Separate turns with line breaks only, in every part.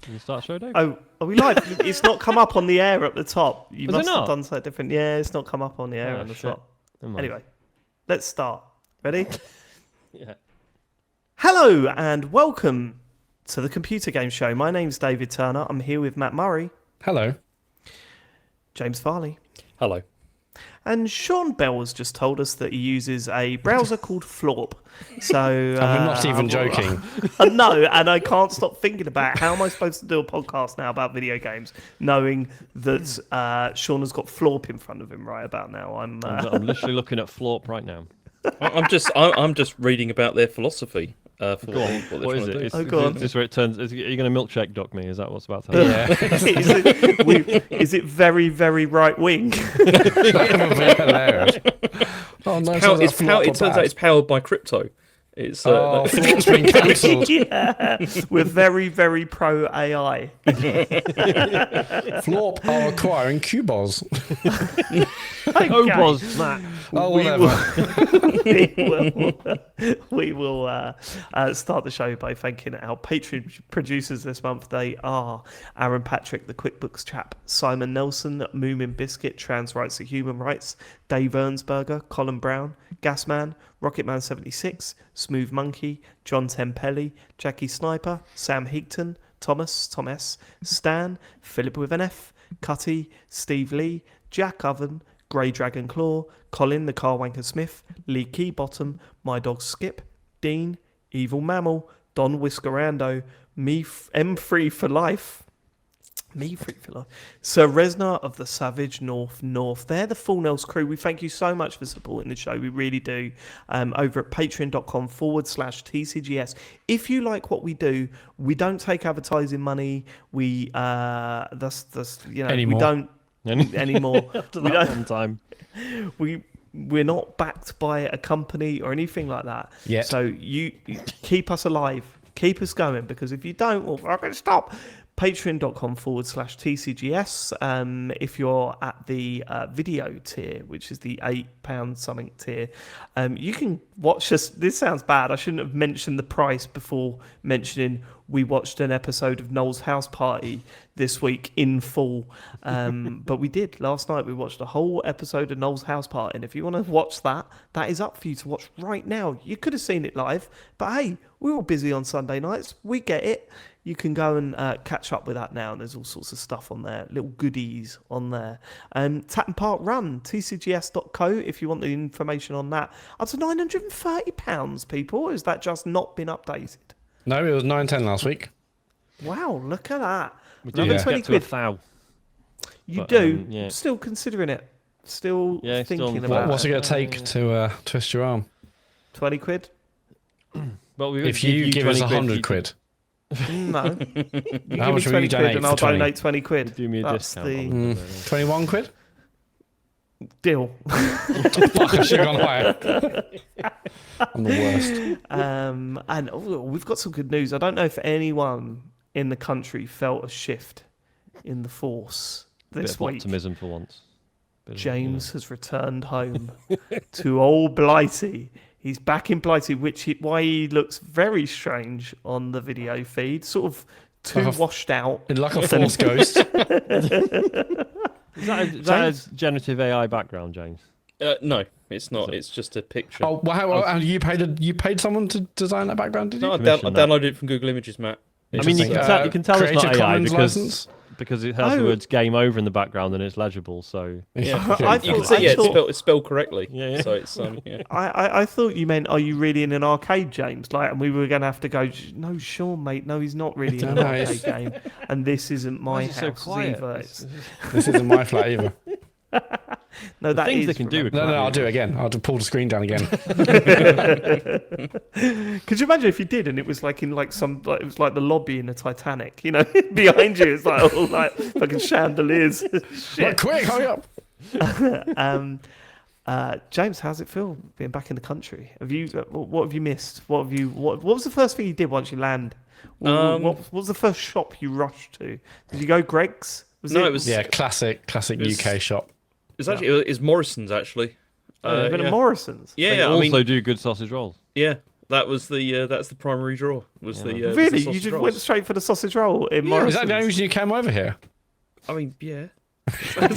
Can you start show, Dave?
Oh, are we live? It's not come up on the air at the top. You
Was it
must have
not?
done something different. Yeah, it's not come up on the air
Oh,
at the
shit.
top.
Never mind.
Anyway, let's start. Ready?
Yeah.
Hello and welcome to the Computer Game Show. My name's David Turner. I'm here with Matt Murray,
Hello.
James Farley,
Hello.
and Sean Bell has just told us that he uses a browser called Florp. So
And we're not even joking.
No, and I can't stop thinking about how am I supposed to do a podcast now about video games, knowing that Sean has got Florp in front of him right about now. I'm
literally looking at Florp right now.
I'm just reading about their philosophy.
Go on.
What they're
What
trying
is
to
it?
do.
Is,
Oh, go on.
is this where it turns? Are you going to milkshake dock me? Is that what's about to happen?
Yeah.
is it very, very right wing?
That would be hilarious. Oh, no,
It turns out it's powered by crypto. It's
Florp's been cancelled.
Yeah, we're very, very pro AI.
Florp are acquiring Qbos.
Obos, Matt.
Oh, whatever.
we will start the show by thanking our Patreon producers this month. They are Aaron Patrick, the QuickBooks chap, Simon Nelson, Moomin Biscuit, Trans Rights to Human Rights, Dave Ernsberger, Colin Brown, Gasman, Rocketman76, Smooth Monkey, John Tempelli, Jackie Sniper, Sam Higton, Thomas, Tom S, Stan, Philip with an F, Cutty, Steve Lee, Jack Oven, Grey Dragon Claw, Colin the Carwanker Smith, Lee Keybottom, My Dog Skip, Dean, Evil Mammal, Don Whiskerando, M3 for Life, Sir Resnar of the Savage North. They're the Full Nels crew. We thank you so much for supporting the show. We really do. Over at patreon.com/TCGS. If you like what we do, we don't take advertising money. We
Anymore.
we don't anymore.
After
We
that
don't-
one time.
We're not backed by a company or anything like that.
Yet.
So you keep us alive, keep us going, because if you don't, we'll fucking stop. Patreon.com/TCGS. If you're at the video tier, which is the £8 something tier, you can watch us. This sounds bad. I shouldn't have mentioned the price before mentioning we watched an episode of Noel's House Party this week in full. But we did. Last night we watched a whole episode of Noel's House Party. And if you want to watch that, that is up for you to watch right now. You could have seen it live. But hey, we're all busy on Sunday nights. We get it. You can go and catch up with that now. There's all sorts of stuff on there, little goodies on there. Tap and Park Run, tcgs.co if you want the information on that. Up to £930, people. Has that just not been updated?
No, it was 9.10 last week.
Wow, look at that.
We do
Another
Yeah.
20
get to a
quid.
thou.
You
But,
do.
yeah.
Still considering it. Still
Yeah, still
thinking
on
about
What's it
it.
going to take to twist your arm?
20 quid?
Well, we
If you give us 100 quid.
No. You give me
How much will
20
you
quid
donate
and I'll
for 20?
donate 20 quid.
Do me a
That's
discount.
the
21 quid?
deal.
Fuck, I should have gone higher. I'm the worst.
And we've got some good news. I don't know if anyone in the country felt a shift in the force
Bit
this
of
week.
optimism for once.
James has returned home to old Blighty. He's back in Blighty, why he looks very strange on the video feed, sort of too
Like a-
washed out.
Like a force ghost.
Is that a generative AI background, James?
No, it's not. It's just a picture.
Oh, well, how you paid someone to design that background, did you?
no, I
commission that.
downloaded it from Google Images, Matt.
I mean, you can tell it's not
Creative
AI
Commons license?
because it has the
Oh.
words "game over" in the background and it's legible. So
Yeah,
I
you can
thought-
see.
I
Yeah,
thought-
it's spelled correctly.
Yeah.
So it's yeah.
I thought you meant, are you really in an arcade, James? Like, and we were going to have to go, no, sure, mate. No, he's not really in an
No,
arcade game. And this isn't my
Why is it so
house
quiet?
either. It's-
This isn't my flat either.
no, that
things
is
they can do.
remember-
with
No, I'll do it again. I'll pull the screen down again.
Could you imagine if you did, and it was like in it was like the lobby in the Titanic, you know, behind you, it's like all like fucking chandeliers.
Right, quick, hurry up.
James, how's it feel being back in the country? Have you what have you missed? What was the first thing you did once you land? What was the first shop you rushed to? Did you go Greg's?
It was
Yeah, classic UK shop.
It's actually it's Morrison's actually.
Even
yeah.
at Morrison's.
Yeah,
They
yeah, I
also
mean,
do good sausage rolls.
yeah. That's the primary draw. Was the was the
Really? You
sausage
just
rolls.
went straight for the sausage roll in
Is
Morrison's?
that the only reason you came over here?
I mean, yeah.
What?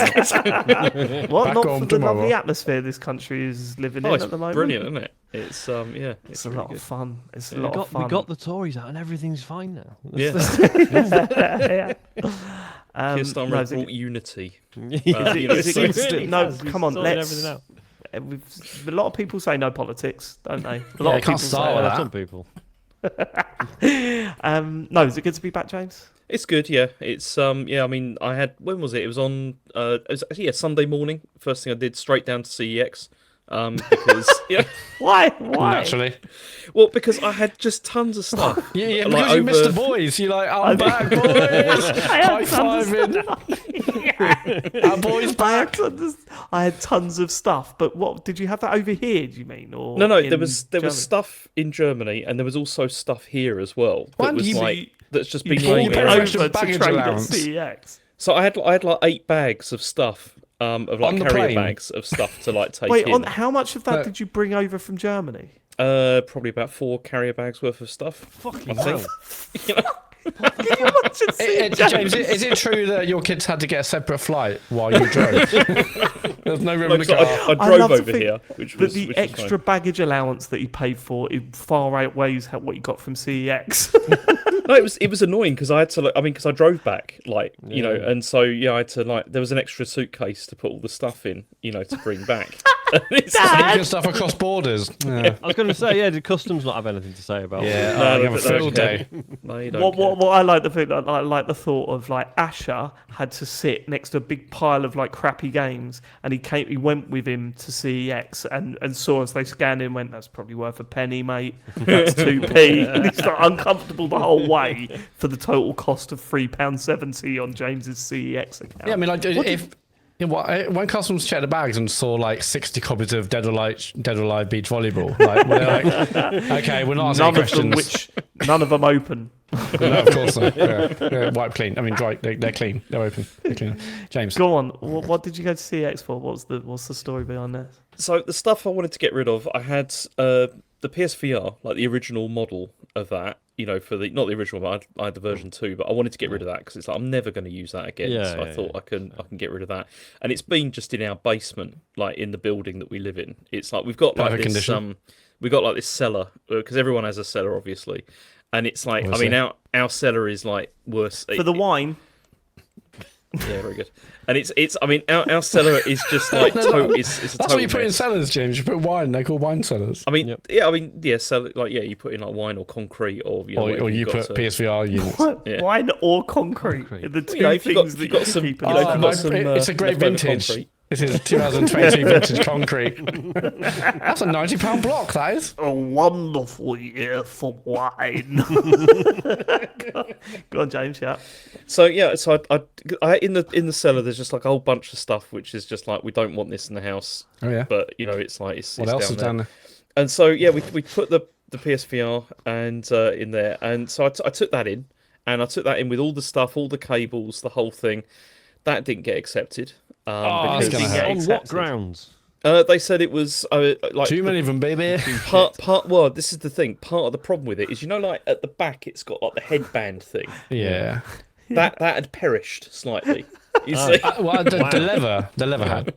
Back
Not
on
for the
tomorrow.
lovely atmosphere this country is living
Oh,
in
it's
at the moment.
brilliant, isn't it? It's yeah.
It's a
really
lot
good.
of fun. It's a
We
lot of fun.
got the Tories out and everything's fine now.
Yeah.
Yeah.
Keir Starmer
is it-
brought unity.
is it
so-
good to-
Really
no,
has. He's
come on,
sorting
let's.
everything out.
A lot of people say no politics, don't they? A lot
Yeah,
of
you can't
people
start with
say
that.
Some people.
No, is it good to be back, James?
It's good, yeah. It's yeah. I mean, I had when was it? It was on it was actually, yeah, Sunday morning. First thing I did, straight down to CEX. Because yeah,
Why?
Naturally.
well, because I had just tons of stuff.
Yeah,
Like,
because you missed the
over-
boys. You're like, I'm back, boys. High fiving. Our boys back.
I had tons of stuff, but what did you have that over here? Do you mean, or
No,
in
there was
Germany?
stuff in Germany, and there was also stuff here as well.
Why
That was
do you-
like that's just
You
been
brought
laying
it
Very
around.
much
over
a
to
baggage
trade at
allowance.
CEX.
So I had like 8 bags of stuff, of like
On the
carrier
plane?
bags of stuff to like take
Wait,
in.
on how much of that
No.
did you bring over from Germany?
Probably about 4 carrier bags worth of stuff.
Fucking
I
hell.
think.
James, is it true that your kids had to get a separate flight while you drove? There's no room in the
So
car.
I
I
drove
love to
over
think
here, which
But
was
the
which was
extra
fine.
baggage allowance that you paid for it far outweighs what you got from CEX.
No, it was annoying because I had to. I mean, because I drove back, like you know, and so yeah, I had to like. There was an extra suitcase to put all the stuff in, you know, to bring back. And it's like-
Sneaking stuff across borders. Yeah.
I was going to say, yeah, did customs not have anything to say about it?
Yeah,
No,
you have a
but they
field
don't
day.
no, you don't
What
care.
I like the thing, I like the thought of like Asher had to sit next to a big pile of like crappy games, and he went with him to CEX and saw us. They scanned him, and went, "That's probably worth a penny, mate. That's 2p." And he's like uncomfortable the whole way for the total cost of £3.70 on James's CEX account.
Yeah, I mean, like, when customs checked the bags and saw like 60 copies of Dead or Alive Beach Volleyball, like, were they like, okay, we're not asking questions.
None of them open.
No, of course not. Yeah, wipe clean. I mean, dry. They're clean. They're open. They're clean. James.
Go on. What did you go to CEX for? What's the story behind that?
So the stuff I wanted to get rid of, I had the PSVR, like the original model of that. You know, for the not the original, but I had the version 2. But I wanted to get rid of that because it's like I'm never going to use that again.
Yeah,
so I
yeah,
thought I can get rid of that. And it's been just in our basement, like in the building that we live in. It's like we've got like
Perfect
this
condition.
we got like this cellar because everyone has a cellar, obviously. And it's like I
Obviously.
mean our cellar is like worse
For the wine.
Yeah, very good. And it's I mean our cellar is just like it's a
That's
total
what you put in
mess.
cellars, James. You put wine. They're called wine cellars.
I mean,
Yep.
yeah, cellar, like you put in like wine or concrete or you know, whatever
Or you
you've got
put
to-
PSVR units.
Yeah.
Wine or concrete.
Concrete.
The two
You know, if you've got-
things
if
that
you've got
you
some-
keep
you
in
know,
mind.
if you've got some,
it's a great
leftover
vintage.
concrete.
This is 2022 vintage concrete. That's a £90 block, that is.
A wonderful year for wine. Go on, James. Yeah.
So yeah, so I in the cellar there's just like a whole bunch of stuff which is just like we don't want this in the house,
Oh, yeah.
but you know it's like it's
What else is down there?
And so yeah, we put the PSVR and in there, and so I took that in, and I took that in with all the stuff, all the cables, the whole thing. That didn't get accepted.
that's
Because
gonna hurt.
On what grounds?
they said it was like
Too many of them, baby.
part. Well, this is the thing. Part of the problem with it is, you know, like at the back, it's got like the headband thing.
Yeah.
That had perished slightly. You see?
Well, the lever had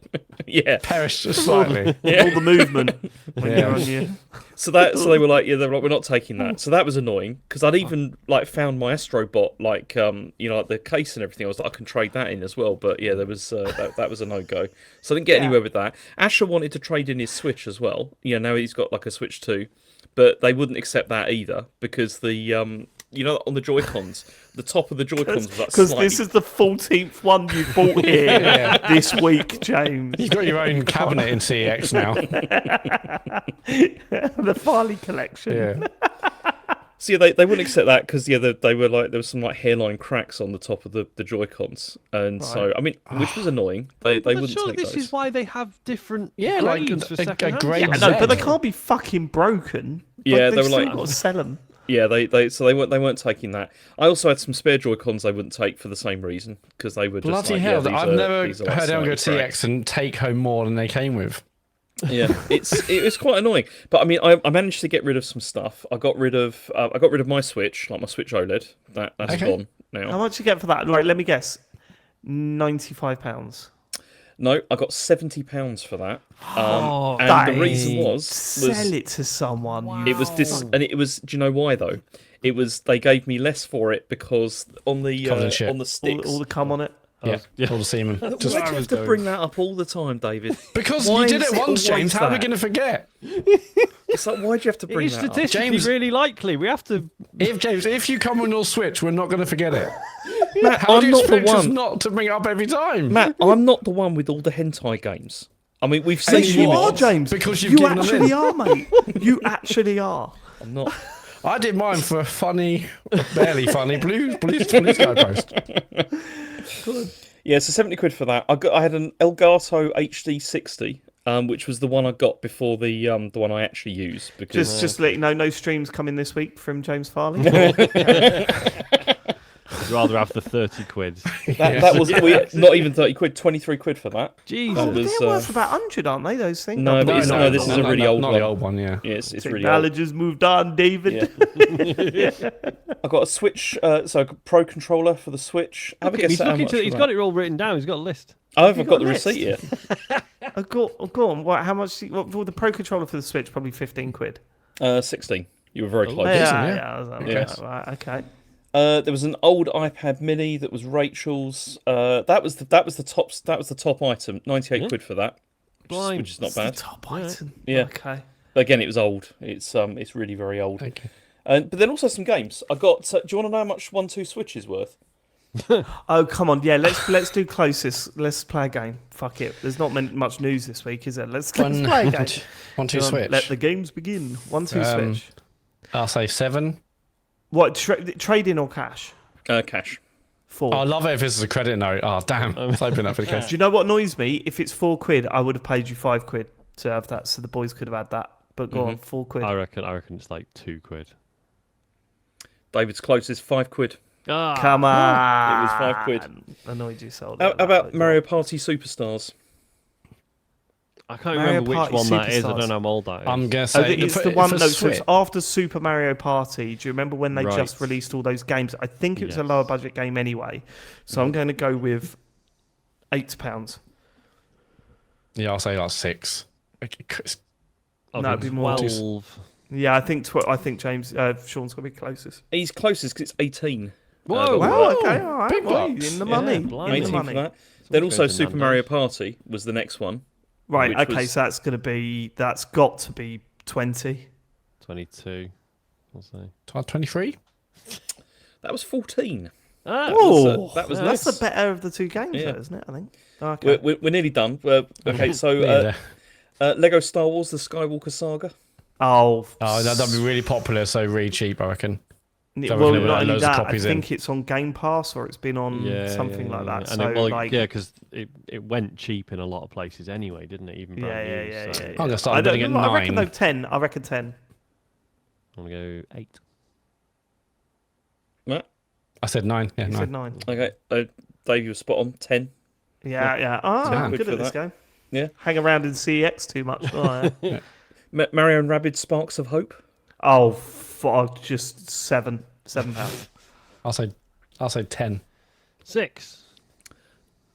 Yeah.
perished slightly.
All the movement when
Yeah.
you're on your.
So they were like, we're not taking that. So that was annoying because I'd even like found my Astrobot, like you know, like the case and everything. I was like, I can trade that in as well. But yeah, there was that was a no go. So I didn't get anywhere with that. Asher wanted to trade in his Switch as well. You know, now he's got like a Switch 2, but they wouldn't accept that either because the you know, on the Joy-Cons, the top of the Joy-Cons was like
Because
slightly...
this is the 14th one you bought here this week, James.
You've got your own cabinet in CEX now.
The Farley collection.
Yeah.
So yeah, they wouldn't accept that because yeah, they were like there was some like hairline cracks on the top of the Joy-Cons, and so I mean, which was annoying. They
But
wouldn't
surely
take
this
those.
is why they have different
Yeah, like
grades for
a
second
grade
Yeah,
Z.
no, but they can't be fucking broken.
Yeah,
Like,
they were
they've
like-
still got to sell them.
Yeah, they weren't taking that. I also had some spare Joy-Cons they wouldn't take for the same reason because they were just
Bloody
like,
hell!
yeah,
I've never
these are, like,
heard anyone go
slightly
to
cracked.
CX and take home more than they came with.
Yeah, it was quite annoying. But I mean, I managed to get rid of some stuff. I got rid of my Switch, like my Switch OLED. That's
Okay.
gone now.
How much you get for that? Like, let me guess, £95.
No, I got £70 for that.
Oh,
and
That
the reason
is-
was
sell it to someone.
it was this, and it was. Do you know why though? It was they gave me less for it because on the
Covered in shit.
on the sticks.
all the cum on it.
Yeah, all the semen.
Why
Just
do you have to bring that up all the time, David?
because
Why
you did
is
it
it
once, James.
always
How are we
that?
going to forget?
It's like, why do you have to
it
bring
is
that up?
statistically
James-
really likely. We have to.
If you come on your Switch, we're not going to forget it.
Matt,
How do
I'm
you
not the
expect us
one.
not to bring it up every time?
Matt, I'm not the one with all the hentai games. I mean, we've seen
Yes, you
you
are,
are,
James.
because you've
you
given them
actually
in.
are, mate. You actually are.
I'm not.
I did mine for a funny, barely funny blue sky post.
Yeah, so 70 quid for that. I had an Elgato HD 60, which was the one I got before the one I actually use. Because
Just to let you know, no streams coming this week from James Farley.
I'd rather have the 30 quid.
that was not even 30 quid, 23 quid for that.
Jesus.
That was,
They're worth about 100, aren't they? Those things.
No, but no, this is a really old
not
one.
the old one, yeah.
Yeah, it's really old.
Technology's moved on, David.
Yeah. I got a Switch, so a Pro controller for the Switch. Have a guess
He's,
at how
looking
much
to,
for
he's
that.
got it all written down. He's got a list.
I haven't got
got
the
a
receipt yet.
Go on. What? How much? What, the Pro controller for the Switch? Probably 15 quid.
16. You were very close.
Yeah.
Yes.
Right, okay.
There was an old iPad Mini that was Rachel's. That was the top item. 98 quid for that, which is not
It's the
bad.
top item.
Yeah.
Okay.
But again, it was old. It's really very old.
Thank you.
But then also some games. I got. Do you want to know how much 1-2 Switch is worth?
Oh come on, yeah. Let's do closest. Let's play a game. Fuck it. There's not much news this week, is there? Let's play a game.
1-2
Come on,
Switch.
Let the games begin. 1-2 Switch.
I'll say 7.
What? Trade-in or cash?
Cash.
4.
Oh, I love it if this is a credit note. Oh, damn. I was hoping that for the case.
Do you know what annoys me? If it's 4 quid, I would have paid you 5 quid to have that, so the boys could have had that. But go on, 4 quid.
I reckon it's like 2 quid.
David's closest, 5 quid.
Ah,
Come on.
It was 5 quid.
Annoyed you sold
How
it. That
about
was-
Mario Party Superstars?
I can't
Mario
remember which
Party
one that is. I
Superstars.
don't know how old that is.
I'm going to
Oh,
say
it's
for-
the one.
for
No, so it's
Switch.
after Super Mario Party. Do you remember when they
Right.
just released all those games? I think it was a
Yes.
lower budget game anyway. So I'm going to go with £8.
Yeah, I'll say like 6. It's-
I'll
no,
go
it'd be more.
12.
Yeah, I think James Sean's got to be closest.
He's closest because it's 18.
Whoa.
Wow, okay, all right.
big
well,
bucks.
in the
Yeah,
money.
blimey.
In the
18 for
money.
that. Then also
goes to
Super
uh,
Mario
Nando's.
Party was the next one.
Right,
which
okay,
was-
so that's got to be 20.
22. I'll say.
23?
That was 14.
Ah,
Oh,
that was
that's
less.
the better of the two games,
Yeah.
though, isn't it? I think. Okay.
We're nearly done. Okay, so
Yeah.
Lego Star Wars: The Skywalker Saga.
Oh,
That'd be really popular, so really cheap, I reckon. So
well,
we're gonna
not
put
only
loads of
that, I
copies in.
think it's on Game Pass or it's been on something like that.
And
So,
it, well,
like,
yeah, because it went cheap in a lot of places anyway, didn't it? Even brand new.
yeah.
So
I'm going to
I
start bidding at
don't. I reckon
9.
though 10. I reckon 10.
I'm gonna go 8.
Matt?
I said 9. Yeah,
You
9.
said 9.
Okay, Dave, you were spot on. 10.
Yeah. Oh,
Damn.
I'm good
Good
at
for
this
that.
game.
Yeah.
Hang around in CX too much. Oh, yeah.
Mario and Rabbids Sparks of Hope.
Just £7. £7.
I'll say 10.
6.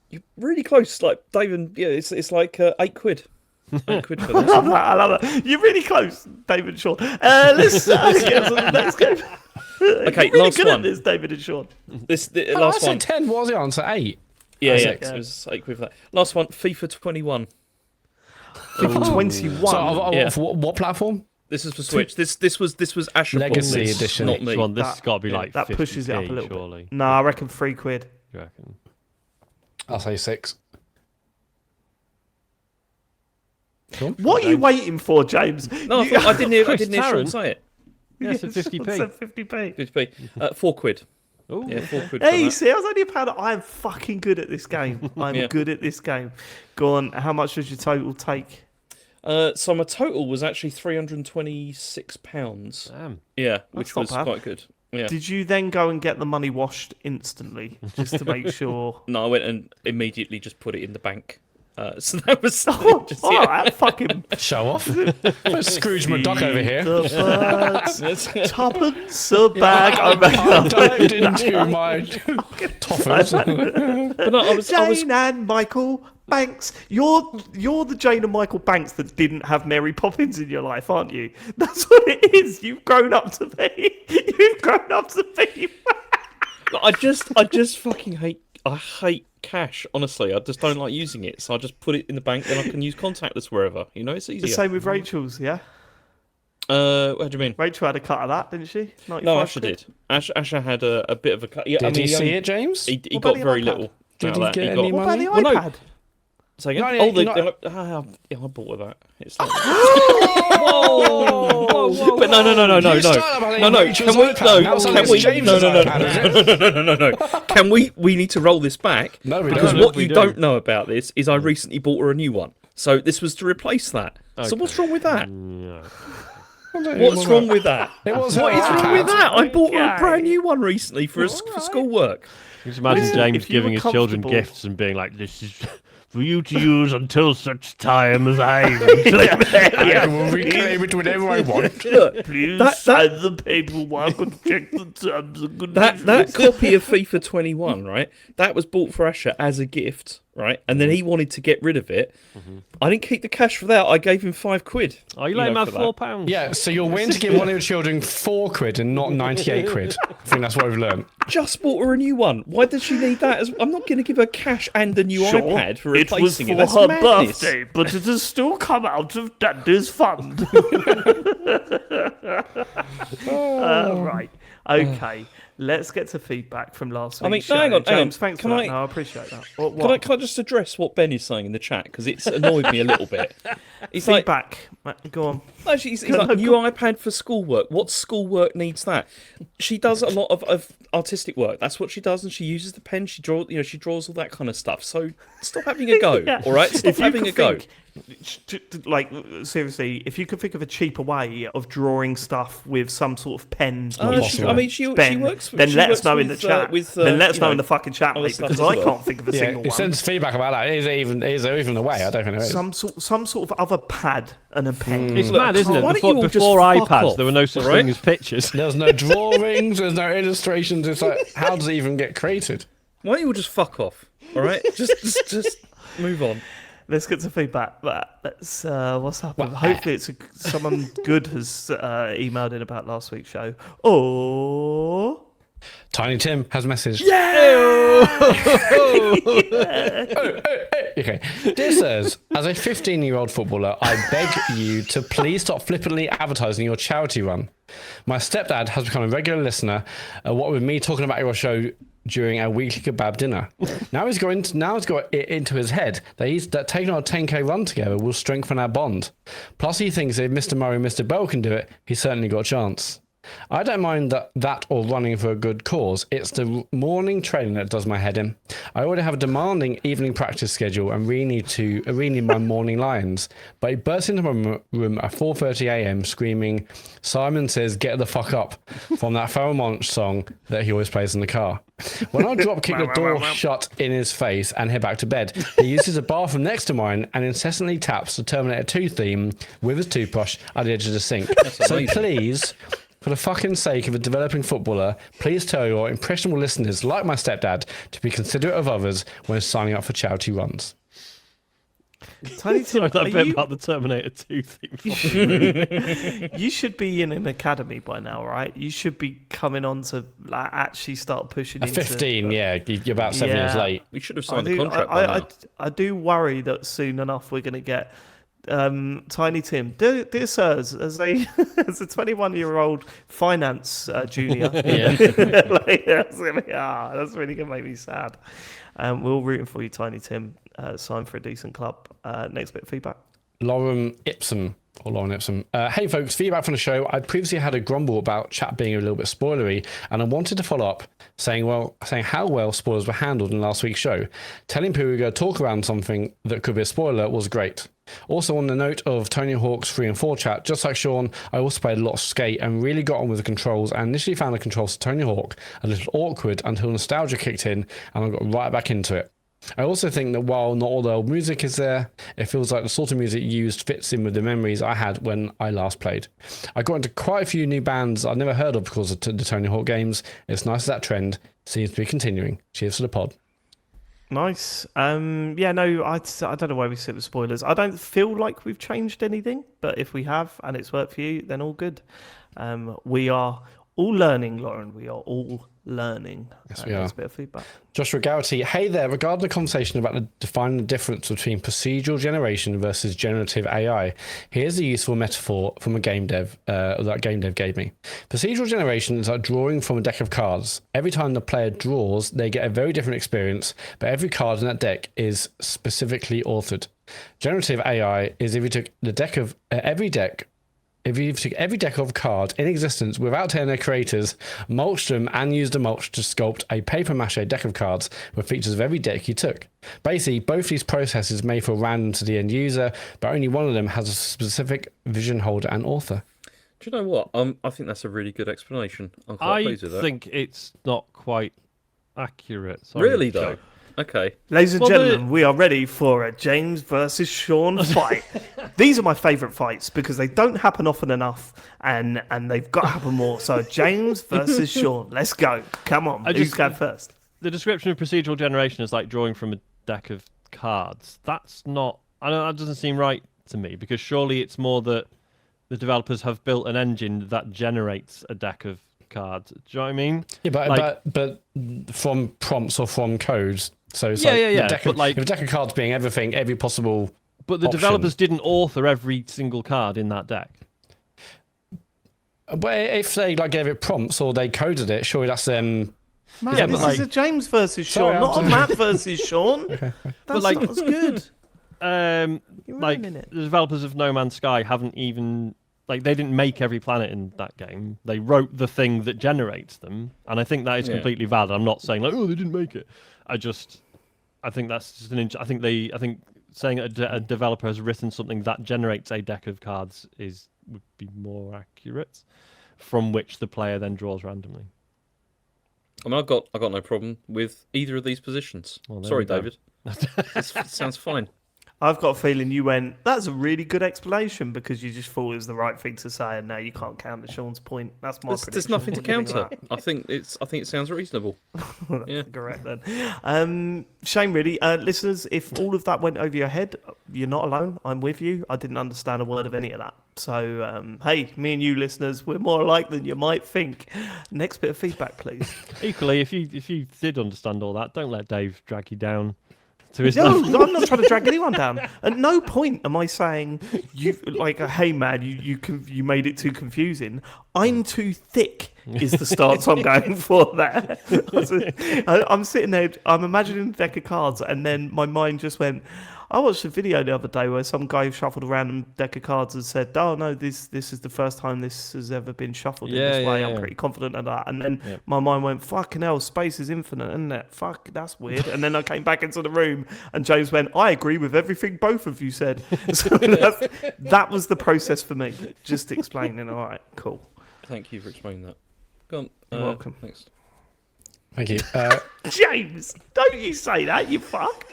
You're really close. Like David, yeah, it's like 8 quid. 8 quid for this.
I love that. You're really close, David and Sean. Let's get on to the next game.
Okay,
You're really
last
good
one.
at this, David and Sean.
The
I
last
said
one.
10. What was the answer? 8.
Yeah, yeah,
Six.
it was 8 quid for that. Last one, FIFA 21.
FIFA 21.
So,
Yeah.
for what platform?
This is for Switch. This was Asher
Legacy
Paul's,
edition.
not me.
Which one? This
That-
has got to be like
that pushes it up a
50p,
little
surely.
bit. No, I reckon £3.
You reckon?
I'll say 6.
What are you waiting for, James?
No, I didn't hear. I
Chris
didn't hear Sean
Tarrant.
say it.
Yeah, it's at 50p.
Said 50p.
50p. 4 quid.
Ooh.
Yeah, 4 quid.
Hey,
for that.
see, I was only a pound. I'm fucking good at this game. I'm
Yeah.
good at this game. Go on. How much does your total take?
So my total was actually £326.
Damn.
Yeah, which
not
was
bad.
quite good. Yeah.
Did you then go and get the money washed instantly just to make sure?
No, I went and immediately just put it in the bank. So that was just,
All right, fucking
Show off. Scrooge McDuck over here.
the birds, tuppence a bag.
I dived into my toffers.
But no, I was
Jane and Michael Banks. You're the Jane and Michael Banks that didn't have Mary Poppins in your life, aren't you? That's what it is. You've grown up to be. You've grown up to be.
I just fucking hate. I hate cash. Honestly, I just don't like using it. So I just put it in the bank, then I can use contactless wherever. You know, it's easier.
The same with Rachel's, yeah.
What do you mean?
Rachel had a cut of that, didn't she?
No, Asha did. Asha had a bit of a cut. Yeah,
Did you see it, James?
He
What
got
about the
very
iPad?
little.
Did
out
he
of that.
get
He
any
got,
What about the
money?
iPad?
Well, no. Say again?
No, no,
Yeah, I bought with that. It's like... Whoa! But no.
You started about it in Rachel's iPad. Now it's James's iPad, is it?
No. Can we need to roll this back?
No, we
Because
don't.
what
We
you
do.
don't know about this is I recently bought her a new one. So this was to replace that. So
Okay.
what's wrong with that?
No.
What's wrong with that?
It was
What is wrong with that? I bought her a
Okay.
brand new one recently for schoolwork.
Just imagine
Listen,
James
if you
giving
were
his children
comfortable-
gifts and being like, "This is for you to use until such time as I reclaim it."
I will reclaim it whenever I want.
Look,
Please
That-
sign the paperwork and check the terms and conditions.
that copy of FIFA 21, right? That was bought for Asher as a gift, right? And then he wanted to get rid of it. I didn't keep the cash for that. I gave him £5.
Oh, you let him have
for that.
£4.
Yeah, so you're willing to give one of your children £4 and not 98 quid. I think that's what we've learned.
Just bought her a new one. Why does she need that? I'm not going to give her cash and a new iPad for
it was
replacing
for
it. That's
her
madness.
birthday, but it has still come out of Daddy's fund. Right. Okay. Let's get to feedback from last week's show.
hang on.
James, thanks
Can
for that.
I-
No, I appreciate that.
Can I just address what Ben is saying in the chat? Because it's annoyed me a little bit. He's like,
Feedback. Go on.
actually, he's like, new iPad for schoolwork. What schoolwork needs that? She does a lot of artistic work. That's what she does, and she uses the pen. She draws all that kind of stuff. So stop having a go,
Yeah.
all right? Stop
If you
having
could
a go.
think- like, seriously, if you could think of a cheaper way of drawing stuff with some sort of pen,
She
Ben,
works.
then
she
let
works
us know in the
with,
chat. Then let us know in the fucking chat,
other
mate,
stuff
because
as
I
well.
can't think of a
Yeah,
single
it
one.
sends feedback about that. Is there even a way? I don't think there is.
Some sort of other pad and a pen.
It's
Look,
mad, isn't it?
why don't you all just
Before
fuck
iPads,
off,
there were no such
all right?
thing as pictures.
There's no drawings, there's no illustrations. It's like, how does it even get created?
Why don't you all just fuck off? All right, just move on.
Let's get to feedback. Let's what's happened? Hopefully, someone good has emailed in about last week's show. Oh,
Tiny Tim has a message. Okay. Dear sirs, as a 15-year-old footballer, I beg you to please stop flippantly advertising your charity run. My stepdad has become a regular listener, what with me talking about your show during our weekly kebab dinner. Now he's got it into his head that taking on a 10k run together will strengthen our bond. Plus he thinks if Mr. Murray and Mr. Bell can do it, he's certainly got a chance. I don't mind that or running for a good cause. It's the morning training that does my head in. I already have a demanding evening practice schedule and really need my morning lions. But he bursts into my room at 4:30 a.m. screaming, "Simon says get the fuck up," from that Pharoah Monch song that he always plays in the car. When I drop kick the door shut in his face and head back to bed, he uses a bathroom next to mine and incessantly taps the Terminator 2 theme with his toothbrush at the edge of the sink. So
amazing.
please, for the fucking sake of a developing footballer, please tell your impressionable listeners, like my stepdad, to be considerate of others when signing up for charity runs.
Tiny Tim,
That
are
bit
you,
about the Terminator 2 thing.
you should be in an academy by now, right? You should be coming on to actually start pushing
At
into
15, yeah, you're about 7 years
Yeah.
late.
We should have
I
signed the
do,
contract by now.
I do worry that soon enough we're going to get Tiny Tim. Dear sirs, as a 21-year-old finance junior, that's really going to make me sad. We're all rooting for you, Tiny Tim. Sign for a decent club. Next bit of feedback.
Lauren Ipsum. Hey folks, feedback from the show. I previously had a grumble about chat being a little bit spoilery, and I wanted to follow up saying how well spoilers were handled in last week's show. Telling people we go talk around something that could be a spoiler was great. Also, on the note of Tony Hawk's 3 and 4 chat, just like Sean, I also played a lot of Skate and really got on with the controls, and initially found the controls to Tony Hawk a little awkward until nostalgia kicked in and I got right back into it. I also think that while not all the old music is there, it feels like the sort of music used fits in with the memories I had when I last played. I got into quite a few new bands I'd never heard of because of the Tony Hawk games. It's nice that trend seems to be continuing. Cheers to the pod.
Nice. Yeah, no, I don't know where we sit with spoilers. I don't feel like we've changed anything, but if we have and it's worked for you, then all good. We are all learning, Lauren. We are all learning.
Yes, we are.
That's a bit of feedback.
Joshua Garrity, hey there. Regarding the conversation about defining the difference between procedural generation versus generative AI, here's a useful metaphor from a game dev that game dev gave me. Procedural generation is like drawing from a deck of cards. Every time the player draws, they get a very different experience, but every card in that deck is specifically authored. Generative AI is if you took the deck of If you took every deck of cards in existence without telling their creators, mulched them and used a mulch to sculpt a paper mache deck of cards with features of every deck you took. Basically, both these processes may feel random to the end user, but only one of them has a specific vision holder and author.
Do you know what? I think that's a really good explanation. I'm quite pleased with that.
I think it's not quite accurate. Sorry,
Really, though? Okay.
Ladies and gentlemen, we are ready for a James versus Sean fight. These are my favourite fights because they don't happen often enough, and they've got to happen more. So James versus Sean, let's go. Come on, who's going first?
The description of procedural generation is like drawing from a deck of cards. That's not. I know that doesn't seem right to me because surely it's more that the developers have built an engine that generates a deck of cards. Do you know what I mean?
Yeah, but from prompts or from codes. So it's
yeah.
If a deck of cards being everything, every possible.
But the developers didn't author every single card in that deck.
But if they gave it prompts or they coded it, surely that's
Matt,
Yeah,
this
but
is a James versus Sean,
Sorry,
not a Matt versus Sean.
Okay.
That's
like-
not as good.
The
ruining it.
developers of No Man's Sky haven't even they didn't make every planet in that game. They wrote the thing that generates them, and I think that is completely valid. I'm not saying they didn't make it. I think that's just I think saying a developer has written something that generates a deck of cards would be more accurate, from which the player then draws randomly.
I mean, I've got no problem with either of these positions.
Well, there
Sorry,
we go.
David. This sounds fine.
I've got a feeling you went, that's a really good explanation because you just thought it was the right thing to say, and now you can't counter Sean's point. That's my prediction.
There's nothing to
What do you think
counter.
of
I think it sounds reasonable.
that?
Yeah.
Correct then. Shame, really. Listeners, if all of that went over your head, you're not alone. I'm with you. I didn't understand a word of any of that. So, hey, me and you listeners, we're more alike than you might think. Next bit of feedback, please.
Equally, if you did understand all that, don't let Dave drag you down to his
No,
level.
I'm not trying to drag anyone down. At no point am I saying hey man, you made it too confusing. I'm too thick is the stance I'm going for there. I'm sitting there, I'm imagining a deck of cards, and then my mind just went. I watched a video the other day where some guy shuffled a random deck of cards and said, "Oh no, this is the first time this has ever been shuffled in this way. I'm pretty confident of that." And then my mind went, "Fucking hell, space is infinite, isn't it? Fuck, that's weird." And then I came back into the room and James went, "I agree with everything both of you said." So that was the process for me. Just explaining. All right, cool.
Thank you for explaining that. Go on.
You're welcome.
Thanks.
Thank you.
James, don't you say that, you fuck.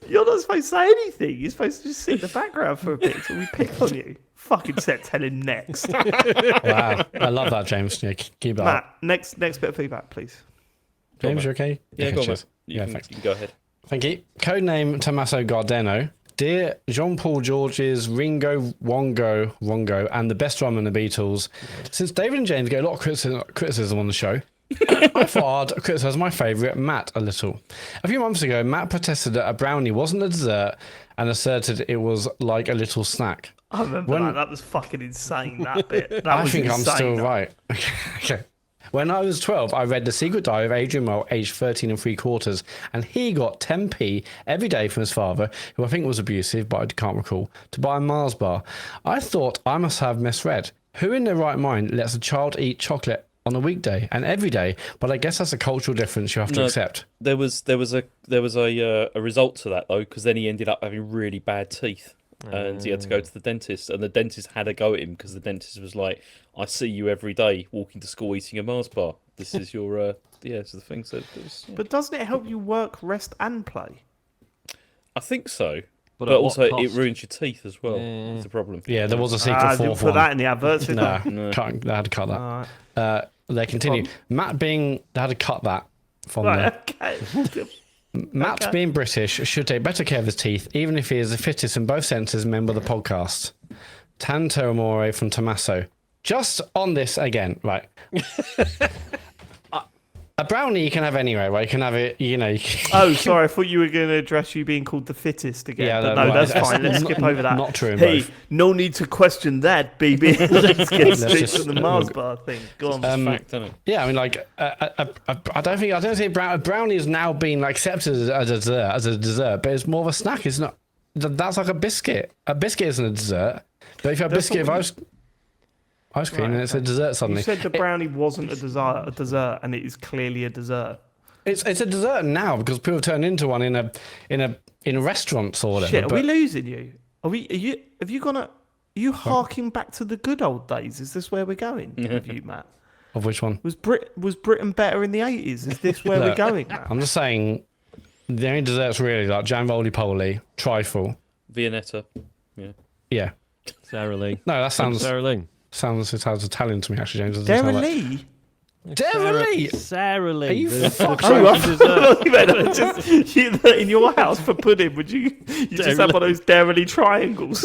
You're not supposed to say anything. You're supposed to just sit in the background for a bit until we pick on you. Fucking set, tell him next.
Wow. I love that, James. Yeah, keep that up.
Matt, next bit of feedback, please.
James, you okay?
Yeah,
Okay,
go on,
cheers.
mate.
Yeah,
You
thanks.
can go ahead.
Thank you. Codename Tommaso Gardeno. Dear Jean-Paul Georges, Ringo, Rongo, and the best drummer in the Beatles, since David and James get a lot of criticism on the show, I thought I'd criticise my favourite, Matt, a little. A few months ago, Matt protested that a brownie wasn't a dessert and asserted it was like a little snack.
I remember that. That was fucking insane, that bit. That
I
was
think I'm
insane,
still
that.
right. Okay. When I was 12, I read The Secret Diary of Adrian Mole, aged 13 and 3/4, and he got 10p every day from his father, who I think was abusive, but I can't recall, to buy a Mars bar. I thought I must have misread. Who in their right mind lets a child eat chocolate on a weekday and every day? But I guess that's a cultural difference you have to accept.
There was a result to that though, because then he ended up having really bad teeth, and he had to go to the dentist, and the dentist had a go at him because the dentist was like, "I see you every day walking to school eating a Mars bar," this is your this is the thing. So
But doesn't it help you work, rest, and play?
I think so.
But
But
at what
also, it
cost?
ruins your teeth as well.
Yeah.
That's the problem.
Yeah, there was a secret
Didn't
fourth
put
one.
that in the adverts. Did
No,
they?
No.
they had to cut that.
Alright.
They continue. They had to cut that from
Right,
there.
okay.
Matt, being British, should take better care of his teeth, even if he is the fittest in both senses member of the podcast. Tanto Amore from Tommaso. Just on this again, right. A brownie you can have anyway, right? You can have it, you know.
Oh, sorry. I thought you were going to address you being called the fittest again.
Yeah,
but
no,
no, that's
it's
fine. Let's skip over that.
not true in
Hey,
both.
no need to question that, baby. Let's get straight
just-
to the Mars bar thing. Go on.
Fact, isn't it?
Yeah, I mean, like, I don't think brownie is now being accepted as a dessert, but it's more of a snack. It's not. That's like a biscuit. A biscuit isn't a dessert, but if you have a biscuit of ice cream, then it's a dessert suddenly.
You said the brownie wasn't a dessert, and it is clearly a dessert.
It's a dessert now because people turn into one in a restaurants or whatever.
Shit, are
but
we losing you? Are you gonna? Are you harking back to the good old days? Is this where we're going with you, Matt?
of which one?
Was Britain better in the 80s? Is this where we're
Look,
going now?
I'm just saying, the only desserts really like jam roly poly, trifle.
Viennetta.
Yeah.
Sara Lee.
No, that sounds
Lee.
it sounds Italian to me actually, James. It doesn't
Dara
sound like-
Lee?
Dara Lee?
Sarah Lee.
Are you
the
fucking-
Oh, I
French dessert.
thought you meant just in your house for pudding. Would you just have one of those Dara Lee triangles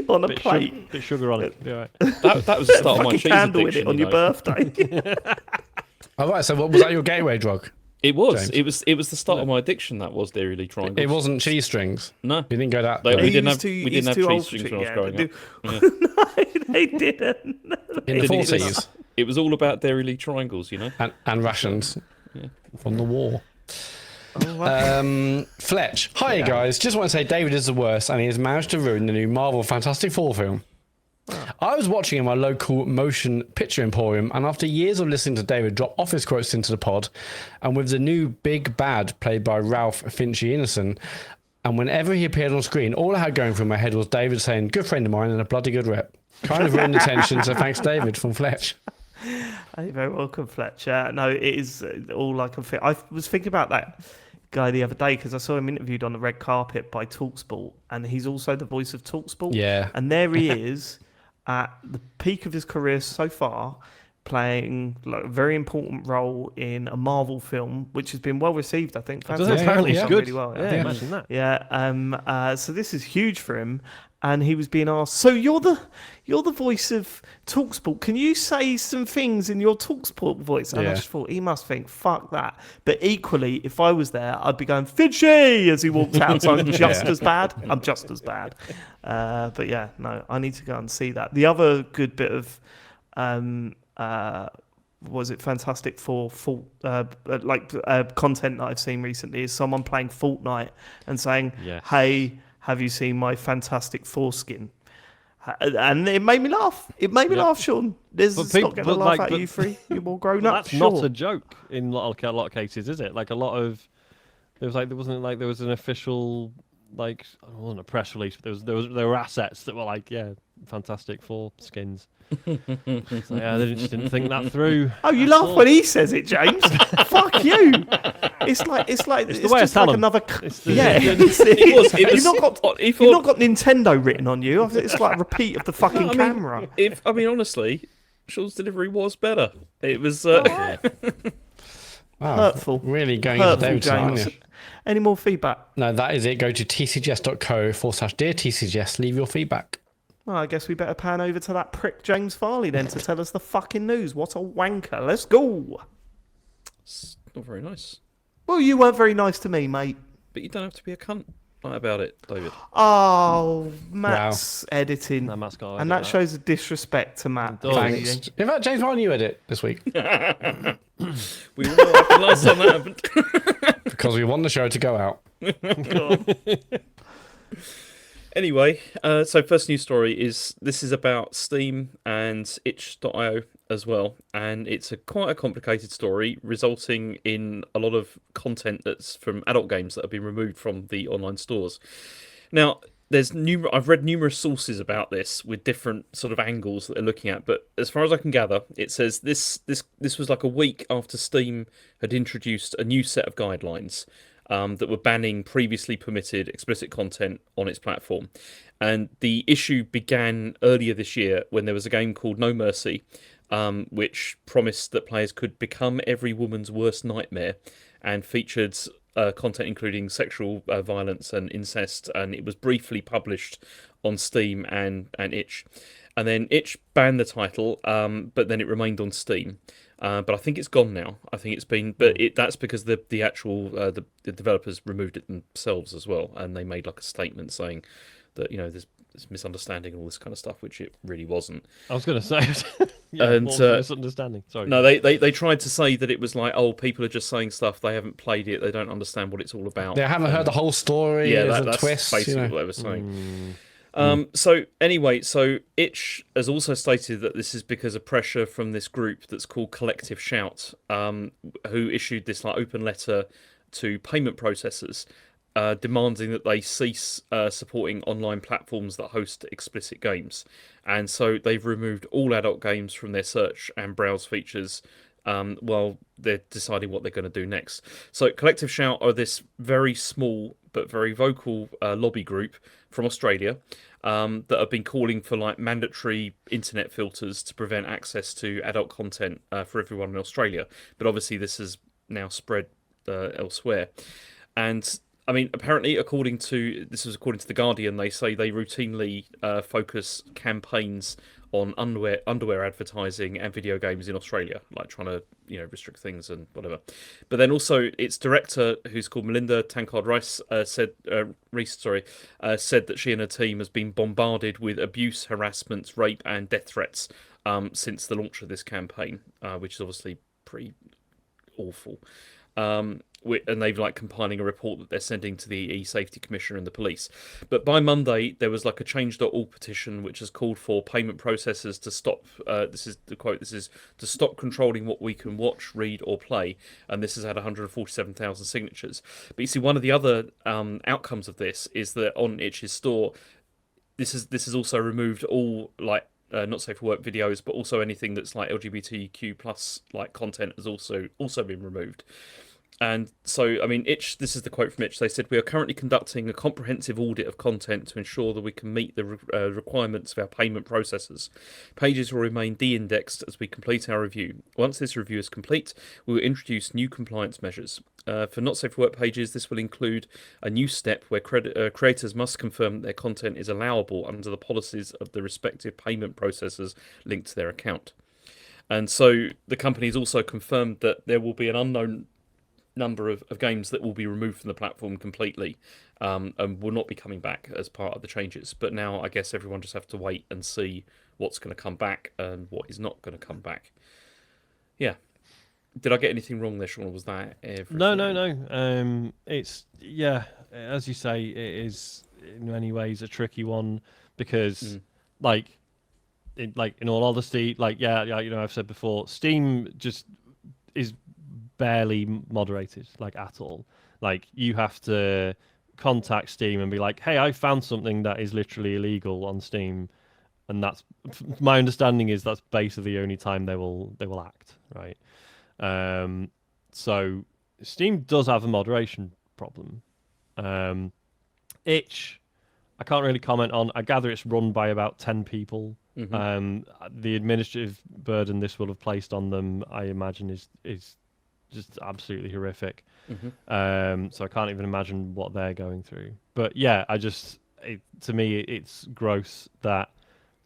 on a plate?
Bit sugar on it. Be all right.
That was the start of my
Fucking
cheese
candle in
addiction.
it on
you
your
know.
birthday.
Oh, right, so what was that your gateway drug?
It was.
James?
It was the start of my addiction. That was Dairy Lee triangles.
It wasn't cheese strings.
No.
You didn't go that.
Like,
way.
we didn't
He's
have
too-
we
he's
didn't have
too
cheese
old
strings
for
when I was
it,
growing
yeah,
up.
No, they didn't.
in the
It was-
40s.
It was all about Dairy Lee triangles, you know.
And rations from the war.
Oh, wow.
Fletch. Hi, guys. Just want to say David is the worst and he has managed to ruin the new Marvel Fantastic Four film. I was watching in my local motion picture emporium, and after years of listening to David drop office quotes into the pod, and with the new big bad played by Ralph Finchy Innocent, and whenever he appeared on screen, all I had going through my head was David saying, "Good friend of mine and a bloody good rep." Kind of ruined the tension, so thanks, David, from Fletch.
You're very welcome, Fletcher. No, it is all I can think. I was thinking about that guy the other day because I saw him interviewed on the red carpet by Talksport, and he's also the voice of Talksport.
Yeah.
And there he is at the peak of his career so far, playing like, a very important role in a Marvel film, which has been well received, I think.
Apparently it's
Done
good.
really well.
Yeah, imagine that.
Yeah. So this is huge for him, and he was being asked. So you're the voice of Talksport. Can you say some things in your Talksport voice? And I
Yeah.
just thought he must think, fuck that. But equally, if I was there, I'd be going Finchy as he walked out. So I'm just as bad. I'm just as bad. But yeah, no, I need to go and see that. The other good bit of was it Fantastic Four content that I've seen recently is someone playing Fortnite and saying,
Yes.
"Hey, have you seen my Fantastic Foreskin?" And it made me laugh. It made me laugh, Sean. It's
But
not
people-
going to
but
laugh
like-
at
but-
you three. You're more grown up.
That's
Sure.
not a joke in a lot of cases, is it? Like a lot of there was an official like it wasn't a press release, but there were assets that were like Fantastic Four skins. So, yeah, they just didn't think that through.
Oh, you laugh when he says it, James. Fuck you. It's like it's
the way I
just
tell
like
'em.
another.
It's the-
You've not got
He
you've not got Nintendo written on you. It's like a repeat of the fucking
I mean,
camera.
honestly, Sean's delivery was better. It was.
Wow.
Hurtful.
Really going into
Hurtful,
David tonight, aren't
James.
you?
Any more feedback?
No, that is it. Go to tcgs.co/dear TCGS. Leave your feedback.
Well, I guess we better pan over to that prick James Farley then to tell us the fucking news. What a wanker. Let's go.
It's not very nice.
Well, you weren't very nice to me, mate.
But you don't have to be a cunt about it, David.
Oh, Matt's editing.
No, Matt's got to
And
edit
that
that.
shows a disrespect to Matt.
It does.
Thanks. In fact, James, why don't you edit this week?
We all know what happened last time that happened.
Because we want the show to go out.
Anyway, so first news story is about Steam and itch.io as well, and it's quite a complicated story resulting in a lot of content that's from adult games that have been removed from the online stores. Now, I've read numerous sources about this with different sort of angles that they're looking at, but as far as I can gather, it says this was like a week after Steam had introduced a new set of guidelines that were banning previously permitted explicit content on its platform. And the issue began earlier this year when there was a game called No Mercy, which promised that players could become every woman's worst nightmare and featured content including sexual violence and incest, and it was briefly published on Steam and Itch. And then Itch banned the title, but then it remained on Steam. But I think it's gone now. I think it's been, but that's because the actual the developers removed it themselves as well, and they made like a statement saying that there's misunderstanding and all this kind of stuff, which it really wasn't.
I was going to say,
and
misunderstanding. Sorry.
No, they tried to say that it was like, oh, people are just saying stuff. They haven't played it. They don't understand what it's all about.
They haven't heard the whole story.
Yeah,
there's a
that's
twist.
basically what they were saying. So anyway, so Itch has also stated that this is because of pressure from this group that's called Collective Shout, who issued this like open letter to payment processors, demanding that they cease supporting online platforms that host explicit games. And so they've removed all adult games from their search and browse features while they're deciding what they're going to do next. So Collective Shout are this very small but very vocal lobby group from Australia that have been calling for like mandatory internet filters to prevent access to adult content for everyone in Australia. But obviously this has now spread elsewhere. And I mean, apparently, according to The Guardian, they say they routinely focus campaigns on underwear advertising and video games in Australia, like trying to restrict things and whatever. But then also, its director, who's called Melinda Tankard-Rice, said that she and her team has been bombarded with abuse, harassment, rape, and death threats since the launch of this campaign, which is obviously pretty awful. And they've like compiling a report that they're sending to the e-safety commissioner and the police. But by Monday, there was like a change.org petition which has called for payment processors to stop. This is the quote. This is to stop controlling what we can watch, read, or play. And this has had 147,000 signatures. But you see, one of the other outcomes of this is that on Itch's store, this has also removed all like. Not safe for work videos, but also anything that's like LGBTQ plus like content has also been removed. And so, I mean, Itch, this is the quote from Itch. They said, "We are currently conducting a comprehensive audit of content to ensure that we can meet the requirements of our payment processors. Pages will remain de-indexed as we complete our review. Once this review is complete, we will introduce new compliance measures. For not safe for work pages, this will include a new step where creators must confirm that their content is allowable under the policies of the respective payment processors linked to their account." And so the company has also confirmed that there will be an unknown number of games that will be removed from the platform completely and will not be coming back as part of the changes. But now I guess everyone just have to wait and see what's going to come back and what is not going to come back. Yeah. Did I get anything wrong there, Sean, or was that everything?
No. It's, as you say, it is in many ways a tricky one because, in all honesty, I've said before, Steam just is barely moderated, at all. You have to contact Steam and be like, "Hey, I found something that is literally illegal on Steam," and that's my understanding is that's basically the only time they will act, right? So Steam does have a moderation problem. Itch, I can't really comment on. I gather it's run by about 10 people. The administrative burden this will have placed on them, I imagine, is just absolutely horrific. So I can't even imagine what they're going through. But yeah, to me, it's gross that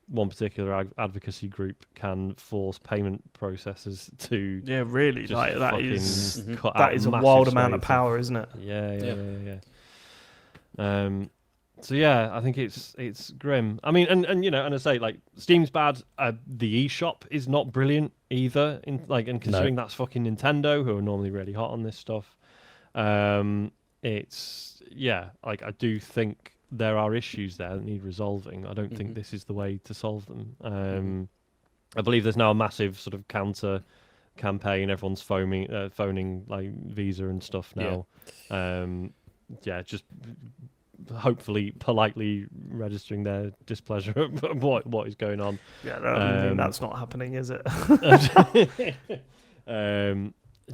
one particular advocacy group can force payment processors to
really
just
like that
fucking
is
cut
that
out
is a
massive
wild amount of
swathes
power, isn't it?
Yeah. So yeah, I think it's grim. I mean, and I say Steam's bad. The eShop is not brilliant either. And considering that's fucking Nintendo, who are normally really hot on this stuff. I do think there are issues there that need resolving. I don't think this is the way to solve them. I believe there's now a massive sort of counter campaign. Everyone's phoning like Visa and stuff now. Just hopefully politely registering their displeasure at what is going on.
Yeah, I mean, that's not happening, is it?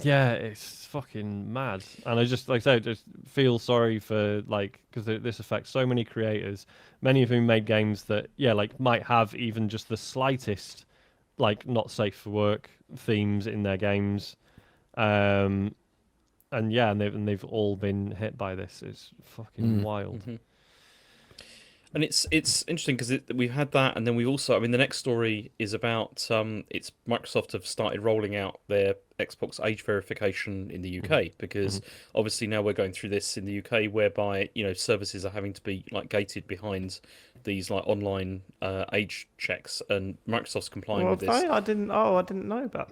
Yeah, it's fucking mad, and I just, like I say, just feel sorry for, like, because this affects so many creators, many of whom made games that, yeah, like, might have even just the slightest, like, not safe for work themes in their games, and yeah, and they've all been hit by this. It's fucking wild.
Mm-hmm. And it's interesting because we've had that, and then we also, I mean, the next story is about it's Microsoft have started rolling out their Xbox age verification in the UK because obviously now we're going through this in the UK whereby services are having to be like gated behind these like online age checks, and Microsoft's complying with this.
I didn't know about. I didn't know that.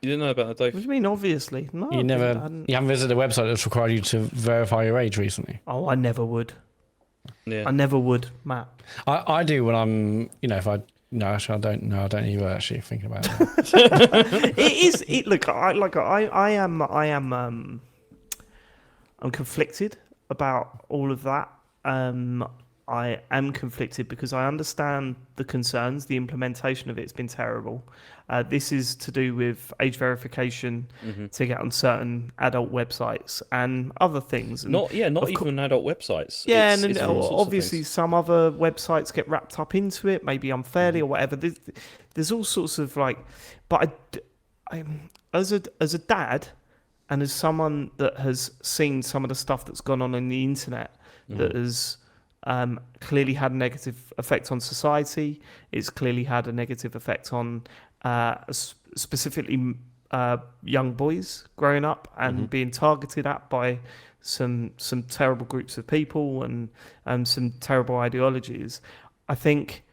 You didn't know about that, Dave?
What do you mean? Obviously, no.
You haven't visited a website that's required you to verify your age recently?
Oh, I never would.
Yeah.
I never would, Matt.
I do when I'm, if I, no, actually, I don't know. I don't even actually thinking about it.
Look, I'm conflicted about all of that. I am conflicted because I understand the concerns. The implementation of it's been terrible. This is to do with age verification to get on certain adult websites and other things. And
not even adult websites.
Yeah, it's obviously some other websites get wrapped up into it, maybe unfairly or whatever. There's all sorts of like, but I as a dad and as someone that has seen some of the stuff that's gone on the internet that has clearly had a negative effect on society. It's clearly had a negative effect on specifically young boys growing up and being targeted at by some terrible groups of people and some terrible ideologies. I think,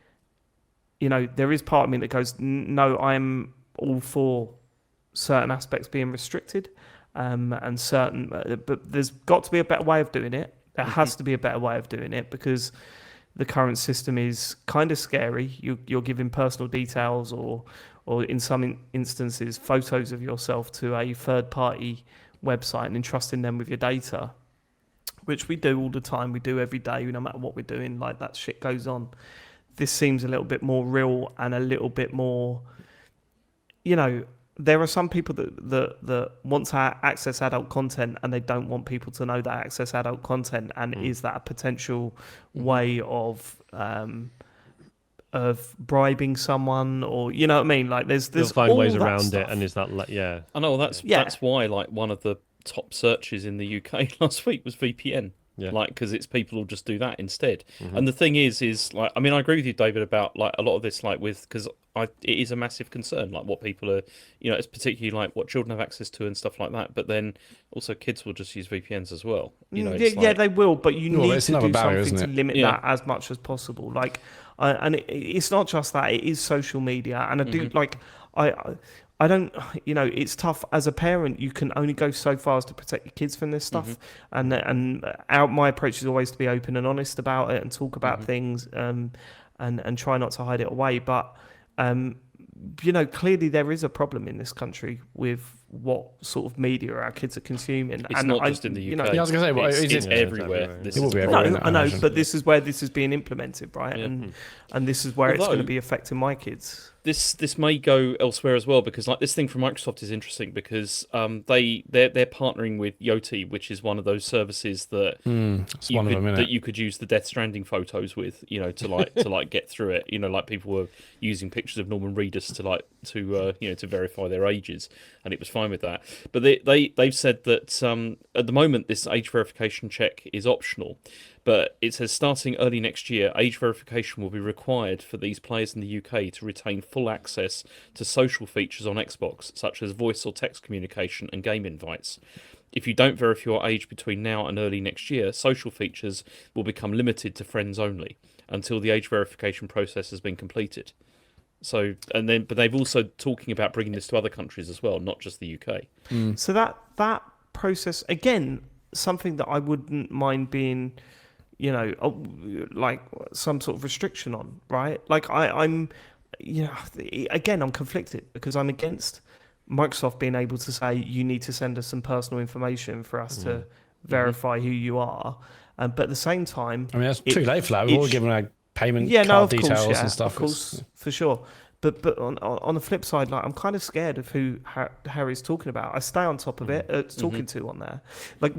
there is part of me that goes, no, I'm all for certain aspects being restricted and certain, but there's got to be a better way of doing it. There has to be a better way of doing it because the current system is kind of scary. You're giving personal details or in some instances photos of yourself to a third-party website and entrusting them with your data, which we do all the time. We do every day, no matter what we're doing. Like, that shit goes on. This seems a little bit more real and a little bit more, there are some people that want to access adult content and they don't want people to know that access adult content. And is that a potential way of bribing someone, or you know what I mean? Like there's
they'll find
all
ways
that
around
stuff.
it, and is that yeah?
I know that's why like one of the top searches in the UK last week was VPN.
Yeah.
Like, because it's people will just do that instead. And the thing is like, I mean, I agree with you, David, about like a lot of this, like because it is a massive concern, like what people are, it's particularly like what children have access to and stuff like that. But then also kids will just use VPNs as well.
They will, but you need to do
barrier,
something to limit that as much as possible. Like, and it's not just that; it is social media, and I do like I don't, it's tough as a parent. You can only go so far as to protect your kids from this stuff, and my approach is always to be open and honest about it and talk about things, and try not to hide it away. But clearly there is a problem in this country with what sort of media our kids are consuming.
It's not just in the UK.
I was going to say,
it's everywhere.
It will be everywhere.
I know, but this is where this is being implemented, right?
Yeah.
And this is where it's going to be affecting my kids.
This may go elsewhere as well, because like this thing from Microsoft is interesting because they're partnering with Yoti, which is one of those services that you could use the Death Stranding photos with, to get through it. Like people were using pictures of Norman Reedus to verify their ages, and it was fine with that. But they've said that at the moment this age verification check is optional. But it says starting early next year, age verification will be required for these players in the UK to retain full access to social features on Xbox, such as voice or text communication and game invites. If you don't verify your age between now and early next year, social features will become limited to friends only until the age verification process has been completed. So, but they've also talking about bringing this to other countries as well, not just the UK.
So that process, again, something that I wouldn't mind being, like some sort of restriction on, right? Like I'm again, I'm conflicted because I'm against Microsoft being able to say you need to send us some personal information for us to verify who you are. But at the same time,
I mean, that's too late for that. We've all given our payment card details and stuff.
Of course, for sure. But on the flip side, like I'm kind of scared of who Harry's talking about. I stay on top of it, talking to on there, like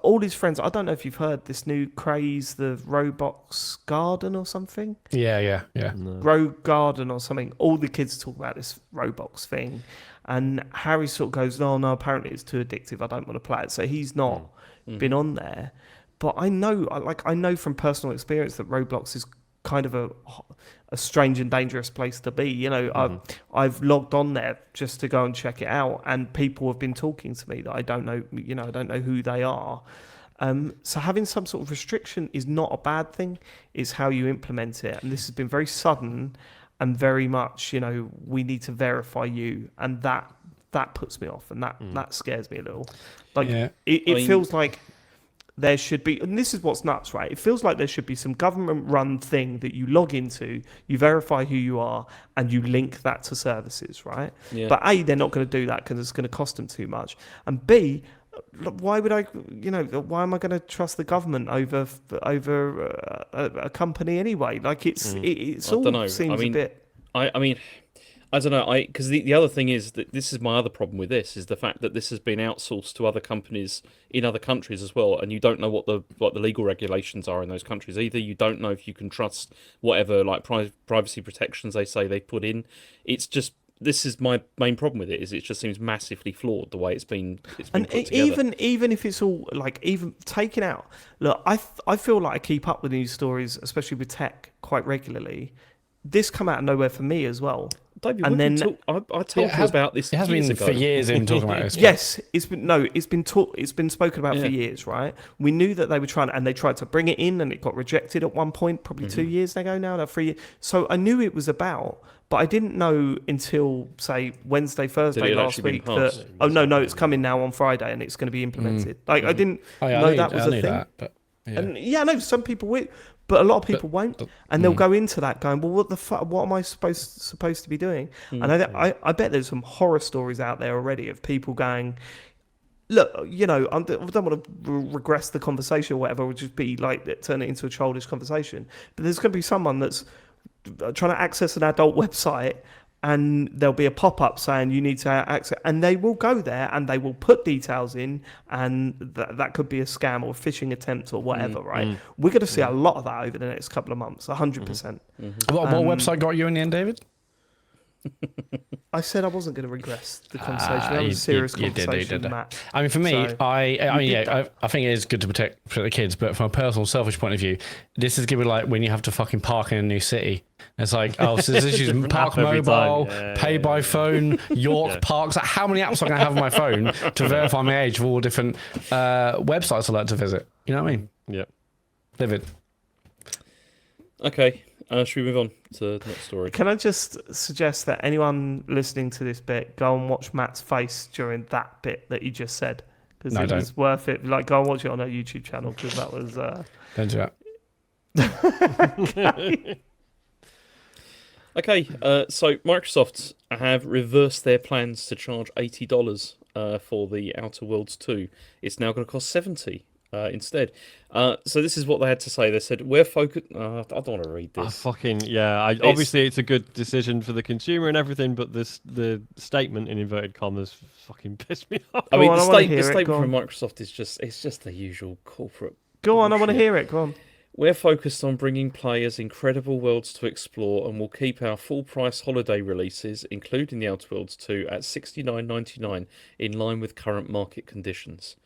all his friends. I don't know if you've heard this new craze, the Roblox Garden or something.
Yeah.
No.
Rogue Garden or something. All the kids talk about this Roblox thing, and Harry sort of goes, "No, apparently it's too addictive. I don't want to play it." So he's not been on there. But I know from personal experience that Roblox is kind of a strange and dangerous place to be. You know, I've logged on there just to go and check it out, and people have been talking to me that I don't know. You know, I don't know who they are. So having some sort of restriction is not a bad thing. It's how you implement it, and this has been very sudden and very much. You know, we need to verify you, and that puts me off, and that scares me a little. Like it feels like. There should be, and this is what's nuts, right? It feels like there should be some government-run thing that you log into, you verify who you are, and you link that to services, right? Yeah. But A, they're not going to do that because it's going to cost them too much. And B, why would why am I going to trust the government over a company anyway? Like it's all seems a bit.
I mean, I don't know. Because the other thing is that this is my other problem with this is the fact that this has been outsourced to other companies in other countries as well, and you don't know what the legal regulations are in those countries. Either you don't know if you can trust whatever like privacy protections they say they put in. It's just this is my main problem with it is it just seems massively flawed the way it's been put together.
Even if it's all like even taken out. Look, I feel like I keep up with news stories, especially with tech, quite regularly. This come out of nowhere for me as well.
David, and then I told you about this.
It has been for years in talking about this.
Yes, it's been spoken about for years, right? We knew that they were they tried to bring it in, and it got rejected at one point, probably 2 years ago now, 3 years. So I knew it was about, but I didn't know until say Wednesday, Thursday last week that it's coming now on Friday, and it's going to be implemented. Like I didn't know that was a thing. And some people will. But a lot of people won't, and they'll go into that going, well, what the fuck? What am I supposed to be doing? And I bet there's some horror stories out there already of people going, look, you know, I don't want to regress the conversation or whatever, or just be like turn it into a childish conversation. But there's going to be someone that's trying to access an adult website, and there'll be a pop-up saying you need to access, and they will go there and they will put details in, and that could be a scam or a phishing attempt or whatever, right? We're going to see a lot of that over the next couple of months, 100%.
What website got you in the end, David?
I said I wasn't going to regress the conversation. That was a serious conversation, Matt.
I mean, for me, I think it is good to protect the kids, but from a personal, selfish point of view, this is going to be like when you have to fucking park in a new city. It's like, so there's issues Park Mobile, Pay by Phone, York Parks. Like, how many apps am I going to have on my phone to verify my age for all different websites I like to visit? You know what I mean?
Yeah.
Livid.
Okay. Should we move on to the next story?
Can I just suggest that anyone listening to this bit go and watch Matt's face during that bit that he just said, because it was worth it. Like, go and watch it on our YouTube channel, because that was.
Don't do that.
Okay. So Microsoft have reversed their plans to charge $80 for the Outer Worlds 2. It's now going to cost $70. Instead. So this is what they had to say. They said, we're focused... I don't want to read this.
Obviously, it's a good decision for the consumer and everything, but the statement in inverted commas fucking pissed me off.
I mean, the statement from Microsoft is just the usual corporate...
Go on, I want to hear it. Go on.
We're focused on bringing players incredible worlds to explore, and we'll keep our full-price holiday releases, including the Outer Worlds 2, at $69.99, in line with current market conditions.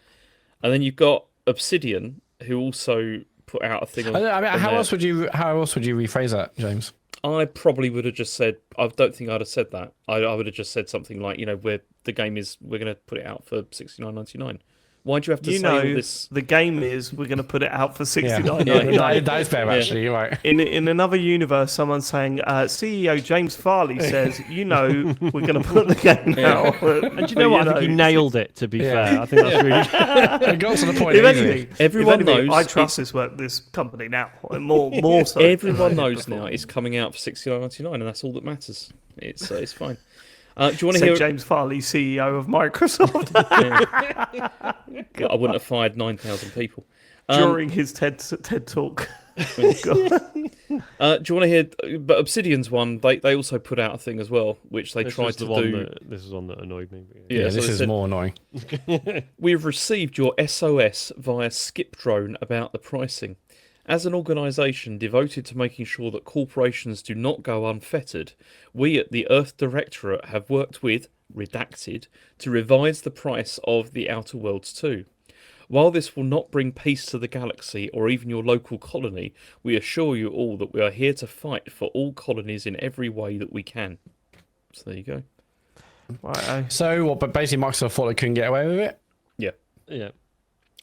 And then you've got Obsidian, who also put out a thing on...
I mean, how else would you rephrase that, James?
I probably would have just said... I don't think I'd have said that. I would have just said something like, you know, we're going to put it out for $69.99. Why do you have to say all this?
The game is we're going to put it out for $69.
Yeah, that is fair, actually. You're right.
In another universe, someone's saying, CEO James Farley says, we're going to put the game out.
And do you know what? I think he nailed it, to be fair. I think that's really...
It got to the point.
If anything,
everyone knows...
I trust this company now. More so.
Everyone knows now it's coming out for $69.99, and that's all that matters. It's fine. Do you want to
So
hear?
James Farley, CEO of Microsoft,
Well, I wouldn't have fired 9,000 people.
during his TED talk.
Do you want to hear? But Obsidian's one, they also put out a thing as well, which they tried to do.
This is one that annoyed me.
Yeah,
so
this
they
is
said,
more annoying.
We have received your SOS via Skip Drone about the pricing. As an organisation devoted to making sure that corporations do not go unfettered, we at the Earth Directorate have worked with Redacted to revise the price of The Outer Worlds 2. While this will not bring peace to the galaxy or even your local colony, we assure you all that we are here to fight for all colonies in every way that we can. So there you go.
Right.
So what? But basically, Microsoft thought they couldn't get away with it.
Yeah.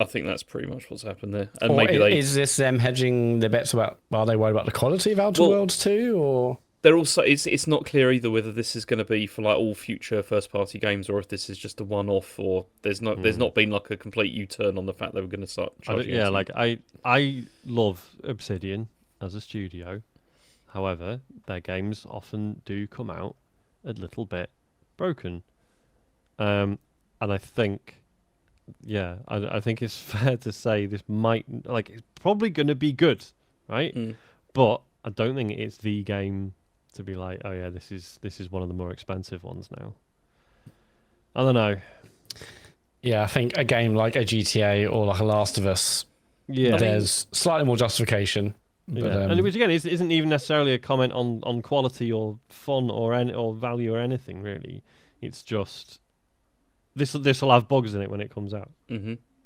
I think that's pretty much what's happened there. And
Or
maybe
is this them hedging their bets about? Are they worried about the quality of Outer Worlds too, or?
they're also it's not clear either whether this is going to be for like all future first party games or if this is just a one off, or there's not been like a complete U-turn on the fact they were going to start charging.
Yeah, like I love Obsidian as a studio. However, their games often do come out a little bit broken. And I think I think it's fair to say this might it's probably going to be good, right? But I don't think it's the game to be like, oh yeah, this is one of the more expensive ones now. I don't know.
Yeah, I think a game like a GTA or like a Last of Us, there's slightly more justification. But,
and which again isn't even necessarily a comment on quality or fun or value or anything really. It's just this will have bugs in it when it comes out,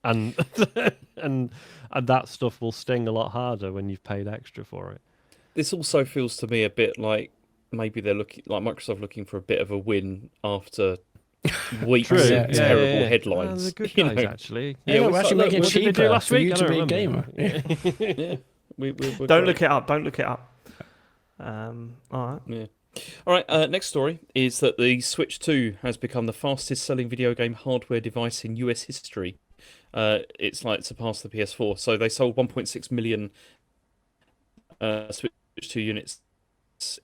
and and that stuff will sting a lot harder when you've paid extra for it.
This also feels to me a bit like maybe they're Microsoft looking for a bit of a win after weeks of terrible headlines.
They're good guys, actually.
Yeah, we're actually making it
what did they do
cheaper
last
for
week?
you
I
to
don't
be a
remember.
gamer.
Yeah. We're
Don't
great.
look it up. Don't look it up. All right.
Yeah. All right. Next story is that the Switch 2 has become the fastest-selling video game hardware device in US history. It's surpassed the PS4. So they sold 1.6 million Switch 2 units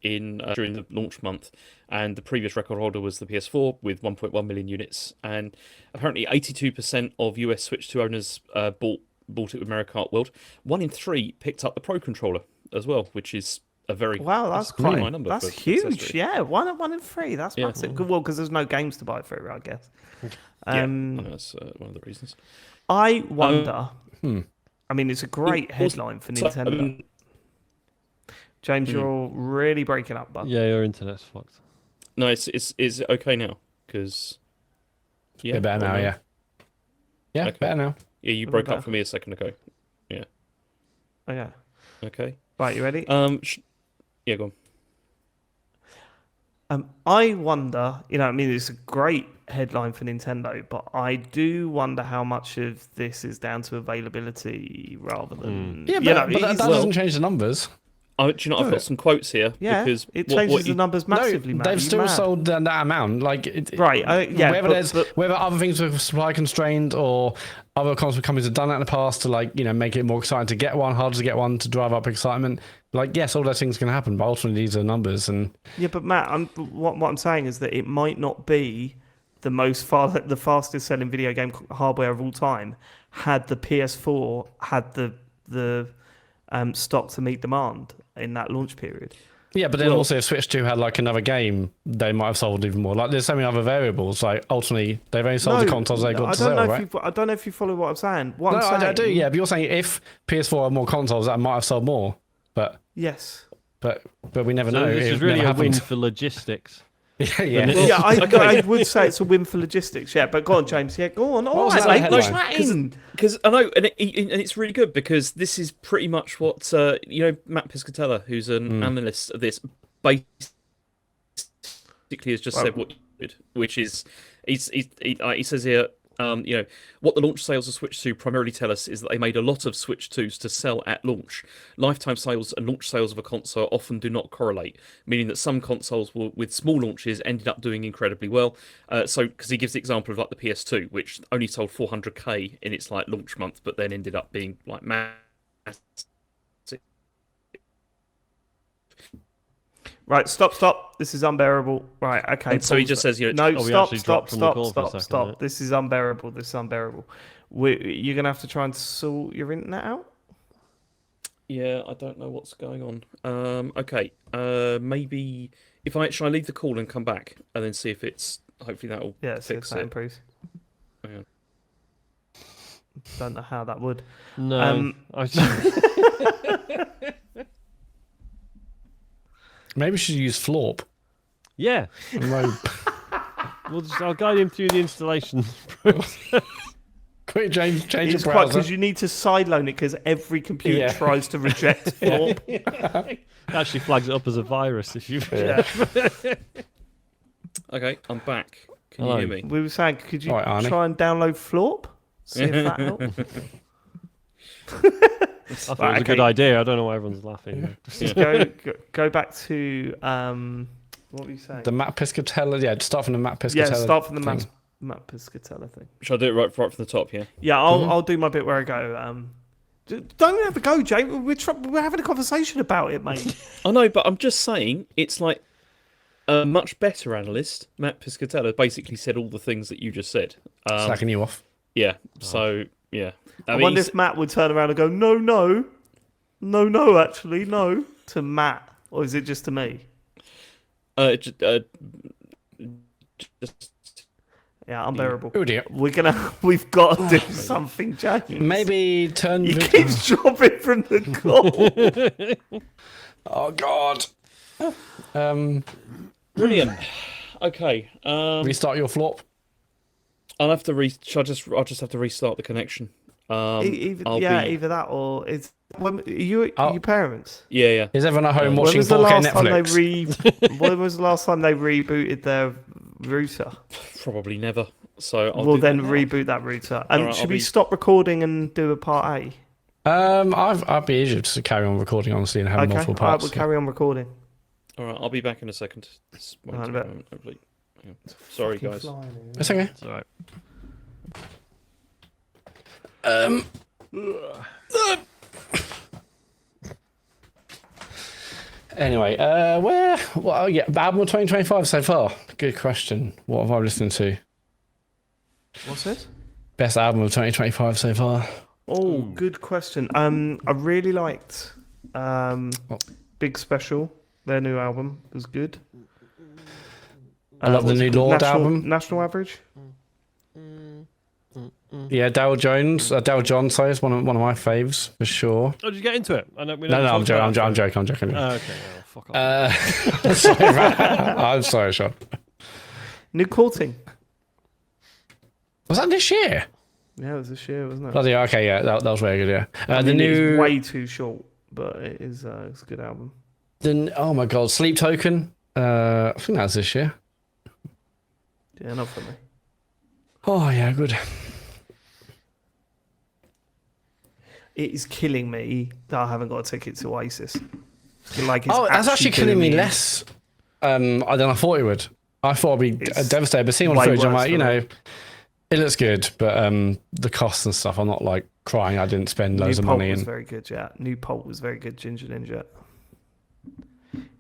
during the launch month, and the previous record holder was the PS4 with 1.1 million units. And apparently, 82% of US Switch 2 owners bought it with Mario Kart World. 1 in 3 picked up the Pro controller as well, which is a very
that's
quite
quite
high number.
That's
for
huge.
accessory.
Yeah, one in 3. That's
Yeah.
massive. Good. Well, because there's no games to buy through, I guess.
I know that's one of the reasons.
I wonder. I mean, it's a great headline for Nintendo. James, you're really breaking up, bud.
Yeah, your internet's fucked.
No, it's okay now because
Bit better now, yeah. Yeah,
Okay.
better now.
Yeah, you broke up for me a second ago. Yeah.
Okay.
Okay.
Right, you ready?
Yeah, go on.
I wonder, I mean, it's a great headline for Nintendo, but I do wonder how much of this is down to availability rather than...
Yeah, but that doesn't change the numbers.
Do you know, I've got some quotes here.
Yeah,
because
it changes the numbers massively,
no,
man.
they've still sold that amount. Whether other things were supply constrained or other console companies have done that in the past to make it more exciting to get one, harder to get one to drive up excitement. Yes, all those things can happen, but ultimately these are numbers. And
yeah, but Matt, what I'm saying is that it might not be the fastest selling video game hardware of all time had the PS4 had the stock to meet demand in that launch period.
yeah, but then also if Switch 2 had another game, they might have sold even more. There's so many other variables. Ultimately, they've only sold the consoles they got to sell, right?
I don't know if you follow what I'm saying.
I do, yeah. But you're saying if PS4 had more consoles, that might have sold more. But
yes.
But we never
So
know.
this
It
is really
never
a win
happened.
for logistics.
yeah.
Yeah, I would say it's a win for logistics. Yeah, but go on, James. Yeah, go on. All
was
right,
that
mate,
headline?
chatting.
Because I know, and it's really good because this is pretty much what Matt Piscatella, who's an analyst of this, basically has just said what he did, which is he says here. What the launch sales of Switch 2 primarily tell us is that they made a lot of Switch 2s to sell at launch. Lifetime sales and launch sales of a console often do not correlate, meaning that some consoles with small launches ended up doing incredibly well. Because he gives the example of the PS2, which only sold 400k in its launch month, but then ended up being massive.
Right, stop. This is unbearable. Right, okay.
And so he
pause
just
that.
says,
no,
we
stop,
actually
stop,
dropped from the call for a second,
stop.
right?
This is unbearable. You're going to have to try and sort your internet out?
Yeah, I don't know what's going on. Okay. Maybe shall I leave the call and come back and then see if it's hopefully that'll
Yeah, see if
fix
that
it.
improves.
Yeah.
Don't know how that would.
No.
Maybe we should use Florp.
Yeah.
No.
I'll guide him through the installation process.
Quick, change
It's
the
quite
browser.
because you need to sideload it because every computer
Yeah.
tries to reject Florp.
It actually flags it up as a virus if you.
Yeah.
Okay, I'm back. Can
Hello.
you hear me?
We were saying, could you
All right, Arnie.
try and download Florp? See if that helps.
I thought it was a good idea. I don't know why everyone's laughing.
Just go back to what were you saying?
The Matt Piscatella. Yeah, start from the Matt Piscatella.
Yeah, start from the
thing.
Matt Piscatella thing.
Shall I do it right from the top? Yeah.
Yeah, I'll do my bit where I go. Don't have a go, Jay. We're having a conversation about it, mate.
I know, but I'm just saying it's like a much better analyst, Matt Piscatella, basically said all the things that you just said.
Slacking you off.
Yeah. So yeah.
I wonder if Matt would turn around and go, no, actually, no, to Matt, or is it just to me?
Just,
Yeah, unbearable.
Oh dear.
We've got to do something, James.
Maybe turn.
He keeps dropping from the call.
Oh God.
brilliant. Okay.
Restart your Florp.
I'll have to I'll just have to restart the connection.
Either that or it's. Are your parents?
Yeah.
Is everyone at home
When
watching
was the
4K
last time
Netflix?
when was the last time they rebooted their router?
Probably never. So
We'll then reboot that router. And
Alright,
should we stop recording and do a part A?
I'd be eager to carry on recording, honestly, and have
Okay,
multiple
alright,
parts.
we'll carry on recording.
All right, I'll be back in a second. Just wait
Alright,
a
I bet.
moment, hopefully. Yeah. Sorry, guys.
It's okay.
It's all right.
Anyway, album of 2025 so far? Good question. What have I listened to?
What's it?
Best album of 2025 so far?
Oh, good question. I really liked Big Special. Their new album was good.
I love the
what's
new
it called?
Lord album.
National Average.
Yeah, Daryl John, sorry, is one of my faves for sure.
Oh, did you get into it? I know,
No, I'm joking.
Okay, oh, fuck off.
I'm sorry, Sean.
New Courting.
Was that this year?
Yeah, it was this year, wasn't it?
Bloody okay, yeah, that was very good. Yeah,
I
the
mean,
new
it's way too short, but it's a good album.
oh my god, Sleep Token. I think that was this year.
Yeah, not for me.
Oh yeah, good.
It is killing me that I haven't got a ticket to Oasis. Like, it's
That's actually killing me
me
less than I thought it would. I thought I'd be
It's
devastated, but seeing on
way
footage, I'm
worse
like,
for me.
it looks good, but the costs and stuff, I'm not like crying. I didn't spend loads
New
of
Pulp
money.
was
And
very good, yeah. New Pulp was very good. Ginger Ninja.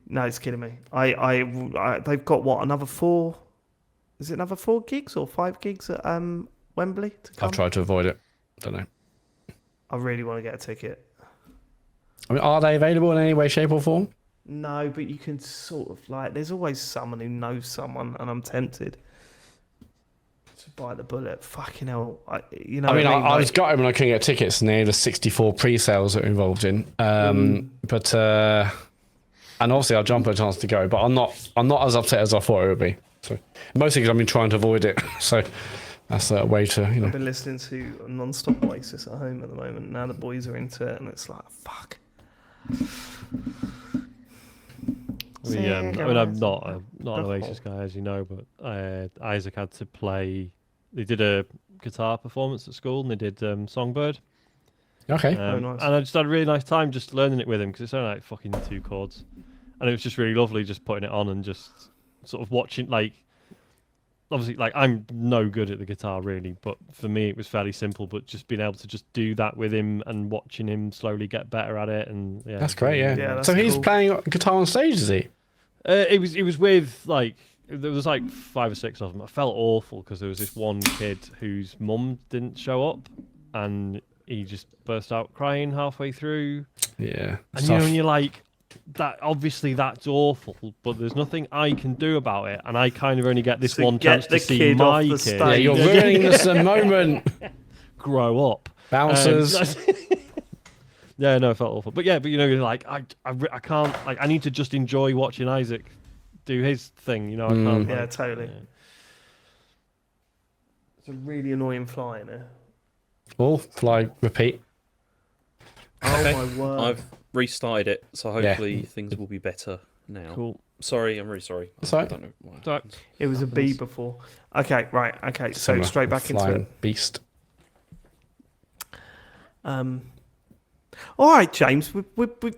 No, it's killing me. They've got what, another 4? Is it another 4 gigs or 5 gigs at Wembley to come?
I've tried to avoid it. Don't know.
I really want to get a ticket.
I mean, are they available in any way, shape, or form?
No, but you can sort of like. There's always someone who knows someone, and I'm tempted to bite the bullet. Fucking hell, I
was gutted when I couldn't get tickets, and the 64 pre-sales that were involved in. But and obviously I'll jump at a chance to go, but I'm not as upset as I thought it would be. So mostly because I've been trying to avoid it. So that's a way to
I've been listening to non-stop Oasis at home at the moment. Now the boys are into it, and it's like fuck.
I'm not an Oasis guy, as you know, but Isaac had to play. They did a guitar performance at school, and they did Songbird.
Okay.
Nice.
And I just had a really nice time just learning it with him because it's only like fucking 2 chords, and it was just really lovely just putting it on and just sort of watching. Like, obviously, like I'm no good at the guitar really, but for me it was fairly simple. But just being able to just do that with him and watching him slowly get better at it, and
That's great. Yeah.
Yeah, that's
So he's
cool.
playing guitar on stage, is he?
It was with like there was like 5 or 6 of them. I felt awful because there was this one kid whose mum didn't show up, and he just burst out crying halfway through.
Yeah,
and you know, and you're like, that obviously that's awful, but there's nothing I can do about it, and I kind of only get this one chance to see my kid.
Yeah, you're ruining this moment.
Grow up,
bouncers.
Yeah, no, it felt awful, but you know, you're like, I can't, like, I need to just enjoy watching Isaac do his thing, you know. I can't.
Yeah,
like,
totally.
Yeah.
It's a really annoying fly in there.
Oh, fly, repeat.
Oh my word!
I've restarted it, so hopefully things will be better now.
Cool.
Sorry, I'm really sorry.
Sorry.
I don't know why.
Sorry.
It was a bee before. Okay, right. Okay, so
Summer,
straight back into
flying
it.
beast.
All right, James. We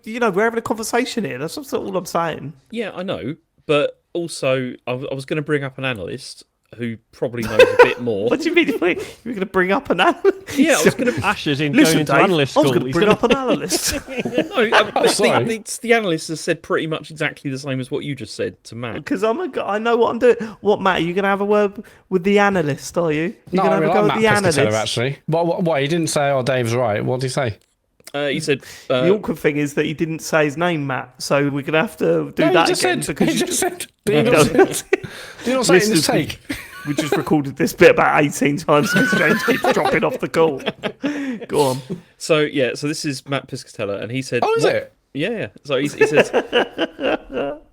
you know, we're having a conversation here. That's all I'm saying.
Yeah, I know, but also I was going to bring up an analyst who probably knows a bit more.
What do you mean? You were going to bring up an analyst?
Yeah, I was going to.
Ashes in
Listen,
going into
Dave,
analyst
I
school.
was going to bring up an analyst.
No,
Sorry.
the analyst has said pretty much exactly the same as what you just said to Matt.
Because I know what I'm doing. What, Matt? Are you going to have a word with the analyst? Are you? You're
No,
going to have a go
Matt
with the analyst?
Piscatella, actually. What? He didn't say, "Oh, Dave's right." What did he say?
He said
The awkward thing is that he didn't say his name, Matt. So we're going to have to do that again.
He just said. Did you not say it in his take?
We just recorded this bit about 18 times because James keeps dropping off the call. Go on.
So this is Matt Piscatella, and he said,
Oh, is it?
Yeah. So he says,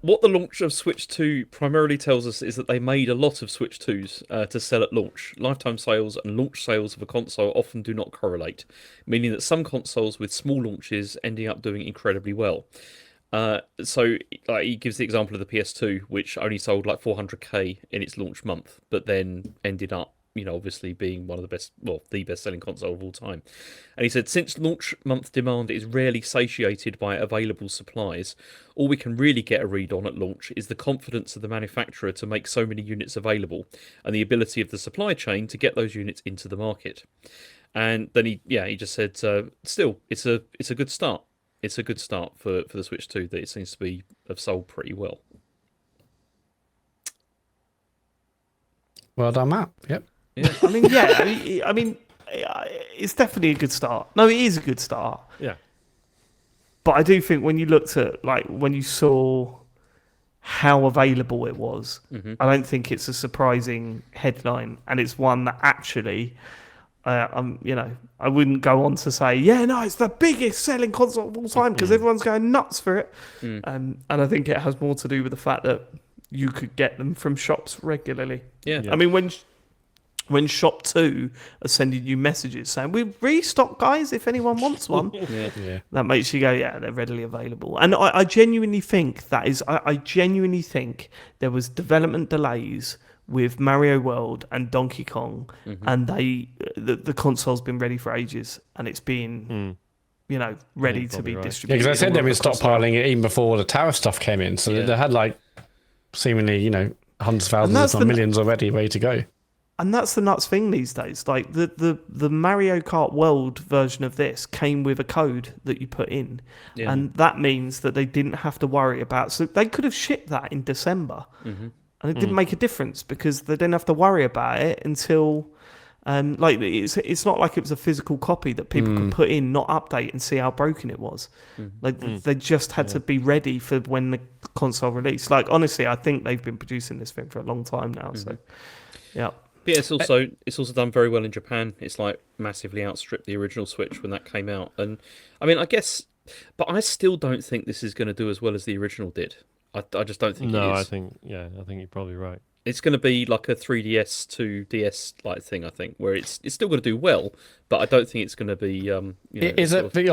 what the launch of Switch 2 primarily tells us is that they made a lot of Switch 2s to sell at launch. Lifetime sales and launch sales of a console often do not correlate, meaning that some consoles with small launches ending up doing incredibly well. So he gives the example of the PS2, which only sold like 400k in its launch month, but then ended up, you know, obviously being one of the best, well, the best-selling console of all time. And he said, since launch month demand is rarely satiated by available supplies, all we can really get a read on at launch is the confidence of the manufacturer to make so many units available, and the ability of the supply chain to get those units into the market. And then he just said, still, it's a good start. It's a good start for the Switch 2 that it seems to have sold pretty well.
Well done, Matt. Yep.
Yeah.
I mean, it's definitely a good start. No, it is a good start.
Yeah.
But I do think when you looked at, like, when you saw how available it was, I don't think it's a surprising headline, and it's one that actually, you know, I wouldn't go on to say, yeah, no, it's the biggest selling console of all time because everyone's going nuts for it. And I think it has more to do with the fact that you could get them from shops regularly.
Yeah.
I mean, when Shop 2 are sending you messages saying, we've restocked, guys, if anyone wants one, that makes you go, yeah, they're readily available. And I genuinely think that is, I genuinely think there was development delays with Mario World and Donkey Kong, and the console's been ready for ages, and it's been, you know, ready to be distributed.
Yeah, because I said they've been stockpiling it even before the tower stuff came in, so they had like seemingly, you know, hundreds of thousands, if not millions already ready to go.
And that's the nuts thing these days. Like the Mario Kart World version of this came with a code that you put in, and that means that they didn't have to worry about. So they could have shipped that in December, and it didn't make a difference because they didn't have to worry about it until, like it's not like it was a physical copy that people could put in, not update, and see how broken it was. Like they just had to be ready for when the console released. Like honestly, I think they've been producing this thing for a long time now. So yeah.
But yeah, it's also done very well in Japan. It's like massively outstripped the original Switch when that came out. And I mean, I guess, but I still don't think this is going to do as well as the original did. I just don't think it is.
No, I think you're probably right.
It's going to be like a 3DS to DS like thing, I think, where it's still going to do well, but I don't think it's going to be. You know,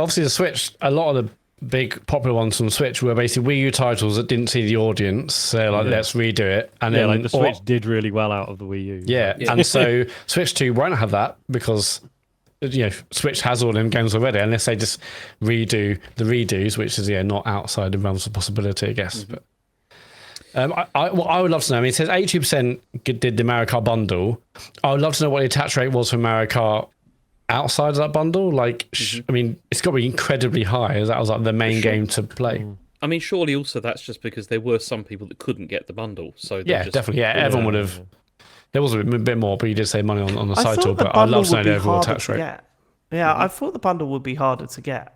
obviously the Switch? A lot of the big popular ones from Switch were basically Wii U titles that didn't see the audience, so like let's redo it. And then
like the Switch did really well out of the Wii U.
Yeah, and so Switch 2 won't have that because, you know, Switch has all them games already, unless they just redo the redos, which is not outside the realms of possibility, I guess. But what I would love to know, I mean, it says 80% did the Mario Kart bundle. I would love to know what the attach rate was for Mario Kart outside of that bundle. Like, I mean, it's got to be incredibly high, as that was like the main game to play.
I mean, surely also that's just because there were some people that couldn't get the bundle. So
Yeah,
just,
definitely. Yeah, everyone would have. There was a bit more, but you did save money on the side tool. But I'd love to know the overall tax rate.
Yeah, I thought the bundle would be harder to get.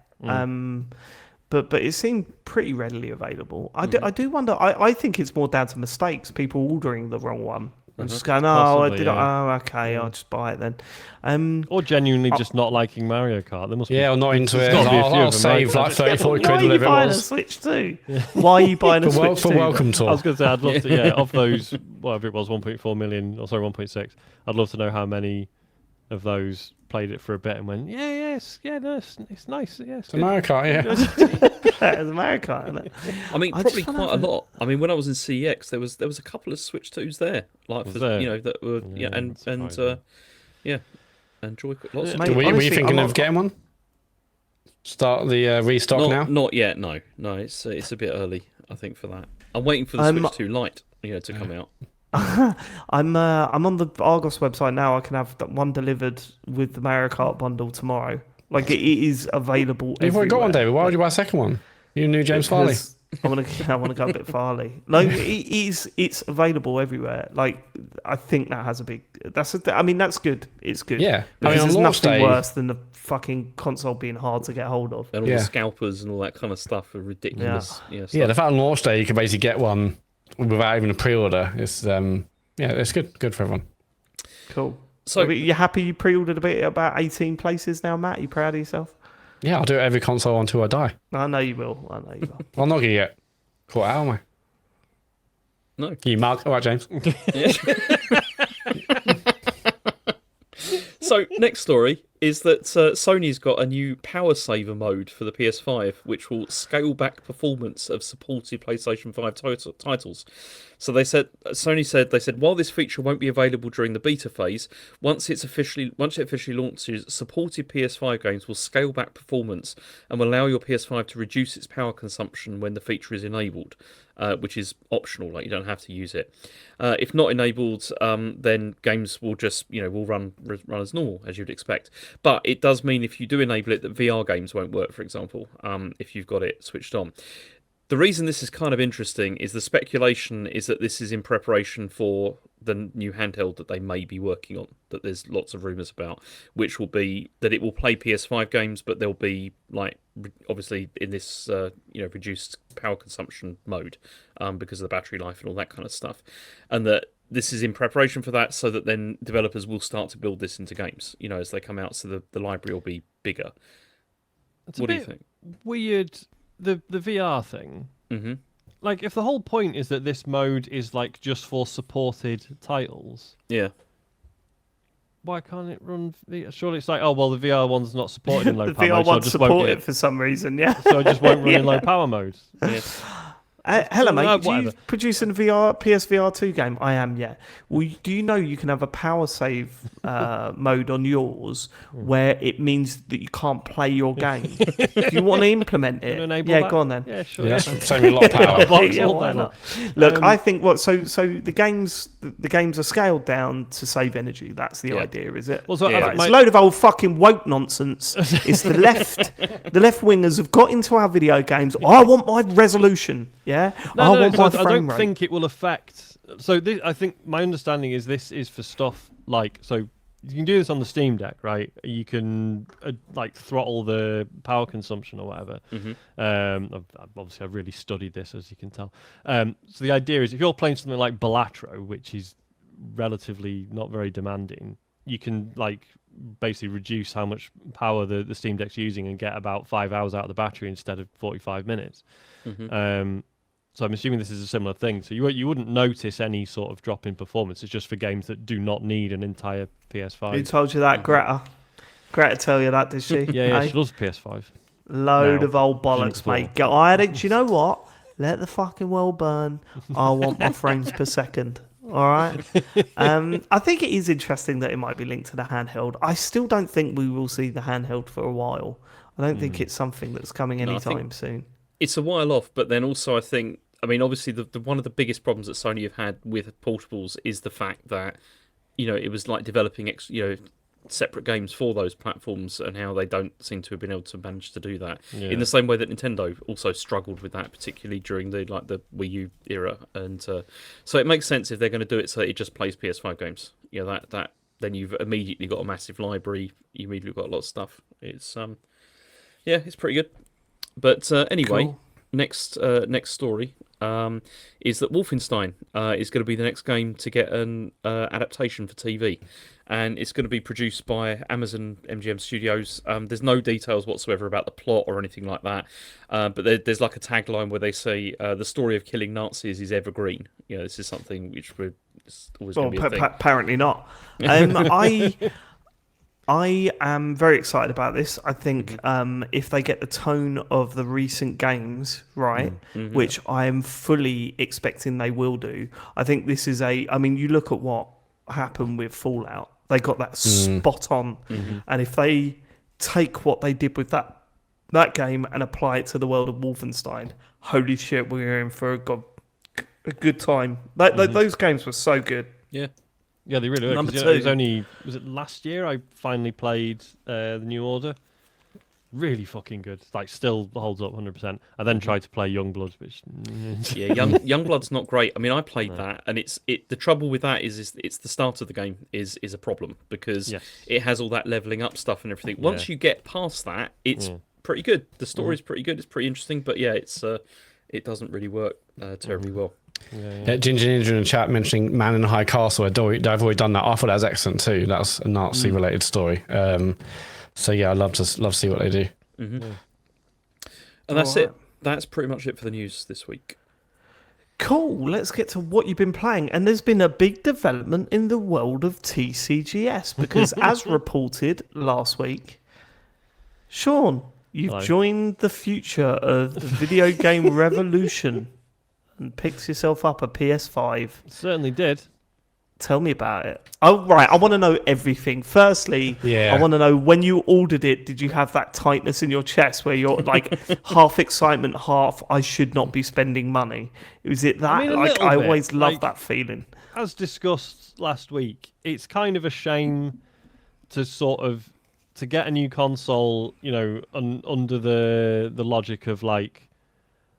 But it seemed pretty readily available. I do wonder. I think it's more down to mistakes. People ordering the wrong one and just going,
Possibly,
oh, okay, I'll just buy it then.
Or genuinely just not liking Mario Kart. There must be.
Yeah, or not into it.
There's gotta be a few
I'll
of them,
save
right?
like 30, 40
Why
quid,
are you
whatever it
buying a
was.
Switch 2? Why are you buying a Switch 2?
For welcome
I
tour.
was going to say, I'd love to, of those, whatever it was, 1.4 million, or sorry, 1.6, I'd love to know how many of those played it for a bit and went, it's nice, yeah, it's good.
Mario Kart, yeah.
It's Mario Kart, isn't it?
I mean,
I
probably
just
quite a lot. I mean, when I was in CEX, there was a couple of Switch 2s there, like
Was
for
there?
that were and
surprising.
and Joy lots of
Mate,
Were you
honestly,
thinking
I'm
of
not-
getting one? Start the restock now?
Not yet. No. It's a bit early, I think, for that. I'm waiting for the Switch 2 Lite, to come out.
I'm on the Argos website now. I can have that one delivered with the Mario Kart bundle tomorrow. Like it is available.
You've already got one,
everywhere.
David. Why would you buy a second one? You knew James Farley.
Because I want to go a bit Farley. No, it's available everywhere. Like I think that has a big. That's good. It's good.
Yeah.
Because
on
there's
launch
nothing
day,
worse than the fucking console being hard to get hold of.
And all
Yeah.
the scalpers and all that kind of stuff are ridiculous. Yeah.
yeah, the fact on launch day you can basically get one without even a pre-order. It's it's good for everyone.
Cool.
So
you happy you pre-ordered about 18 places now, Matt? You proud of yourself?
Yeah, I'll do it every console until I die.
I know you will.
Well, I'm not gonna get caught out, am I?
No.
You mug. All right, James.
So next story is that Sony's got a new power saver mode for the PS5, which will scale back performance of supported PlayStation 5 titles. So Sony said while this feature won't be available during the beta phase, once it officially launches, supported PS5 games will scale back performance and will allow your PS5 to reduce its power consumption when the feature is enabled, which is optional. Like you don't have to use it. If not enabled, then games will just will run as normal as you'd expect. But it does mean if you do enable it, that VR games won't work, for example, if you've got it switched on. The reason this is kind of interesting is the speculation is that this is in preparation for the new handheld that they may be working on, that there's lots of rumours about, which will be that it will play PS5 games, but they'll be obviously in this reduced power consumption mode because of the battery life and all that kind of stuff, and that this is in preparation for that, so that then developers will start to build this into games, as they come out, so the library will be bigger. What do you think?
Weird. The VR thing.
Mm-hmm.
Like, if the whole point is that this mode is just for supported titles,
Yeah.
why can't it run VR? Surely it's the VR one's not supported in low
The
power
VR
mode, so I
one's
just won't
supported
get,
for some reason, yeah.
so I just won't run in low power mode.
Yeah.
Hello, mate. Do you
whatever.
produce a PSVR 2 game? I am, yeah. Well, do you know you can have a power save mode on yours where it means that you can't play your game? Do you want to implement it?
Enable
Yeah,
that?
go on then.
Yeah, sure.
Yeah, that's saving a lot of power.
Box,
Yeah,
why
why
not?
Look, I think so the games are scaled down to save energy. That's the idea, is it?
Well, so
Yeah.
It's a load of old fucking woke nonsense. It's the left wingers have got into our video games. I want my resolution. Yeah, I want my
I
frame
don't
rate.
think it will affect. So I think my understanding is this is for stuff so you can do this on the Steam Deck, right? You can throttle the power consumption or whatever.
Mm-hmm.
I've really studied this, as you can tell. So the idea is if you're playing something like Balatro, which is relatively not very demanding, you can basically reduce how much power the Steam Deck's using and get about 5 hours out of the battery instead of 45 minutes.
Mm-hmm.
So I'm assuming this is a similar thing. So you wouldn't notice any sort of drop in performance. It's just for games that do not need an entire PS5.
Who told you that, Greta? Greta tell you that, did she?
Yeah,
Hey?
she loves PS5.
Load
No,
of old bollocks,
shouldn't
mate. Do you know what? Let the fucking world burn. I want my frames per second. All right. I think it is interesting that it might be linked to the handheld. I still don't think we will see the handheld for a while. I don't think it's something that's coming anytime soon.
It's a while off, but then also I think, obviously the one of the biggest problems that Sony have had with portables is the fact that, it was like developing, separate games for those platforms, and how they don't seem to have been able to manage to do that.
Yeah.
In the same way that Nintendo also struggled with that, particularly during the Wii U era, and so it makes sense if they're going to do it so that it just plays PS5 games. You know, that then you've immediately got a massive library. You immediately got a lot of stuff. It's it's pretty good. But anyway,
Cool.
next story is that Wolfenstein is going to be the next game to get an adaptation for TV, and it's going to be produced by Amazon MGM Studios. There's no details whatsoever about the plot or anything like that, but there's like a tagline where they say the story of killing Nazis is evergreen. You know, this is something which it's always going to be a thing.
Apparently not. I am very excited about this. I think if they get the tone of the recent games right, which I am fully expecting they will do, I think this is I mean, you look at what happened with Fallout. They got that spot on. And if they take what they did with that game and apply it to the world of Wolfenstein, holy shit, we're in for a good time. Those games were so good.
Yeah, they really were.
Number
'Cause,
two.
it was only last year I finally played the New Order. Really fucking good. Like, still holds up 100%. I then tried to play Youngblood, which
Yeah, Youngblood's not great. I mean, I played that, and the trouble with that is it's the start of the game is a problem, because it has all that leveling up stuff and everything. Once you get past that, it's pretty good. The story's pretty good. It's pretty interesting, but yeah, it doesn't really work terribly well.
Ginger Ninja in the chat mentioning Man in a High Castle. I've already done that. I thought that was excellent too. That's a Nazi related story. So yeah, I'd love to see what they do.
And that's it. That's pretty much it for the news this week.
Cool. Let's get to what you've been playing. And there's been a big development in the world of TCGS, because as reported last week, Sean, you've joined the future of the video game revolution and picked yourself up a PS5.
certainly did.
Tell me about it. Oh, right. I want to know everything. Firstly, I want to know, when you ordered it, did you have that tightness in your chest where you're like half excitement, half I should not be spending money? Was it that?
I mean, a
like,
little
I
bit.
always love
Like,
that feeling.
As discussed last week, it's kind of a shame to get a new console, you know, under the logic of like,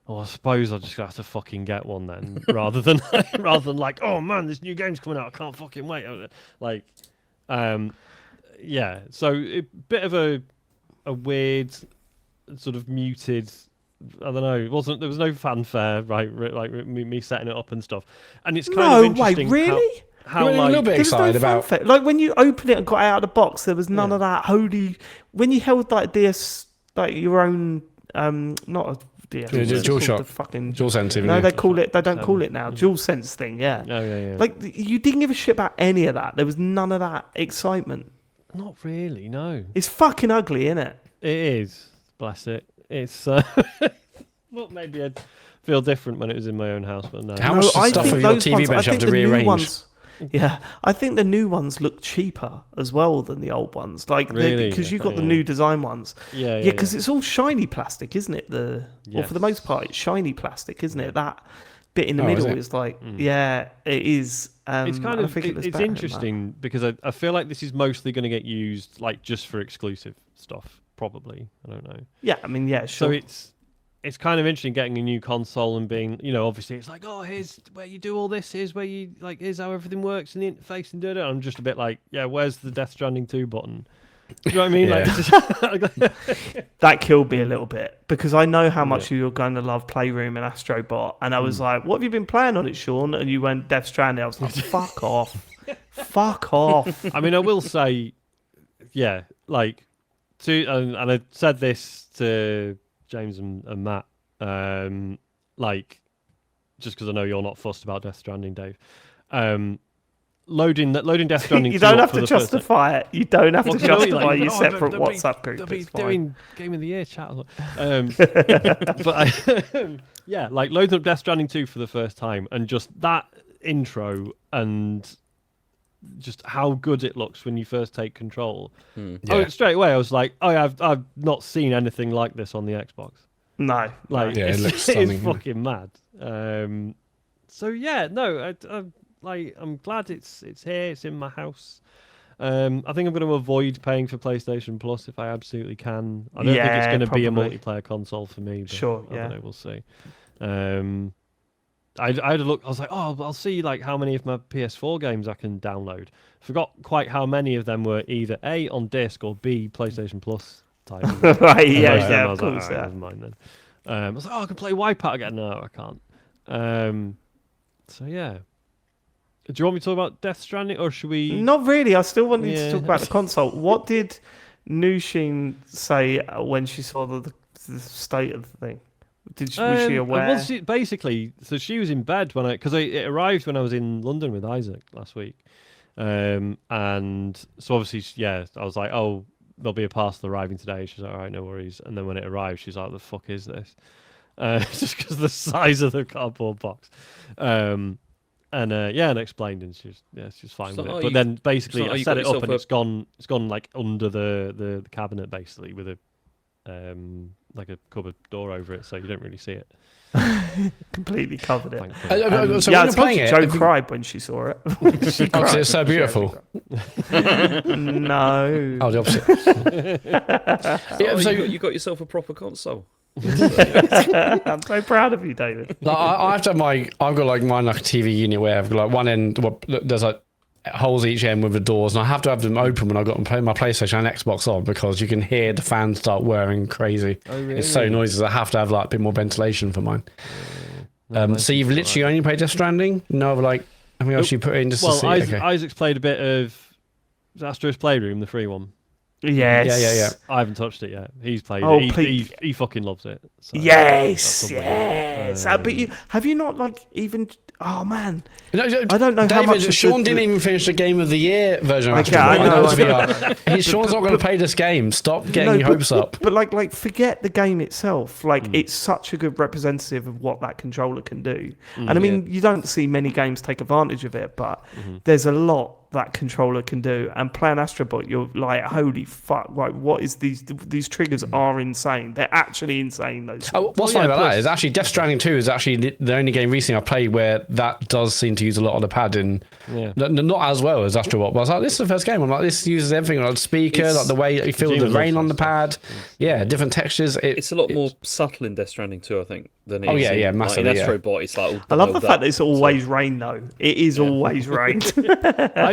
oh, I suppose I'll just have to fucking get one then, rather than like, oh man, this new game's coming out, I can't fucking wait. Like, yeah. So a bit of a weird, sort of muted. I don't know. There was no fanfare, right? Like me setting it up and stuff. And it's kind of interesting.
Wait, really?
How
You're a little bit excited about.
Fanfare. Like, when you opened it and got it out of the box, there was none of that holy. When you held like DS, like your own, not a DS,
DualShock.
Fucking
DualSense.
No, they call it. They don't call it now. DualSense thing. Yeah.
Oh, yeah.
Like, you didn't give a shit about any of that. There was none of that excitement.
Not really, no.
It's fucking ugly, isn't it?
It is. Bless it. It's. Well, maybe I'd feel different when it was in my own house, but no.
How much stuff of your TV bench you have to rearrange?
Yeah, I think the new ones look cheaper as well than the old ones. Like,
Really?
because you've got the new design ones.
Yeah.
because it's all shiny plastic, isn't it? Well, for the most part, it's shiny plastic, isn't it? That bit in the middle is like, yeah, it is.
It's kind of.
it's
It's interesting because I feel like this is mostly going to get used like just for exclusive stuff. Probably, I don't know.
Yeah, I mean, yeah, sure.
So it's kind of interesting getting a new console and being, you know, obviously it's like, oh, here's where you do all this, here's where you, like, here's how everything works in the interface and do it. I'm just a bit like, yeah, where's the Death Stranding 2 button? Do you know what I mean?
That killed me a little bit, because I know how much you're going to love Playroom and Astrobot, and I was like, what have you been playing on it, Sean? And you went Death Stranding. I was like, fuck off. Fuck off.
I mean, I will say, yeah, like, and I said this to James and Matt, like, just because I know you're not fussed about Death Stranding, Dave. Loading Death Stranding.
You don't have to justify it. You don't have to justify your separate WhatsApp group.
They'll be
It's fine.
doing Game of the Year chat. But yeah, like loading up Death Stranding 2 for the first time, and just that intro and just how good it looks when you first take control. Straight away I was like, oh yeah, I've not seen anything like this on the Xbox.
No,
like
it looks
it's
stunning.
fucking mad. So yeah, no, I'm glad it's here, it's in my house. I think I'm going to avoid paying for PlayStation Plus if I absolutely can. I don't think it's going to be a
probably.
multiplayer console for me. But
Sure,
I
yeah.
don't know, we'll see. I had a look. I was like, oh, I'll see like how many of my PS4 games I can download. Forgot quite how many of them were either A, on disc, or B, PlayStation Plus titles.
Right,
And
yeah,
most of them
yeah,
I
of
was like,
course,
"Alright,
yeah.
never mind then." I was like, oh, I can play Wipeout again. No, I can't. So yeah. Do you want me to talk about Death Stranding, or should we?
Not really. I still wanted to
Yeah.
talk about the console. What did Nushin say when she saw the state of the thing? Was she aware?
Well, basically, so she was in bed when because it arrived when I was in London with Isaac last week, and so obviously, yeah, I was like, oh, there'll be a parcel arriving today. She's like, all right, no worries. And then when it arrived, she's like, the fuck is this? Just because of the size of the cardboard box. And explained, and she's fine with it. But then basically, I set it up, and it's gone like under the cabinet, basically, with a like a cupboard door over it, so you don't really see it.
Completely covered it.
So
yeah,
when you're playing it,
Joe cried when she saw it. She cried.
it's so beautiful.
No.
Oh, the opposite.
So you got yourself a proper console.
I'm so proud of you, David.
Like, I have to have I've got like mine like a TV unit where I've got like one end, there's like holes each end with the doors, and I have to have them open when I got my PlayStation and Xbox on, because you can hear the fans start whirring crazy.
Oh, really?
It's so noisy. I have to have like a bit more ventilation for mine. So you've literally only played Death Stranding? No, like anything else you put in just to see?
Isaac's played a bit of Astro's Playroom, the free one.
Yes.
Yeah.
I haven't touched it yet. He's played
Oh,
it. He fucking loves it. So
Yes.
that's
But have you not like even? Oh man,
No,
I don't know
David,
how much.
Sean didn't even finish the Game of the Year version of
Okay,
Astro Boy.
I know.
Sean's not going to play this game. Stop getting your hopes up.
But like, forget the game itself. Like, it's such a good representative of what that controller can do. And I mean, you don't see many games take advantage of it, but there's a lot that controller can do. And playing Astro Boy, you're like, holy fuck! Like, what is these triggers are insane. They're actually insane. Those.
What's funny about that is actually Death Stranding 2 is actually the only game recently I played where that does seem to use a lot of the pad in.
Yeah.
Not as well as Astrobot, but I was like, this is the first game. I'm like, this uses everything, like the speaker, like the way you feel the rain on the pad. Yeah, different textures.
It's a lot more subtle in Death Stranding 2, I think, than it is in,
massively.
Like, in Astrobot, it's like.
I love the fact that it's always rain though. It is always rain.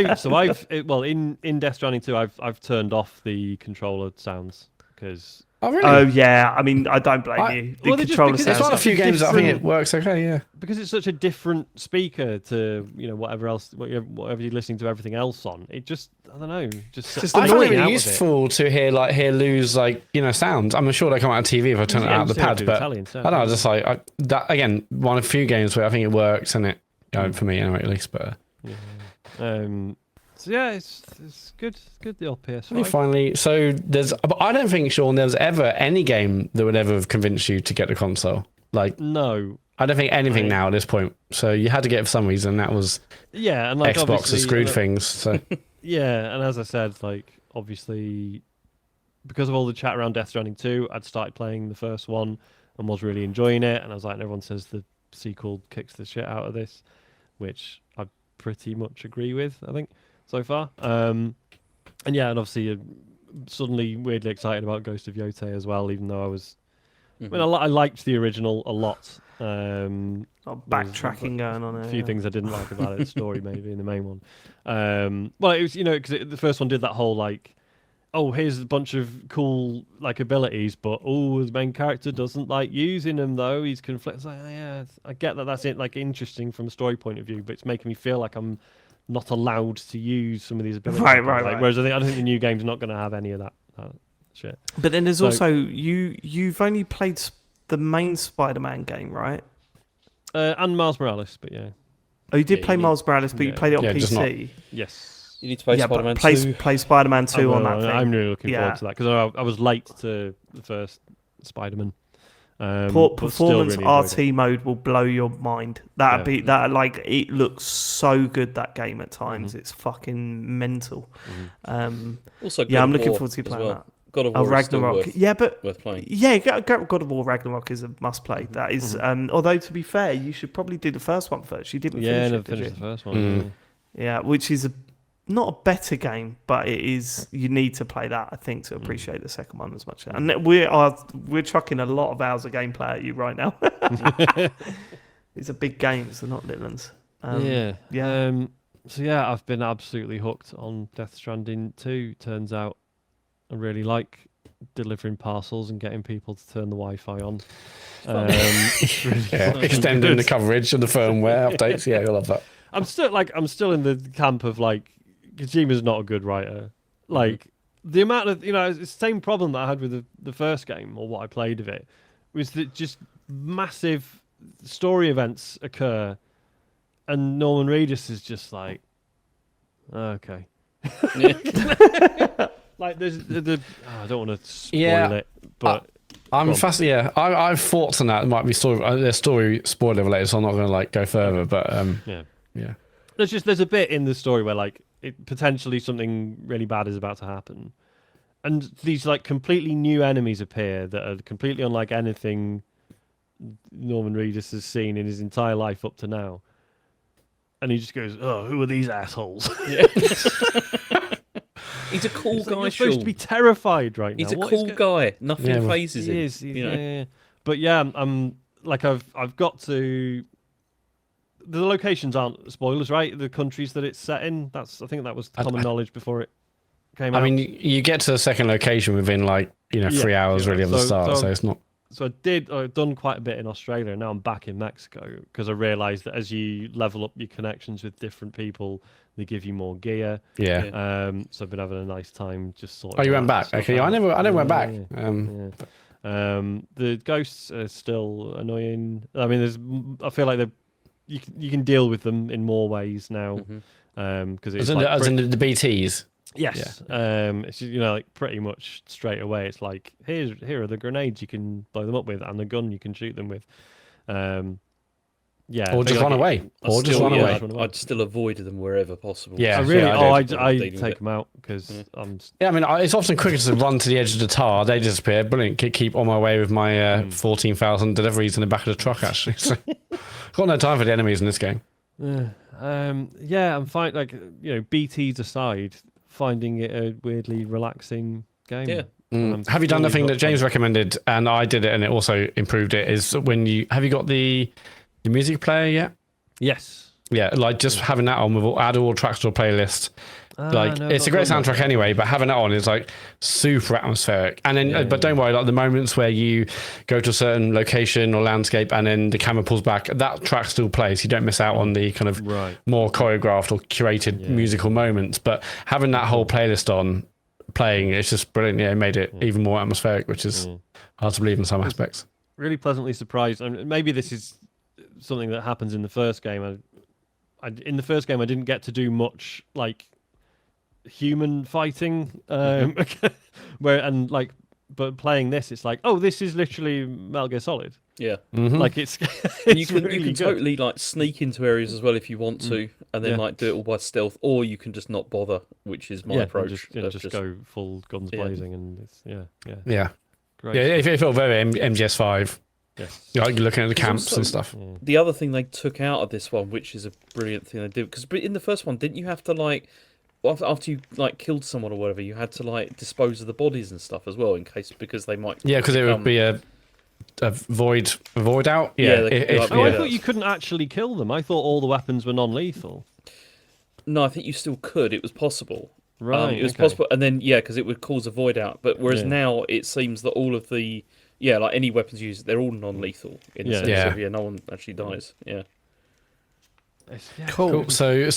In Death Stranding 2, I've turned off the controller sounds because.
Oh really?
Oh yeah, I mean, I don't blame you. The controller
There's quite a few games that I think it works okay. Yeah,
because it's such a different speaker to whatever you're listening to everything else on. It just I don't know, just
I find it
out
really
of
useful to hear lose sounds. I'm sure they come out on TV if I turn it out of the pad, but I don't know, just like that again. One of the few games where I think it works, and it for me anyway at least. But
so yeah, it's good. It's good, the old PS5.
Finally, so but I don't think, Sean, there's ever any game that would ever have convinced you to get the console. Like,
no,
I don't think anything now at this point. So you had to get it for some reason. That was
and like
Xbox has screwed things. So
yeah, and as I said, like obviously because of all the chat around Death Stranding 2, I'd started playing the first one and was really enjoying it. And I was like, and everyone says the sequel kicks the shit out of this, which I pretty much agree with, I think, so far. And obviously suddenly weirdly excited about Ghost of Yotei as well, even though I was... I mean, I liked the original a lot.
Backtracking going on.
A few things I didn't like about it, the story maybe, in the main one. Well, it was, because the first one did that whole, like, oh, here's a bunch of cool, like, abilities, but, the main character doesn't like using them, though. He's conflicted. It's like, I get that that's it, like, interesting from a story point of view, but it's making me feel like I'm not allowed to use some of these abilities.
Right.
Whereas I don't think the new game's not going to have any of that shit.
But then there's also you've only played the main Spider-Man game, right?
And Miles Morales, but yeah.
Oh, you did play Miles Morales, but you played it on PC.
Yes.
You need to play Spider-Man 2.
Play Spider-Man 2 on that thing.
I'm really looking forward to that because I was late to the first Spider-Man.
Performance
really
RT mode will blow your mind. It looks so good, that game at times. It's fucking mental.
Also,
I'm looking forward to playing that.
God of War
Ragnarok.
Worth playing.
Yeah, God of War Ragnarok is a must play. That is, although to be fair, you should probably do the first one first. You didn't finish it,
the first one.
Yeah, which is not a better game, but it is. You need to play that, I think, to appreciate the second one as much. And we're chucking a lot of hours of gameplay at you right now. These are big games; they're not little ones.
So yeah, I've been absolutely hooked on Death Stranding 2. Turns out I really like delivering parcels and getting people to turn the Wi-Fi on. It's really
extending the coverage and the firmware updates. Yeah, I love that.
I'm still in the camp of like Kojima's not a good writer. Like the amount of it's the same problem that I had with the first game or what I played of it was that just massive story events occur. And Norman Reedus is just like, okay. Like there's I don't want to spoil it, but
I'm fascinated. Yeah, I've thoughts on that. It might be story spoiler related, so I'm not going to like go further. But yeah.
There's a bit in the story where like potentially something really bad is about to happen, and these like completely new enemies appear that are completely unlike anything Norman Reedus has seen in his entire life up to now. And he just goes, "Oh, who are these assholes?" Yeah.
He's a cool guy.
You're supposed to be terrified right now.
He's a cool guy. Nothing phases him.
He is. Yeah. But yeah, I'm like I've got to. The locations aren't spoilers, right? The countries that it's set in. I think that was common knowledge before it came out.
I mean, you get to the second location within 3 hours really of the start, so it's not.
So I've done quite a bit in Australia, and now I'm back in Mexico because I realised that as you level up your connections with different people, they give you more gear.
Yeah.
So I've been having a nice time just sort of.
Oh, you went back? Okay, I never went back.
The ghosts are still annoying. I mean, I feel like you can deal with them in more ways now. Because it's
as in the BTs.
Yes. Yeah. It's like pretty much straight away. It's like here are the grenades you can blow them up with, and the gun you can shoot them with.
Or just run away. Run away.
I'd still avoid them wherever possible.
Yeah. I take them out because I'm.
Yeah, I mean, it's often quicker to run to the edge of the tar. They disappear. Brilliant. Keep on my way with my 14,000 deliveries in the back of the truck. Actually, so, got no time for the enemies in this game.
I'm fine. Like BTs aside, finding it a weirdly relaxing game.
Yeah.
Have you done the thing that James recommended, and I did it, and it also improved it? Is when have you got the music player yet?
Yes.
Yeah, like just having that on with add all tracks to a playlist. It's a great soundtrack anyway, but having that on is like super atmospheric. And then, but don't worry, like the moments where you go to a certain location or landscape and then the camera pulls back, that track still plays. You don't miss out on the kind of more choreographed or curated musical moments. But having that whole playlist on playing, it's just brilliant. Yeah, it made it even more atmospheric, which is hard to believe in some aspects.
Really pleasantly surprised. I mean, maybe this is something that happens in the first game. In the first game, I didn't get to do much like human fighting, but playing this, it's like, oh, this is literally Metal Gear Solid.
Yeah,
like it's
you can totally like sneak into areas as well if you want to, and then like do it all by stealth, or you can just not bother, which is my approach.
Just go full guns blazing, and it's
great. Yeah, it felt very MGS5.
Yes.
Like you're looking at the camps and stuff.
The other thing they took out of this one, which is a brilliant thing they did, because in the first one, didn't you have to like, after you like killed someone or whatever, you had to like dispose of the bodies and stuff as well, because they might.
Yeah, because it would be a void out. Yeah.
I thought you couldn't actually kill them. I thought all the weapons were non-lethal.
No, I think you still could. It was possible.
Right.
It was possible, and then because it would cause a void out. But whereas now it seems that all of the like any weapons used, they're all non-lethal in the sense of no one actually dies. Yeah.
Cool. So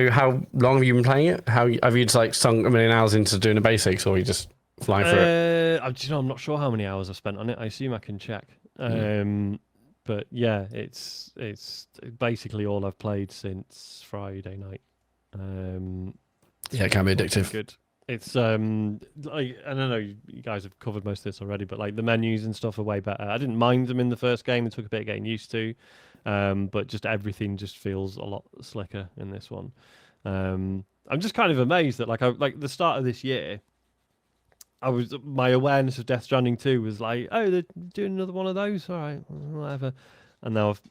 how long have you been playing it? How have you just like sunk a million hours into doing the basics, or are you just flying through it?
I'm not sure how many hours I've spent on it. I assume I can check. But yeah, it's basically all I've played since Friday night.
It can be addictive.
Good. It's like, I don't know, you guys have covered most of this already, but like the menus and stuff are way better. I didn't mind them in the first game. It took a bit of getting used to. But just everything just feels a lot slicker in this one. I'm just kind of amazed that like the start of this year, my awareness of Death Stranding 2 was like, oh, they're doing another one of those, all right, whatever. And now I've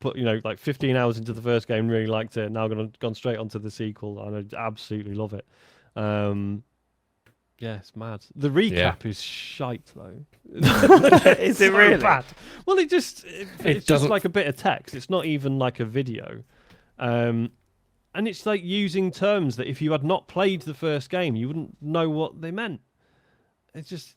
put like 15 hours into the first game, really liked it. Now gone straight onto the sequel, and I absolutely love it. Yeah, it's mad. The recap is shite though.
Is it really
bad? Well, it's just like a bit of text. It's not even like a video. And it's like using terms that if you had not played the first game, you wouldn't know what they meant. It's just,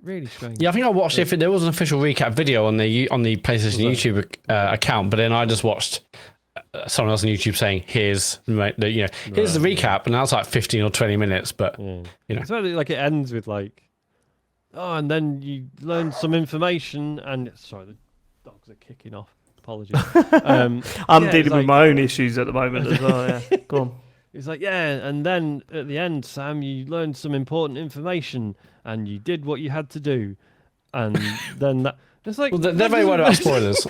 really strange.
Yeah, I think I watched it. There was an official recap video on the PlayStation YouTube account, but then I just watched someone else on YouTube saying, "Here's the recap," and that's like 15 or 20 minutes. But
it's like it ends with like, and then you learn some information, and sorry, the dogs are kicking off. Apologies.
I'm dealing with my own issues at the moment as well. Yeah, go on.
It's like, and then at the end, Sam, you learned some important information, and you did what you had to do, and then that. It's like,
they're very worried about spoilers.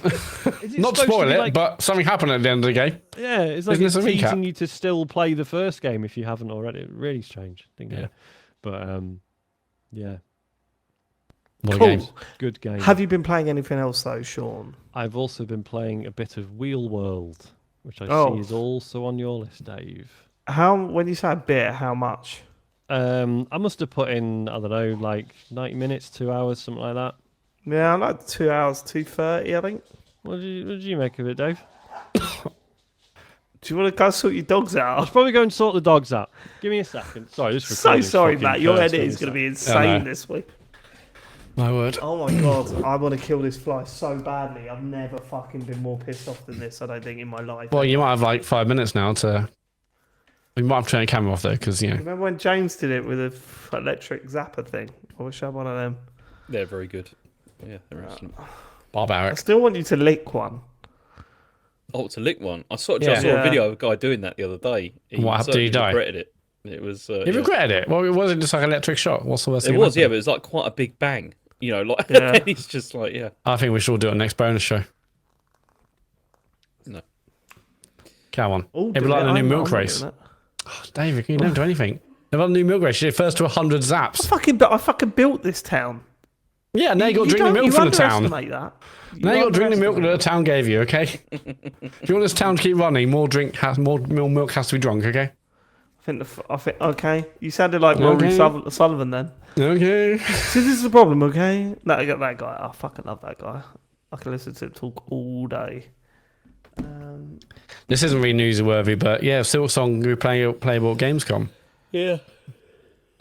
Not spoil it,
like,
but something happened at the end of the game.
Yeah, it's like it's teasing you to still play the first game if you haven't already. Really strange. But yeah.
Cool.
Good game.
Have you been playing anything else though, Sean?
I've also been playing a bit of Wheel World, which I see is also on your list, Dave.
When you say a bit, how much?
I must have put in, I don't know, like 90 minutes, 2 hours, something like that.
Yeah, I like 2 hours, 2:30, I think.
What did you make of it, Dave?
Do you want to go sort your dogs
I
out?
should probably go and sort the dogs out. Give me a second. Sorry, this
So sorry, Matt. Your edit
editing
is going to be insane this week.
My word.
Oh my god, I want to kill this fly so badly. I've never fucking been more pissed off than this, I don't think, in my life.
Well, you might have like 5 minutes now to. We might have to turn the camera off though, because
Remember when James did it with an electric zapper thing? I wish I had one of them.
They're very good. Yeah, they're excellent.
I
barbaric.
still want you to lick one.
Oh, to lick one. I saw a video of a guy doing that the other day.
What did he die?
Regretted it. It was.
He regretted it. Well, it wasn't just like an electric shock. What's the worst thing?
It was, but it was like quite a big bang. He's just like,
I think we should all do it next bonus show.
No.
Come on.
Oh,
It'd be like the new milk race. Oh, David, you don't do anything. They've got a new milk race. You did first to 100 zaps.
I fucking built this town.
Yeah, now you got to drink the milk from the town.
That.
Now you got to drink the milk that the town gave you, okay? If you want this town to keep running, more milk has to be drunk, okay?
I think, okay. You sounded like Rory Sullivan then.
Okay.
So this is the problem, okay? No, I got that guy. I fucking love that guy. I can listen to him talk all day.
This isn't really newsworthy, but yeah, Silksong will be playable at Gamescom.
Yeah.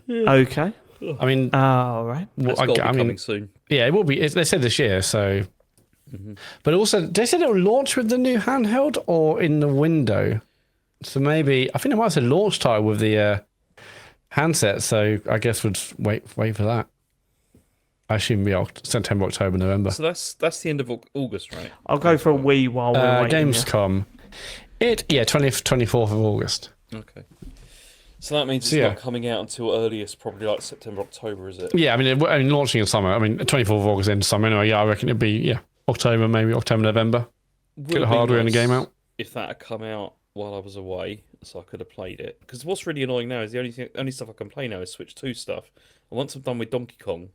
Okay.
I mean,
all right.
It's got to be coming soon.
Yeah, it will be. They said this year, so. But also, they said it will launch with the new handheld or in the window. So maybe I think it might say launch title with the handset. So I guess we'd wait for that. I assume it'll be September, October, November.
So that's the end of August, right?
I'll go for a wee while we're waiting.
Gamescom. 20th, 24th of August.
Okay. So that means it's not coming out until earliest, probably like September, October, is it?
Yeah, I mean launching in summer. I mean, 24th of August into summer anyway. Yeah, I reckon it'd be October, maybe October, November. Get the hardware and the game out.
If that had come out while I was away, so I could have played it. Because what's really annoying now is the only stuff I can play now is Switch 2 stuff. And once I'm done with Donkey Kong,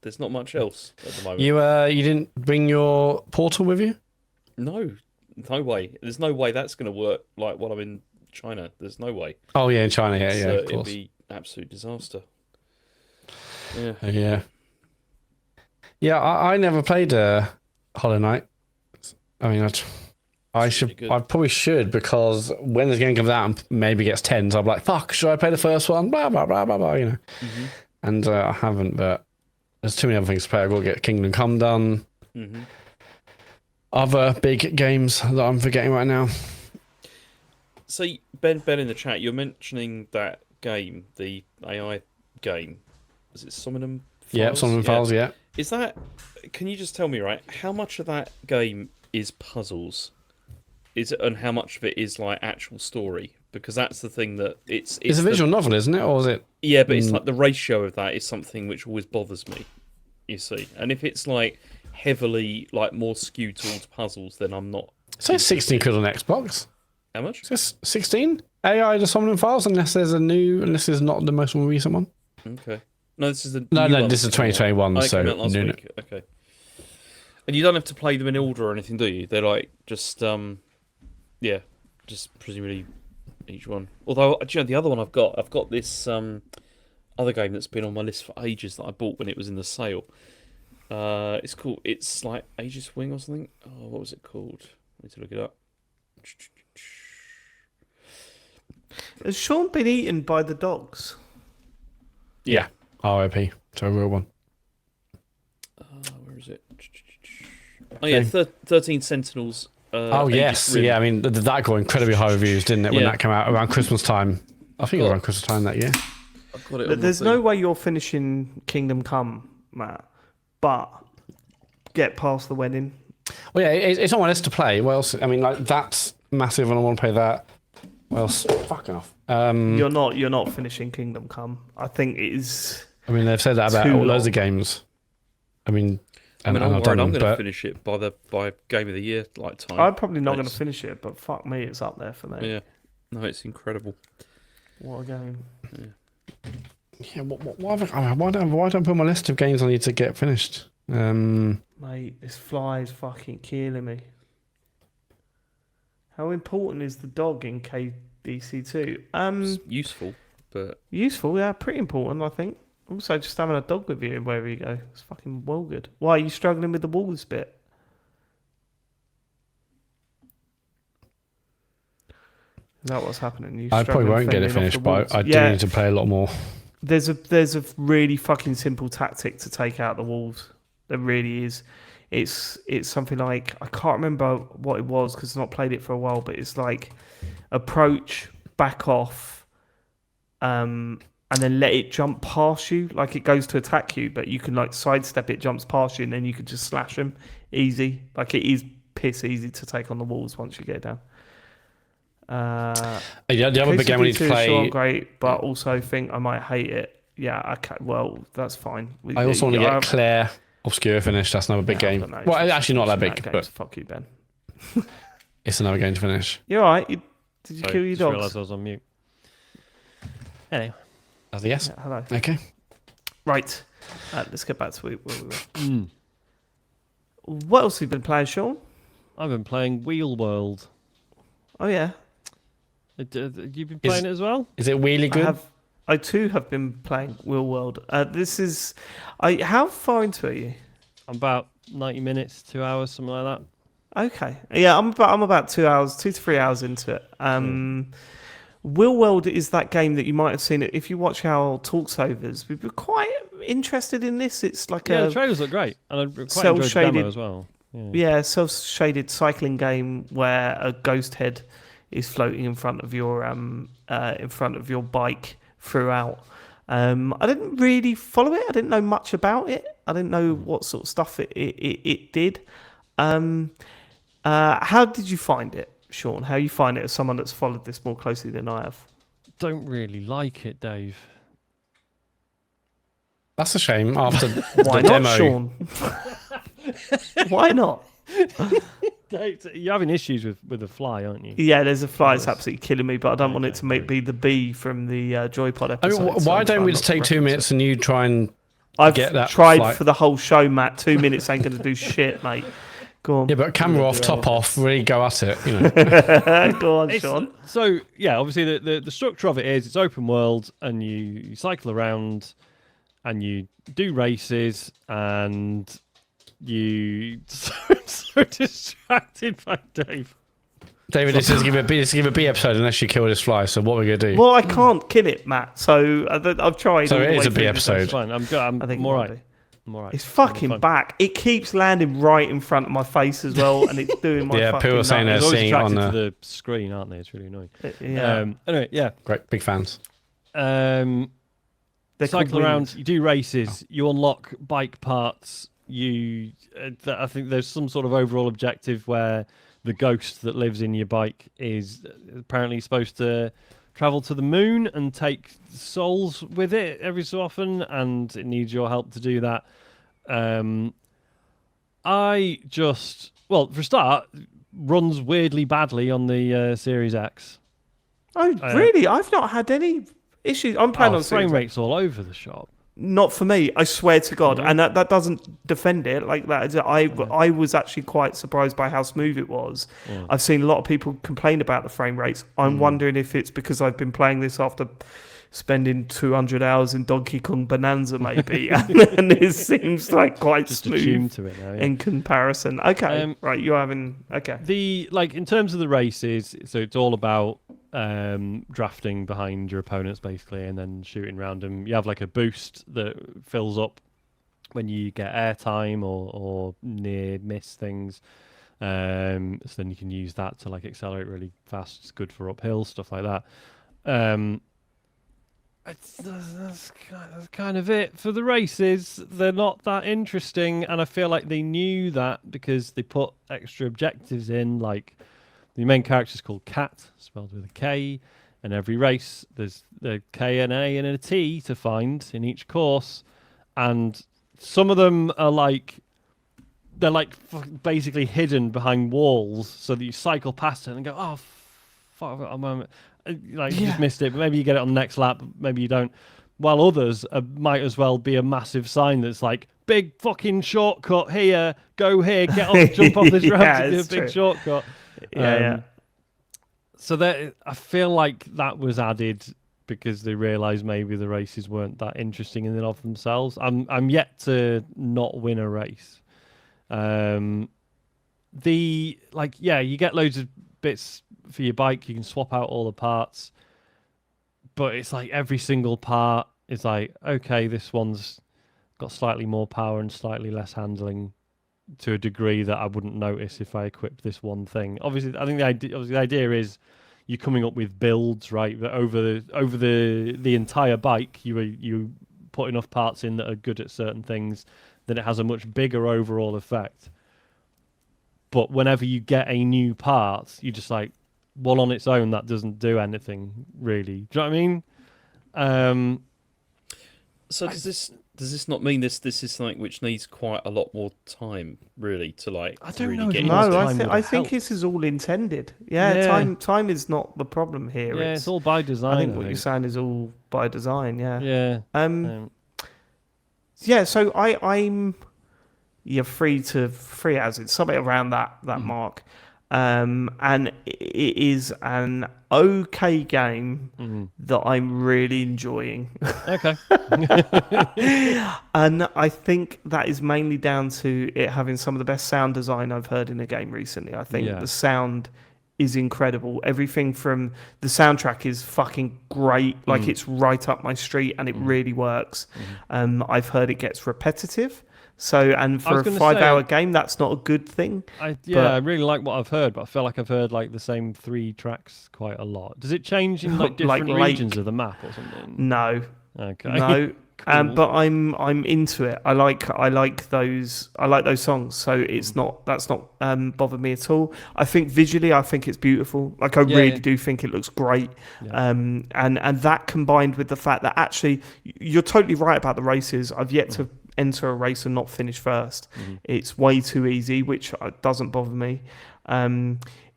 there's not much else at the moment.
You didn't bring your Portal with you?
No way. There's no way that's going to work like while I'm in China. There's no way.
Oh yeah, in China, of course.
It'd be absolute disaster.
Yeah. I never played Hollow Knight. I mean, I probably should, because when this game comes out and maybe gets 10s, I'll be like, fuck, should I play the first one? Blah blah blah blah blah, And I haven't, but there's too many other things to play. I've got to get Kingdom Come done. Other big games that I'm forgetting right now.
So Ben in the chat, you're mentioning that game, the AI game. Is it Summon Files?
Yeah, Summon Files, yeah.
Is that? Can you just tell me, right? How much of that game is puzzles? And how much of it is like actual story? Because that's the thing that it's
a visual novel, isn't it, or is it?
Yeah, but it's like the ratio of that is something which always bothers me. You see, and if it's like heavily like more skewed towards puzzles, then I'm not.
So it's 16 quid on Xbox.
How much?
It's 16 AI to Summon Files, unless there's not the most recent one.
Okay. No, this is the
this is 2021.
I
so
last week. Okay. And you don't have to play them in order or anything, do you? They're like just just presumably each one. Although, the other one I've got this other game that's been on my list for ages that I bought when it was in the sale. It's like Aegis Wing or something. Oh, what was it called? I need to look it up.
Has Sean been eaten by the dogs?
Yeah. RIP. So a real one.
Where is it? Oh yeah, 13 Sentinels.
Yes.
Rim.
Yeah, I mean, that got incredibly high reviews, didn't it, when that came out around Christmas time? I think it was around Christmas time that year.
I've got it.
There's no way you're finishing Kingdom Come, Matt, but get past the wedding.
Well, yeah, it's on my list to play. What else? I mean, like, that's massive and I want to play that. What else? Fucking off.
You're not finishing Kingdom Come. I think it is.
I mean, they've said that about loads of games. I mean,
I'm worried I'm going to finish it by Game of the Year time.
I'm probably not going to finish it, but fuck me, it's up there for me.
Yeah, no, it's incredible.
What a game!
Yeah, why don't I put my list of games I need to get finished?
Mate, this fly is fucking killing me. How important is the dog in KDC2?
It's useful, but
useful, yeah, pretty important, I think. Also, just having a dog with you wherever you go, it's fucking well good. Why are you struggling with the walls bit? Is that what's happening?
I probably won't get it finished, but I do need to play a lot more.
There's a really fucking simple tactic to take out the walls. There really is. It's something like, I can't remember what it was because I've not played it for a while, but it's like approach, back off, and then let it jump past you, like it goes to attack you, but you can like sidestep it, jumps past you, and then you can just slash them easy. Like it is piss easy to take on the walls once you get it down.
The other big game we need to play.
Sure, great, but also think I might hate it. Yeah, okay, well that's fine.
I also want to get Claire Obscure finished. That's another big game. Well, actually not that big, but
fuck you, Ben.
It's another game to finish.
You're all right. Did you kill your
dogs?
dogs?
Realised I was on mute. Anyway.
That's a yes.
Yeah, hello.
Okay.
Right. Let's get back to where we were. What else have you been playing, Sean?
I've been playing Wheel World.
Oh, yeah.
You've been playing it as well?
Is it really good?
I too have been playing Wheel World. How far into it are you?
I'm about 90 minutes, 2 hours, something like that.
Okay. Yeah, I'm about 2 hours, 2 to 3 hours into it. Wheel World is that game that you might have seen it if you watch our Talksovers. We've been quite interested in this. It's like
the trailers look great, and I quite enjoyed the demo as well.
Yeah, self-shaded cycling game where a ghost head is floating in front of your bike throughout. I didn't really follow it. I didn't know much about it. I didn't know what sort of stuff it did. How did you find it, Sean? How you find it as someone that's followed this more closely than I have?
Don't really like it, Dave.
That's a shame. After
Why
the
not,
demo,
Sean? Why not?
You're having issues with the fly, aren't you?
Yeah, there's a fly. It's absolutely killing me, but I don't want it to be the bee from the Joypod episode.
I mean, why don't we just take 2 minutes and you try and get that?
I've tried
fly?
For the whole show, Matt. 2 minutes ain't going to do shit, mate. Go on.
Yeah, but camera off, top off, really go at it. You know.
Go on, Sean.
So yeah, obviously the structure of it is it's open world, and you cycle around, and you do races, and you so distracted by Dave.
David, this is give a B episode unless you kill this fly. So what are we gonna do?
Well, I can't kill it, Matt. So I've tried.
So
all
it
the
is
way
a B
through.
episode.
It's fine. I'm
I think
all
it
right.
might be.
I'm all right.
It's fucking back. It keeps landing right in front of my face as well, and it's doing my
Yeah,
fucking
people are saying
nuts.
They're always
seeing it on
attracted to the screen, aren't they? It's really annoying.
Yeah.
Anyway, yeah.
Great, big fans.
They're
Cycle
called
around.
wings.
You do races. You unlock bike parts. I think there's some sort of overall objective where the ghost that lives in your bike is apparently supposed to travel to the moon and take souls with it every so often, and it needs your help to do that. For a start, runs weirdly badly on the Series X.
Oh, really? I've not had any issues. I'm playing on
frame
Series X.
rates all over the shop.
Not for me, I swear to God,
Yeah.
and that doesn't defend it like that. I was actually quite surprised by how smooth it was.
Yeah.
I've seen a lot of people complain about the frame rates. I'm wondering if it's because I've been playing this after spending 200 hours in Donkey Kong Bonanza, maybe, and it seems like quite
Just
smooth
attuned to it now. Yeah.
in comparison. Okay, right, you're having okay.
In terms of the races, so it's all about drafting behind your opponents basically, and then shooting around them. You have like a boost that fills up when you get airtime or near miss things. So then you can use that to like accelerate really fast. It's good for uphill stuff like that. That's kind of it for the races. They're not that interesting, and I feel like they knew that because they put extra objectives in. Like the main character is called Cat, spelled with a K, and every race there's a K, an A, and a T to find in each course, and some of them are like they're like basically hidden behind walls, so that you cycle past it and go, oh, fuck, I've got a moment. Like you just missed it, but maybe you get it on the next lap, maybe you don't. While others might as well be a massive sign that's like, big fucking shortcut here, go here, get off, jump off this ramp to do a big shortcut. So that I feel like that was added because they realised maybe the races weren't that interesting in and of themselves. I'm yet to not win a race. You get loads of bits for your bike. You can swap out all the parts, but it's like every single part is like, okay, this one's got slightly more power and slightly less handling to a degree that I wouldn't notice if I equipped this one thing. Obviously, I think the idea is you're coming up with builds, right? That over the entire bike, you put enough parts in that are good at certain things, then it has a much bigger overall effect. But whenever you get a new part, you just like, well, on its own, that doesn't do anything really. Do you know what I mean?
So does this not mean this is something which needs quite a lot more time, really, to like?
I don't
really
know.
Get
No,
into
I think this is all intended. Yeah. Time is not the problem here.
Yeah, it's all by design.
I think what you're saying is all by design. Yeah.
Yeah.
Yeah. So I'm. You're free as it's something around that mark, and it is an okay game that I'm really enjoying.
Okay.
And I think that is mainly down to it having some of the best sound design I've heard in a game recently. I think the sound is incredible. Everything from the soundtrack is fucking great. Like it's right up my street, and it really works. I've heard it gets repetitive. So, and for a 5-hour game, that's not a good thing.
I really like what I've heard, but I feel like I've heard like the same 3 tracks quite a lot. Does it change in like different regions of the map or something?
No.
Okay.
No.
Cool.
But I'm into it. I like those songs. So that's not bothered me at all. I think visually, it's beautiful. Like I really do think it looks great.
Yeah.
And that combined with the fact that actually you're totally right about the races. I've yet to enter a race and not finish first. It's way too easy, which doesn't bother me.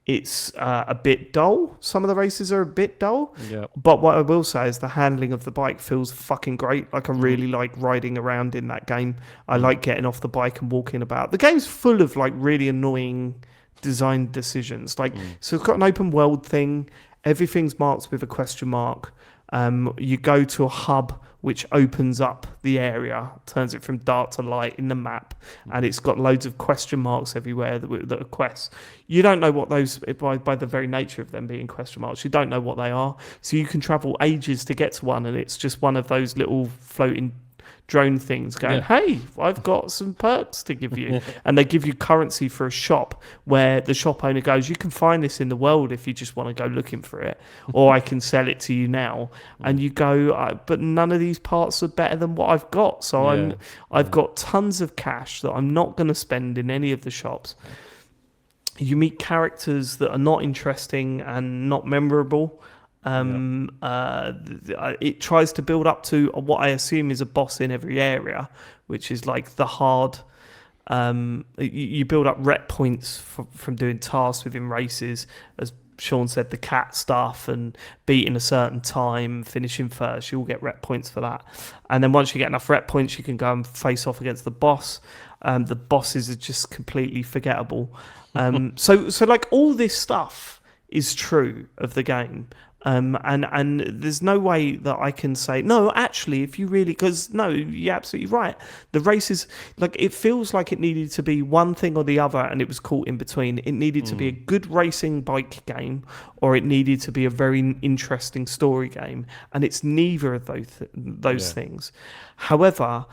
It's a bit dull. Some of the races are a bit dull.
Yeah.
But what I will say is the handling of the bike feels fucking great. Like I really like riding around in that game. I like getting off the bike and walking about. The game's full of like really annoying design decisions. Like so it's got an open world thing. Everything's marked with a question mark. You go to a hub which opens up the area, turns it from dark to light in the map, and it's got loads of question marks everywhere that are quests. You don't know what those, by the very nature of them being question marks, you don't know what they are. So you can travel ages to get to one, and it's just one of those little floating drone things going, hey, I've got some perks to give you. And they give you currency for a shop where the shop owner goes, you can find this in the world if you just want to go looking for it, or I can sell it to you now. And you go, but none of these parts are better than what I've got. So I've got tons of cash that I'm not going to spend in any of the shops. You meet characters that are not interesting and not memorable. It tries to build up to what I assume is a boss in every area, which is like the hard. You build up rep points from doing tasks within races as Sean said, the cat stuff and beating a certain time, finishing first, you'll get rep points for that. And then once you get enough rep points, you can go and face off against the boss. The bosses are just completely forgettable. So like all this stuff is true of the game. And there's no way that I can say, no, actually, if you really, because no, you're absolutely right. The races, like, it feels like it needed to be one thing or the other, and it was caught in between. It needed to be a good racing bike game, or it needed to be a very interesting story game, and it's neither of those things. However,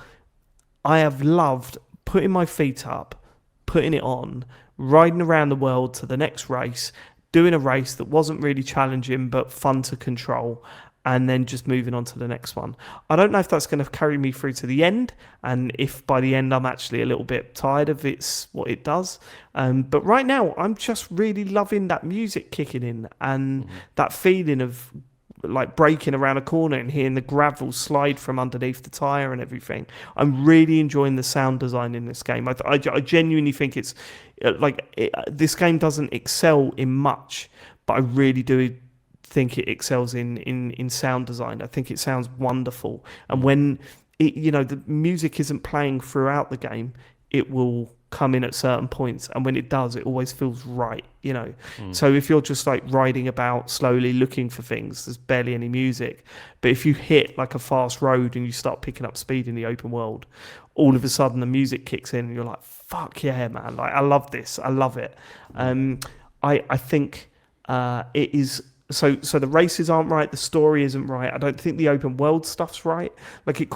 I have loved putting my feet up, putting it on, riding around the world to the next race, doing a race that wasn't really challenging but fun to control, and then just moving on to the next one. I don't know if that's going to carry me through to the end, and if by the end I'm actually a little bit tired of what it does. But right now, I'm just really loving that music kicking in and that feeling of like braking around a corner and hearing the gravel slide from underneath the tire and everything. I'm really enjoying the sound design in this game. I genuinely think it's this game doesn't excel in much, but I really do think it excels in sound design. I think it sounds wonderful, and when the music isn't playing throughout the game, it will come in at certain points, and when it does, it always feels right. So if you're just like riding about slowly looking for things, there's barely any music. But if you hit like a fast road and you start picking up speed in the open world, all of a sudden the music kicks in and you're like, fuck yeah, man, like I love this, I love it. I think it is. So the races aren't right, the story isn't right. I don't think the open world stuff's right. Like it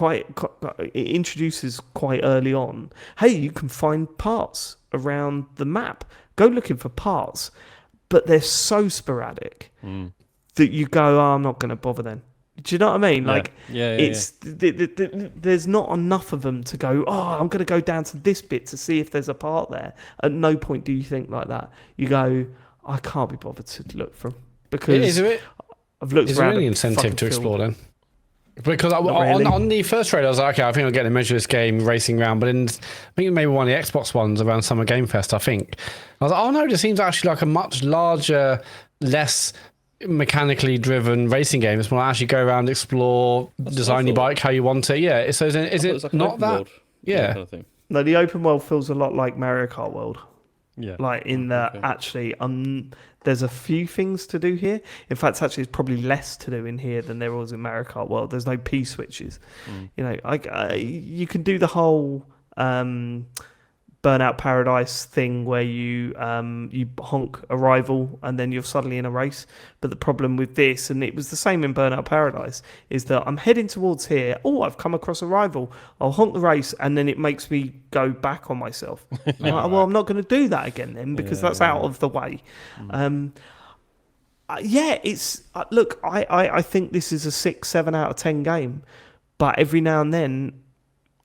introduces quite early on, hey, you can find parts around the map. Go looking for parts, but they're so sporadic that you go, oh, I'm not going to bother then. Do you know what I mean? There's not enough of them to go, oh, I'm going to go down to this bit to see if there's a part there. At no point do you think like that. You go, I can't be bothered to look for them. Because I've looked
is
around.
Is there any incentive to explore then? Because
really.
on the first trailer, I was like, okay, I think I'll get to measure this game racing around. But I think maybe one of the Xbox ones around Summer Game Fest, I think. I was like, oh no, this seems actually like a much larger, less mechanically driven racing game. It's more actually go around, explore, design your bike how you want it. Yeah. So is it
like
not that?
World.
Yeah.
Kind of thing.
No, the open world feels a lot like Mario Kart World.
Yeah.
Like in that actually there's a few things to do here. In fact, actually, it's probably less to do in here than there was in Mario Kart World. There's no P switches. You can do the whole Burnout Paradise thing where you honk a rival and then you're suddenly in a race. But the problem with this, and it was the same in Burnout Paradise, is that I'm heading towards here. Oh, I've come across a rival. I'll honk the race, and then it makes me go back on myself. Well, I'm not going to do that again then because that's out of the way. Look, I think this is a 6-7 out of 10 game, but every now and then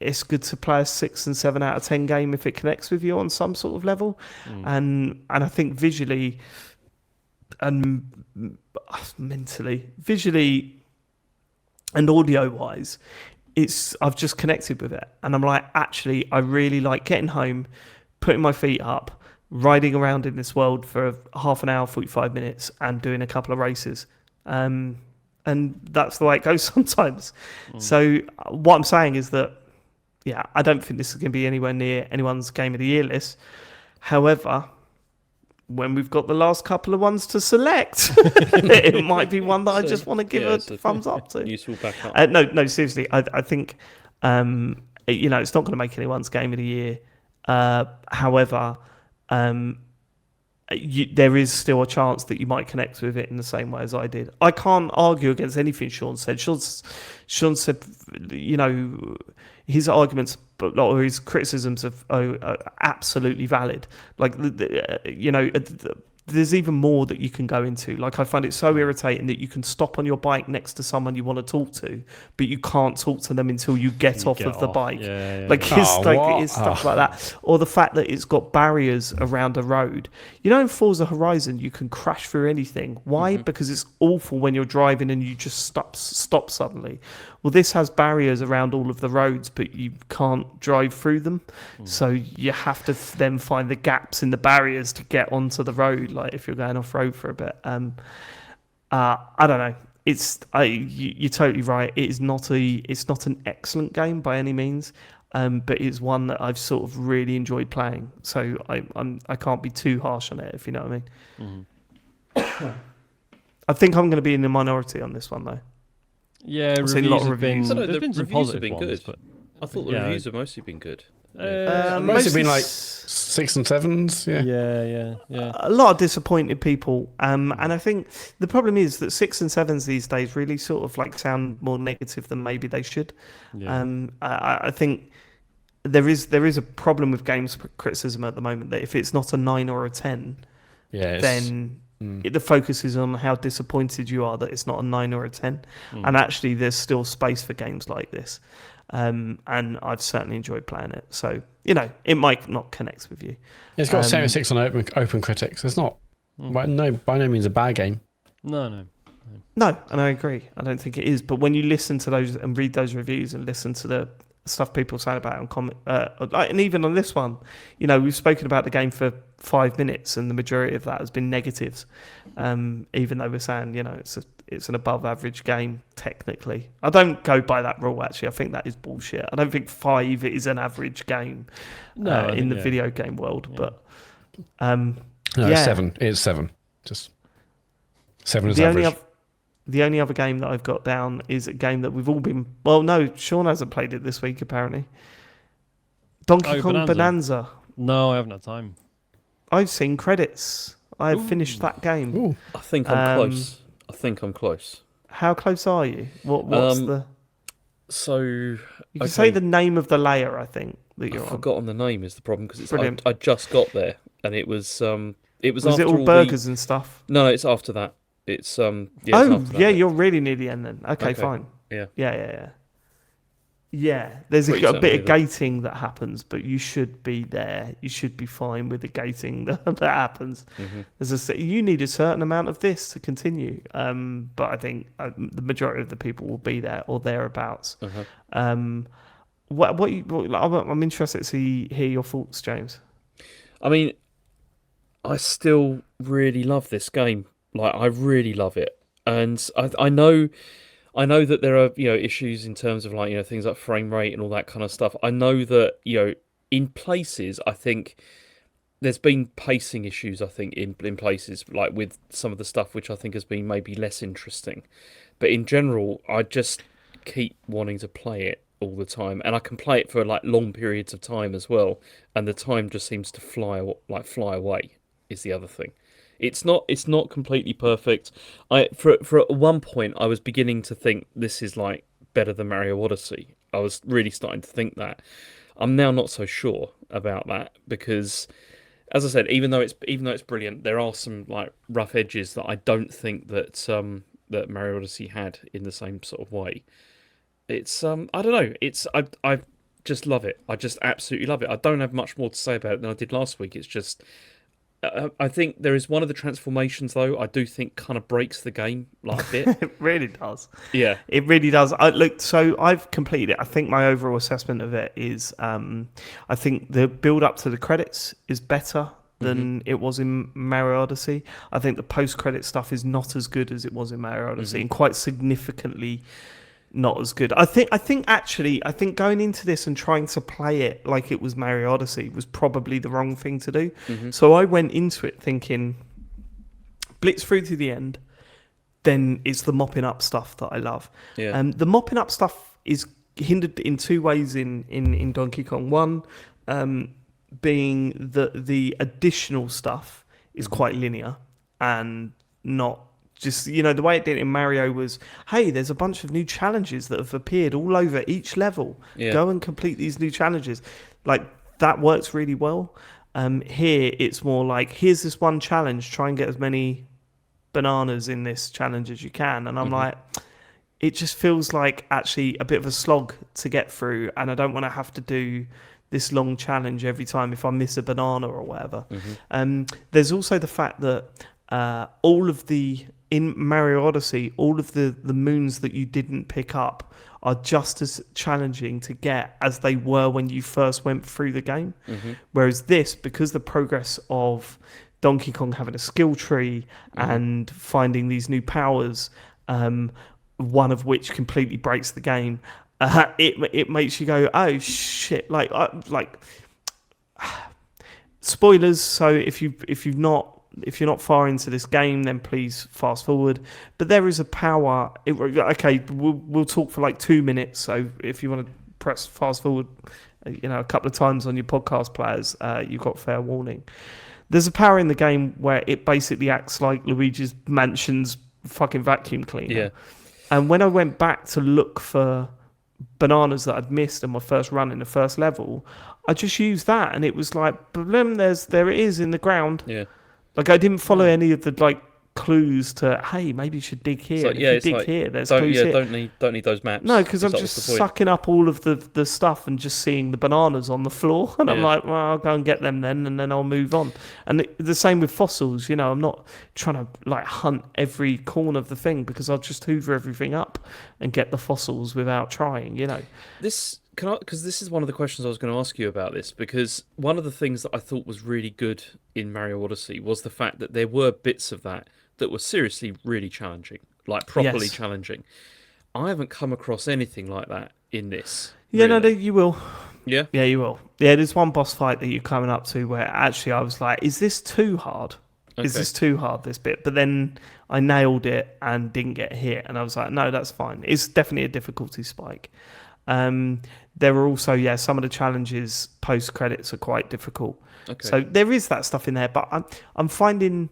it's good to play a 6 and 7 out of 10 game if it connects with you on some sort of level. And I think visually and mentally, visually and audio wise, I've just connected with it. And I'm like, actually, I really like getting home, putting my feet up, riding around in this world for half an hour, 45 minutes, and doing a couple of races. And that's the way it goes sometimes. So what I'm saying is that, yeah, I don't think this is going to be anywhere near anyone's Game of the Year list. However, when we've got the last couple of ones to select, it might be one that I just want to give a thumbs up to.
Useful backup.
No, seriously, I think it's not going to make anyone's Game of the Year. However, there is still a chance that you might connect with it in the same way as I did. I can't argue against anything Sean said. Sean said, his arguments or his criticisms are absolutely valid. Like, there's even more that you can go into. Like, I find it so irritating that you can stop on your bike next to someone you want to talk to, but you can't talk to them until you get off the bike. It's stuff like that. Or the fact that it's got barriers around a road. In Forza Horizon, you can crash through anything. Why? Because it's awful when you're driving and you just stop suddenly. Well, this has barriers around all of the roads, but you can't drive through them. So you have to then find the gaps in the barriers to get onto the road. like if you're going off road for a bit. I don't know. You're totally right. It's not an excellent game by any means, but it's one that I've sort of really enjoyed playing. So I can't be too harsh on it, if you know what I mean. Mm-hmm. I think I'm going to be in the minority on this one though.
Yeah,
I've seen a lot of
reviews.
The
Been some
reviews have
positive
been
ones,
good.
but
I thought the reviews have mostly been good.
Most have been like 6 and 7s.
Yeah.
A lot of disappointed people, and I think the problem is that 6 and 7s these days really sort of like sound more negative than maybe they should. Yeah. I think there is a problem with games criticism at the moment that if it's not a 9 or a 10, then the focus is on how disappointed you are that it's not a 9 or a 10, and actually there's still space for games like this. And I've certainly enjoyed playing it. So, it might not connect with you.
It's got 76 on Open Critics. It's not by no means a bad game.
No,
and I agree. I don't think it is. But when you listen to those and read those reviews and listen to the stuff people say about it on comment, and even on this one, we've spoken about the game for 5 minutes, and the majority of that has been negatives. Even though we're saying, it's an above average game technically. I don't go by that rule actually. I think that is bullshit. I don't think 5 is an average game in the video game world. Yeah. But
it's 7. It's 7. Just 7 is average.
The only other game that I've got down is a game that we've all been... Well, no, Sean hasn't played it this week, apparently. Donkey Kong Bonanza.
No, I haven't had time.
I've seen credits. I have finished that game.
Ooh.
I think I'm close.
How close are you? What's the...
So...
You can say the name of the layer, I think, that you're on.
I've forgotten the name is the problem, because I just got there, and it was after
it all burgers and stuff?
No, it's after that. It's
you're really near the end then. Okay, fine. Yeah. There's a bit of gating that happens, but you should be there. You should be fine with the gating that happens. Mm-hmm. You need a certain amount of this to continue, but I think the majority of the people will be there or thereabouts. Uh-huh. I'm interested to hear your thoughts, James.
I mean, I still really love this game. Like, I really love it, and I know that there are issues in terms of like things like frame rate and all that kind of stuff. I know that in places I think there's been pacing issues. I think in places like with some of the stuff which I think has been maybe less interesting, but in general I just keep wanting to play it all the time, and I can play it for like long periods of time as well, and the time just seems to fly away. Is the other thing. It's not completely perfect. For at one point I was beginning to think this is like better than Mario Odyssey. I was really starting to think that. I'm now not so sure about that, because, as I said, even though it's brilliant, there are some like rough edges that I don't think that that Mario Odyssey had in the same sort of way. It's I don't know. I just love it. I just absolutely love it. I don't have much more to say about it than I did last week. It's just. I think there is one of the transformations, though, I do think kind of breaks the game like a bit.
It really does.
Yeah.
It really does. So I've completed it. I think my overall assessment of it is I think the build up to the credits is better than it was in Mario Odyssey. I think the post-credit stuff is not as good as it was in Mario Odyssey, and quite significantly not as good. I think going into this and trying to play it like it was Mario Odyssey was probably the wrong thing to do. Mm-hmm. So I went into it thinking, blitz through to the end, then it's the mopping up stuff that I love. Yeah. The mopping up stuff is hindered in two ways in Donkey Kong. One, being that the additional stuff is quite linear and not just, the way it did in Mario was, hey, there's a bunch of new challenges that have appeared all over each level. Yeah. Go and complete these new challenges. Like, that works really well. Here, it's more like, here's this one challenge. Try and get as many bananas in this challenge as you can. And I'm like, it just feels like actually a bit of a slog to get through. And I don't want to have to do this long challenge every time if I miss a banana or whatever. There's also the fact that in Mario Odyssey, all of the moons that you didn't pick up are just as challenging to get as they were when you first went through the game. Whereas this, because the progress of Donkey Kong having a skill tree and finding these new powers, one of which completely breaks the game. It makes you go, oh shit! Like spoilers. So if you're not far into this game, then please fast forward. But there is a power. Okay, we'll talk for like 2 minutes. So if you want to press fast forward, a couple of times on your podcast players, you've got fair warning. There's a power in the game where it basically acts like Luigi's Mansion's fucking vacuum cleaner.
Yeah.
And when I went back to look for bananas that I'd missed in my first run in the first level, I just used that, and it was like, boom, there it is in the ground.
Yeah.
Like I didn't follow any of the like clues to, hey, maybe you should dig here.
So, yeah,
if you dig
like,
here, there's clues here.
Don't need those maps.
No, because I'm
It's
just
the point.
sucking up all of the stuff and just seeing the bananas on the floor, and I'm like, well, I'll go and get them then, and then I'll move on. And the same with fossils. I'm not trying to like hunt every corner of the thing, because I'll just hoover everything up and get the fossils without trying.
Because this is one of the questions I was going to ask you about this, because one of the things that I thought was really good in Mario Odyssey was the fact that there were bits of that were seriously really challenging, like properly challenging. I haven't come across anything like that in this.
Yeah,
really.
no, you will.
Yeah?
Yeah, you will. Yeah, there's one boss fight that you're coming up to where actually I was like, is this too hard? Is this too hard, this bit? But then I nailed it and didn't get hit, and I was like, no, that's fine. It's definitely a difficulty spike. There are also, some of the challenges post-credits are quite difficult. Okay. So there is that stuff in there, but I'm finding...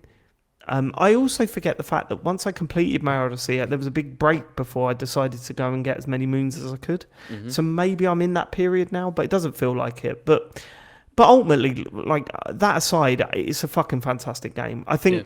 I also forget the fact that once I completed Mario Odyssey, there was a big break before I decided to go and get as many moons as I could. Mm-hmm. So maybe I'm in that period now, but it doesn't feel like it. But ultimately, like that aside, it's a fucking fantastic game. I think,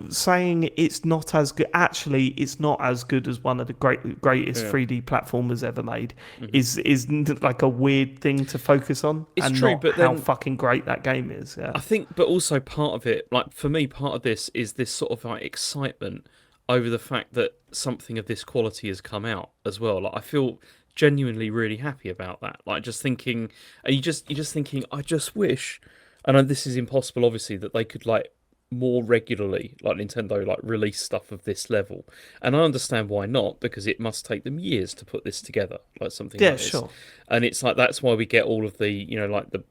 saying it's not as good, actually, it's not as good as one of the greatest 3D platformers ever made is like a weird thing to focus on.
It's
and
true,
not
but
how
then,
fucking great that game is. Yeah.
I think, but also part of it, like for me, part of this is this sort of like excitement over the fact that something of this quality has come out as well. Like I feel genuinely really happy about that. Like just thinking, and you're just thinking, I just wish, and this is impossible obviously, that they could like more regularly, like Nintendo, like release stuff of this level. And I understand why not, because it must take them years to put this together, like something like this.
Sure.
And it's like that's why we get all of the like the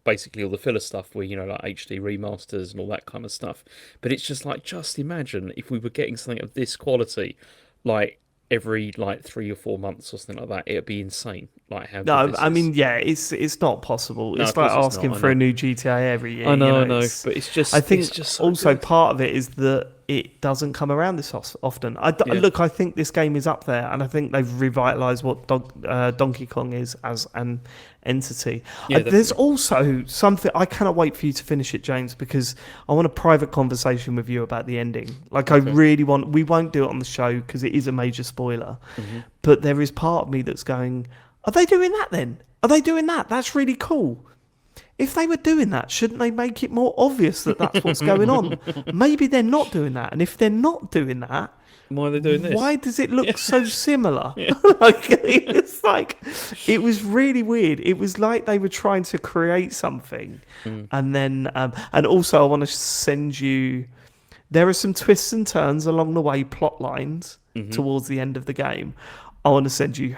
basically all the filler stuff where like HD remasters and all that kind of stuff. But it's just like, just imagine if we were getting something of this quality like every like 3 or 4 months or something like that. It'd be insane. Like how
no, I mean, it's not possible.
No,
it's like asking for a new GTA every year. I know, but it's just. I think it's just so also good. Part of it is that it doesn't come around this often. Look, I think this game is up there, and I think they've revitalized what Donkey Kong is as an entity. Yeah, there's also something I cannot wait for you to finish it, James, because I want a private conversation with you about the ending. Like, I really want. We won't do it on the show because it is a major spoiler. Mm-hmm. But there is part of me that's going, are they doing that then? Are they doing that? That's really cool. If they were doing that, shouldn't they make it more obvious that that's what's going on? Maybe they're not doing that. And if they're not doing that,
why are they doing this?
Why does it look so similar? It's like, it was really weird. It was like they were trying to create something. And then, and also I want to send you, there are some twists and turns along the way, plot lines towards the end of the game. I want to send you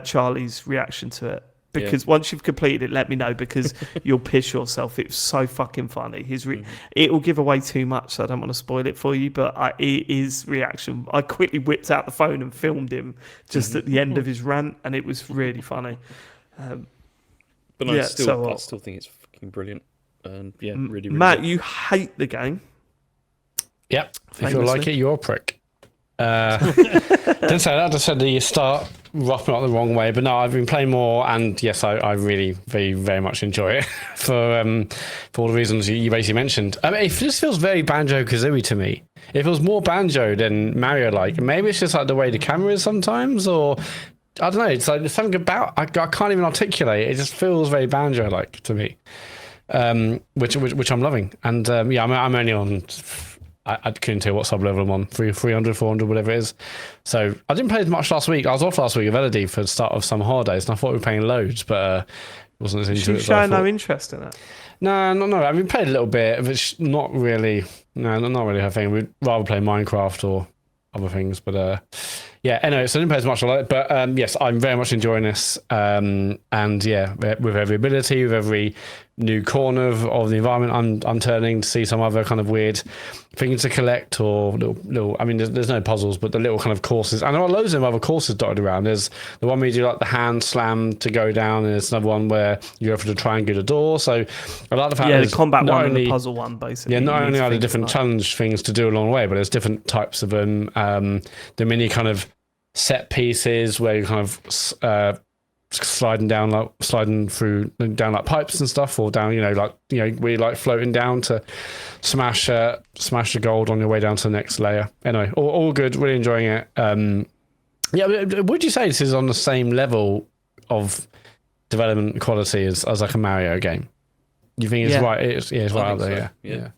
Charlie's reaction to it. Because once you've completed it, let me know, because you'll piss yourself. It's so fucking funny. It will give away too much, so I don't want to spoil it for you. But his reaction, I quickly whipped out the phone and filmed him just at the end of his rant, and it was really funny.
But I still think it's fucking brilliant. And really, really
Matt,
good.
you hate the game.
Yep. If you like it, you're a prick. Didn't say that. I just said that you start roughing up the wrong way, but no, I've been playing more, and yes, I really very, very much enjoy it for all the reasons you basically mentioned. I mean, it just feels very Banjo-Kazooie to me. It feels more Banjo than Mario-like. Maybe it's just like the way the camera is sometimes, or I don't know. It's like there's something about I can't even articulate. It just feels very Banjo-like to me, which I'm loving. And I'm only on. I couldn't tell what sub-level I'm on, 300, 400, whatever it is. So I didn't play as much last week. I was off last week with Elodie for the start of summer holidays, and I thought we were playing loads, but wasn't as into it.
She showed no interest in it.
No, no, no. I mean, played a little bit, but not really. No, not really her thing. We'd rather play Minecraft or other things. But yeah. Anyway, so I didn't play as much on it. But yes, I'm very much enjoying this. And yeah, with every ability, with every new corner of the environment, I'm turning to see some other kind of weird things to collect or little. I mean, there's no puzzles, but the little kind of courses. And there are loads of other courses dotted around. There's the one where you do like the hand slam to go down, and there's another one where you go for the triangular door. So I like the fact
the combat one and the puzzle one, basically.
Yeah, not only are there different challenge things to do along the way, but there's different types of them. The mini kind of set pieces where you kind of sliding down like pipes and stuff, or down where you're like floating down to smash the gold on your way down to the next layer. Anyway, all good, really enjoying it. Would you say this is on the same level of development quality as like a Mario game? You think it's right? It's right up there.
So.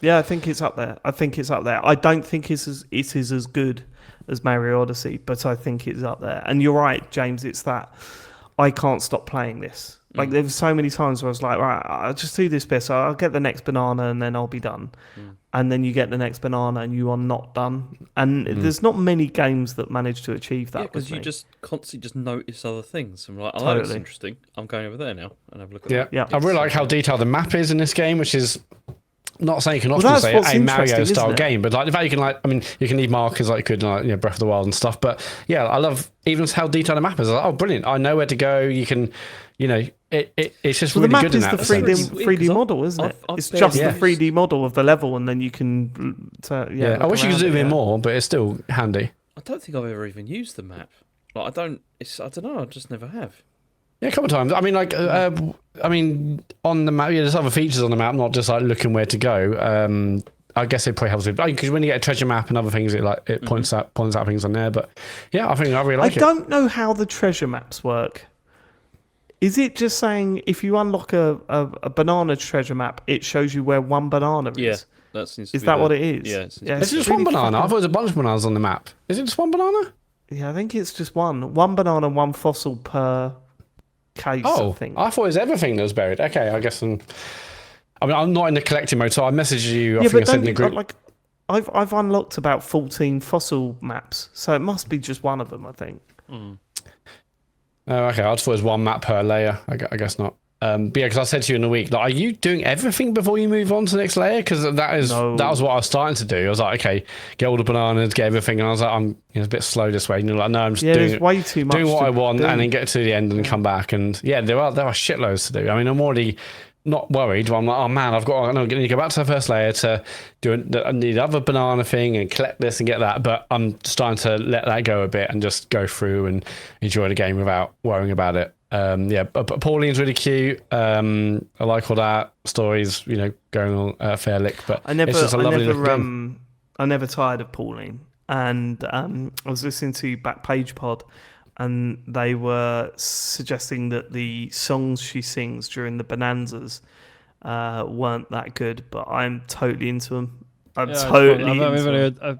Yeah, I think it's up there. I don't think it is as good as Mario Odyssey, but I think it's up there. And you're right, James, it's that I can't stop playing this. Like, there were so many times where I was like, right, I'll just do this bit, so I'll get the next banana and then I'll be done. And then you get the next banana and you are not done. And there's not many games that manage to achieve that.
Yeah, because you just constantly just notice other things. I'm like, oh,
Totally.
that's interesting. I'm going over there now and have a look at that.
Yeah.
I really like how detailed the map is in this game, which is not saying you can
Well,
often
that's
say
what's
a Mario
interesting,
style
isn't it?
game, but like the fact you can you can leave markers like you could in Breath of the Wild and stuff. But yeah, I love even how detailed the map is. Like, oh, brilliant! I know where to go. You can, it's just really good in that.
The map is the 3D model, isn't it? It's just the 3D model of the level, and then you can.
I wish you could zoom in more, but it's still handy.
I don't think I've ever even used the map. Like, I don't know. I just never have.
Yeah, a couple of times. I mean, on the map, there's other features on the map, not just like looking where to go. I guess it probably helps with, because when you get a treasure map and other things, it points out things on there. But yeah, I really like it.
I don't know how the treasure maps work. Is it just saying if you unlock a banana treasure map, it shows you where one banana is?
Yeah, that seems to
Is
be
that what it is?
Yeah,
Is it just one banana? I thought there was a bunch of bananas on the map. Is it just one banana?
Yeah, I think it's just one. One banana, one fossil per case.
Oh,
I think.
I thought it was everything that was buried. Okay, I guess. I'm not in the collecting mode, so I messaged you. I think I said in the group.
Like, I've unlocked about 14 fossil maps, so it must be just one of them, I think.
Oh, okay. I just thought it was one map per layer. I guess not. But yeah, because I said to you in the week, like, are you doing everything before you move on to the next layer? Because that was what I was starting to do. I was like, okay, get all the bananas, get everything, and I was like, I'm a bit slow this way. And you're like, no, I'm just doing
way too much
doing what I want,
do.
and then get to the end and come back. And yeah, there are shitloads to do. I mean, I'm already not worried. But I'm like, oh man, I need to go back to the first layer to do the other banana thing and collect this and get that. But I'm starting to let that go a bit and just go through and enjoy the game without worrying about it. But Pauline's really cute. I like all that stories, going on a fair lick. But it's just a lovely little game.
I never tired of Pauline, and I was listening to Backpage Pod, and they were suggesting that the songs she sings during the Bananzas weren't that good, but I'm totally into them. I've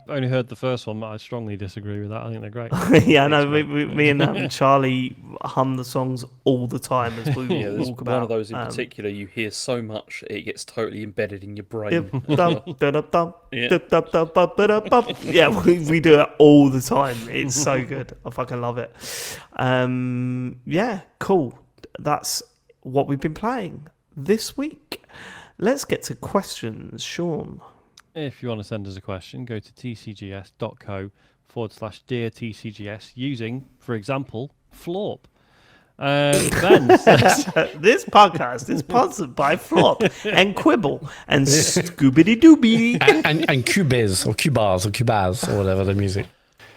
only heard the first one, but I strongly disagree with that. I think they're great.
Yeah, no, me and Charlie hum the songs all the time as we walk about.
One of those in particular, you hear so much, it gets totally embedded in your brain.
Yeah, we do it all the time. It's so good. I fucking love it. Yeah, cool. That's what we've been playing this week. Let's get to questions, Sean.
If you want to send us a question, go to tcgs.co/dear TCGS using, for example, Florp. Ben says,
this podcast is sponsored by Flop and Quibble and Scoobity Dooby
and Cubase or Cubaz or whatever the music.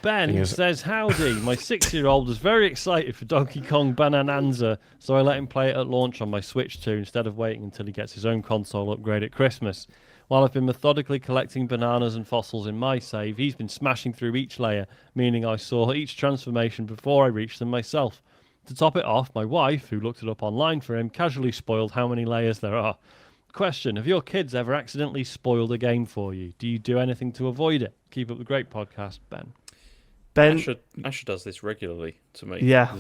Ben says, howdy, my 6-year-old was very excited for Donkey Kong Bananza, so I let him play it at launch on my Switch 2 instead of waiting until he gets his own console upgrade at Christmas. While I've been methodically collecting bananas and fossils in my save, he's been smashing through each layer, meaning I saw each transformation before I reached them myself. To top it off, my wife, who looked it up online for him, casually spoiled how many layers there are. Question, have your kids ever accidentally spoiled a game for you? Do you do anything to avoid it? Keep up the great podcast, Ben.
Asher does this regularly to me.
Yeah.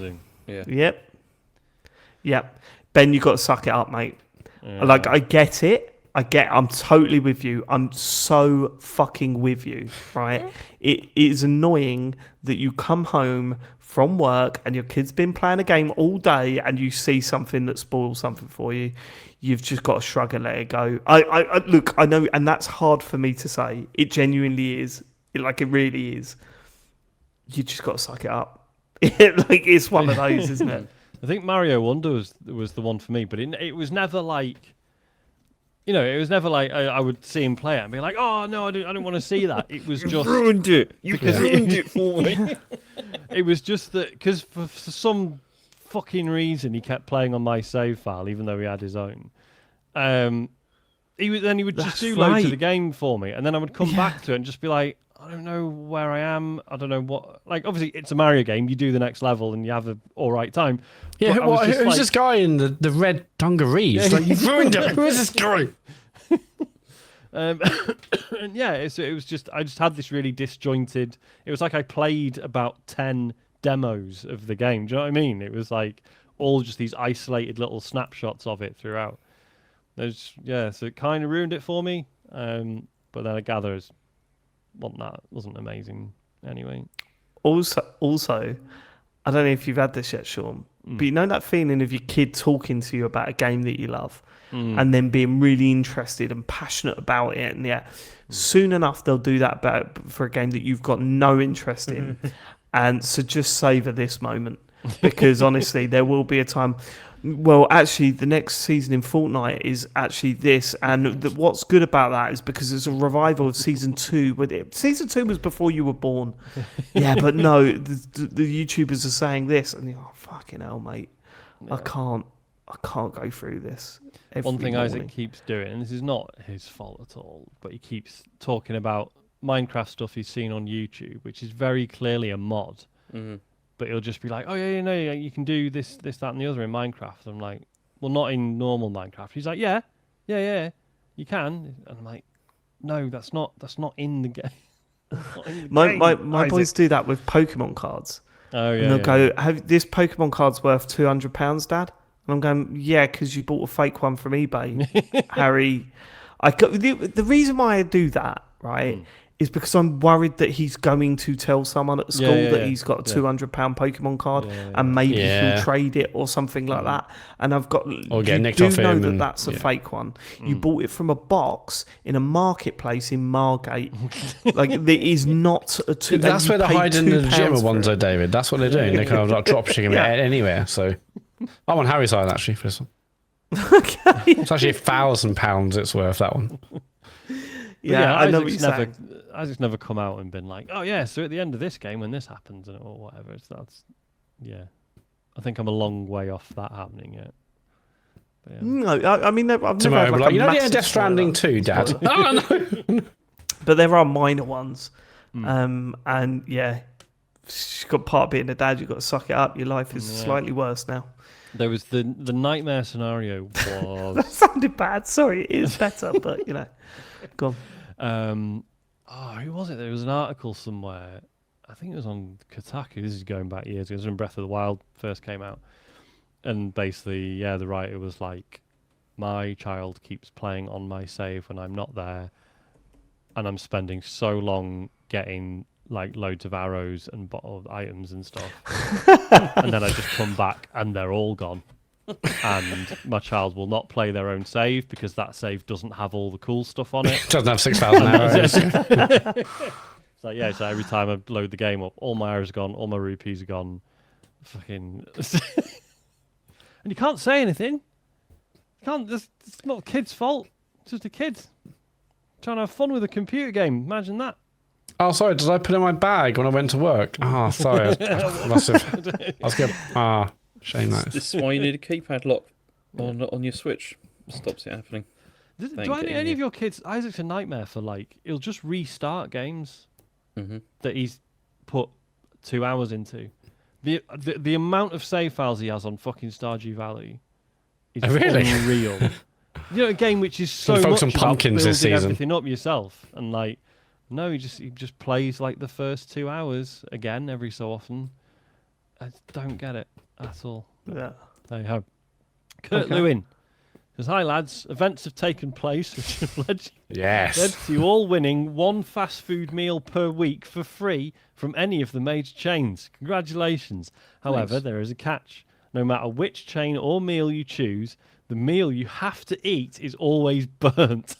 Yeah.
Yep. Ben, you've got to suck it up, mate. Like, I get it. I'm totally with you. I'm so fucking with you, right? It is annoying that you come home from work and your kid's been playing a game all day and you see something that spoils something for you. You've just got to shrug and let it go. I look, I know, and that's hard for me to say. It genuinely is. It really is. You just got to suck it up. Like, it's one of those, isn't it?
I think Mario Wonder was the one for me, but it was never like, it was never like I would see him play it and be like, oh no, I don't want to see that. It was just
ruined it. You ruined it for me.
It was just that because for some fucking reason he kept playing on my save file, even though he had his own. He would just do loads of the game for me, and then I would come back to it and just be like, I don't know where I am. I don't know what. Like, obviously, it's a Mario game. You do the next level and you have an all right time.
Yeah, who's this guy in the red dungarees? Like, you've ruined it. Who is this guy?
And yeah, it was just, I just had this really disjointed. It was like I played about 10 demos of the game. Do you know what I mean? It was like all just these isolated little snapshots of it throughout. So it kind of ruined it for me. But then I gather it wasn't amazing anyway.
Also, I don't know if you've had this yet, Sean, but you know that feeling of your kid talking to you about a game that you love and then being really interested and passionate about it, and soon enough they'll do that for a game that you've got no interest in. And so just savor this moment, because honestly, there will be a time. Well, actually, the next season in Fortnite is actually this, and what's good about that is because it's a revival of season 2. Season 2 was before you were born. Yeah, but no, the YouTubers are saying this, and you're, oh, fucking hell, mate, yeah. I can't go through this.
One thing
morning.
Isaac keeps doing, and this is not his fault at all, but he keeps talking about Minecraft stuff he's seen on YouTube, which is very clearly a mod. Mm-hmm. But he'll just be like, oh, yeah, you can do this, that, and the other in Minecraft. I'm like, well, not in normal Minecraft. He's like, yeah, you can. And I'm like, no, that's not in the game.
My boys do that with Pokemon cards.
Oh, yeah.
And they'll go, this Pokemon card's worth £200, Dad? And I'm going, yeah, because you bought a fake one from eBay, Harry. The reason why I do that, right, is because I'm worried that he's going to tell someone at school that he's got a £200 Pokemon card and maybe he'll trade it or something like that. And I've got,
or get nicked
you
off
do know
him
that
and,
that's a fake one. You bought it from a box in a marketplace in Margate. Like, there is not a two.
That's where they're hiding the legitimate ones, though, David. That's what they're doing. They're kind of like drop shipping it anywhere. So I'm on Harry's side actually for this one.
Okay.
It's actually £1,000 it's worth, that one.
Yeah, I know what you're saying.
Isaac's never come out and been like, oh yeah, so at the end of this game when this happens or whatever. I think I'm a long way off that happening yet. But,
no, I mean, I've never had like
you know the Death Stranding 2, Dad? Oh, no.
But there are minor ones. And yeah, you've got part of being a dad, you've got to suck it up. Your life is slightly worse now.
There was the nightmare scenario was...
That sounded bad. Sorry, it is better, but go on.
Who was it? There was an article somewhere. I think it was on Kotaku. This is going back years ago. It was when Breath of the Wild first came out. And basically, the writer was like, my child keeps playing on my save when I'm not there. And I'm spending so long getting like loads of arrows and bottled items and stuff. And then I just come back and they're all gone. And my child will not play their own save because that save doesn't have all the cool stuff on it.
Doesn't have 6,000 arrows.
So every time I load the game up, all my arrows are gone, all my rupees are gone. Fucking and you can't say anything. It's not a kid's fault. It's just a kid trying to have fun with a computer game. Imagine that.
Oh, sorry. Did I put it in my bag when I went to work? Oh, sorry. I must have. I was going. Shame that.
This is why you need a keypad lock on your Switch. Stops it happening.
Do any of your kids? Isaac's a nightmare for he'll just restart games that he's put 2 hours into. The amount of save files he has on fucking Stardew Valley is unreal. A game which is so much
on pumpkins
about
this
building
season.
Everything up yourself, and no, he just plays the first 2 hours again every so often. I don't get it at all.
Yeah.
There you go. Kurt Lewin Says, hi lads, events have taken place which have led
Yes.
to you all winning one fast food meal per week for free from any of the major chains. Congratulations. However, there is a catch. No matter which chain or meal you choose, the meal you have to eat is always burnt.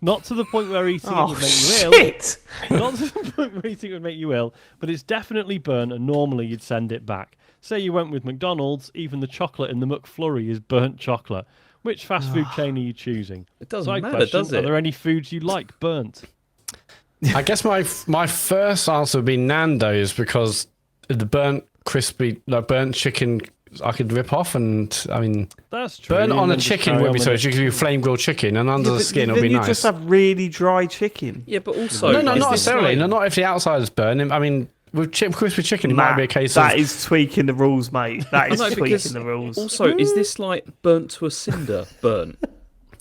Not to the point where eating it would make you ill.
Shit!
Not to the point where eating it would make you ill, but it's definitely burnt and normally you'd send it back. Say you went with McDonald's, even the chocolate in the McFlurry is burnt chocolate. Which fast food chain are you choosing?
It doesn't
Side
matter,
question,
does it?
Are there any foods you like burnt?
I guess my first answer would be Nando's because the burnt crispy, like burnt chicken, I could rip off, and I mean,
That's true.
burnt on
and
a
then just
chicken
carry
would
on
be
with
so.
it.
You could do flame grilled chicken, and under the skin it'll
then
be
you
nice.
just have really dry chicken.
Yeah, but also
No, not
is this
necessarily.
like-
No, not if the outside is burnt. I mean, with crispy chicken, it might
Matt,
be a case
that
of.
is tweaking the rules, mate. That is
No,
tweaking
because
the rules.
Also, is this like burnt to a cinder burnt?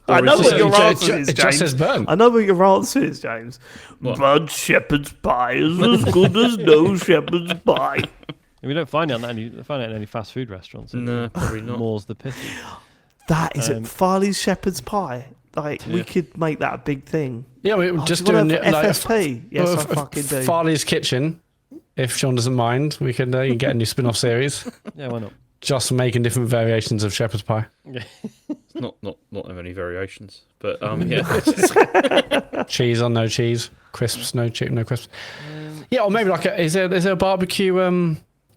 I
Or
know
is
what
this-
your
it
answer
ju-
is,
it just says
James.
burnt.
I know what your answer is, James.
What?
Burnt shepherd's pie is as good as no shepherd's pie.
We don't find it on any fast food restaurants.
No, probably not.
More's the pity.
That is it.
Um,
Farley's shepherd's pie. Like we
Yeah.
could make that a big thing.
Yeah, we're
Oh,
just
do you
doing
wanna
it
have
like
FFP. Yes, I fucking do.
Farley's Kitchen. If Sean doesn't mind, we can get a new spin-off series.
Yeah, why not?
Just making different variations of shepherd's pie.
Not that many variations, but yeah.
Cheese on no cheese, crisps no crisps. Yeah, or maybe like is there a barbecue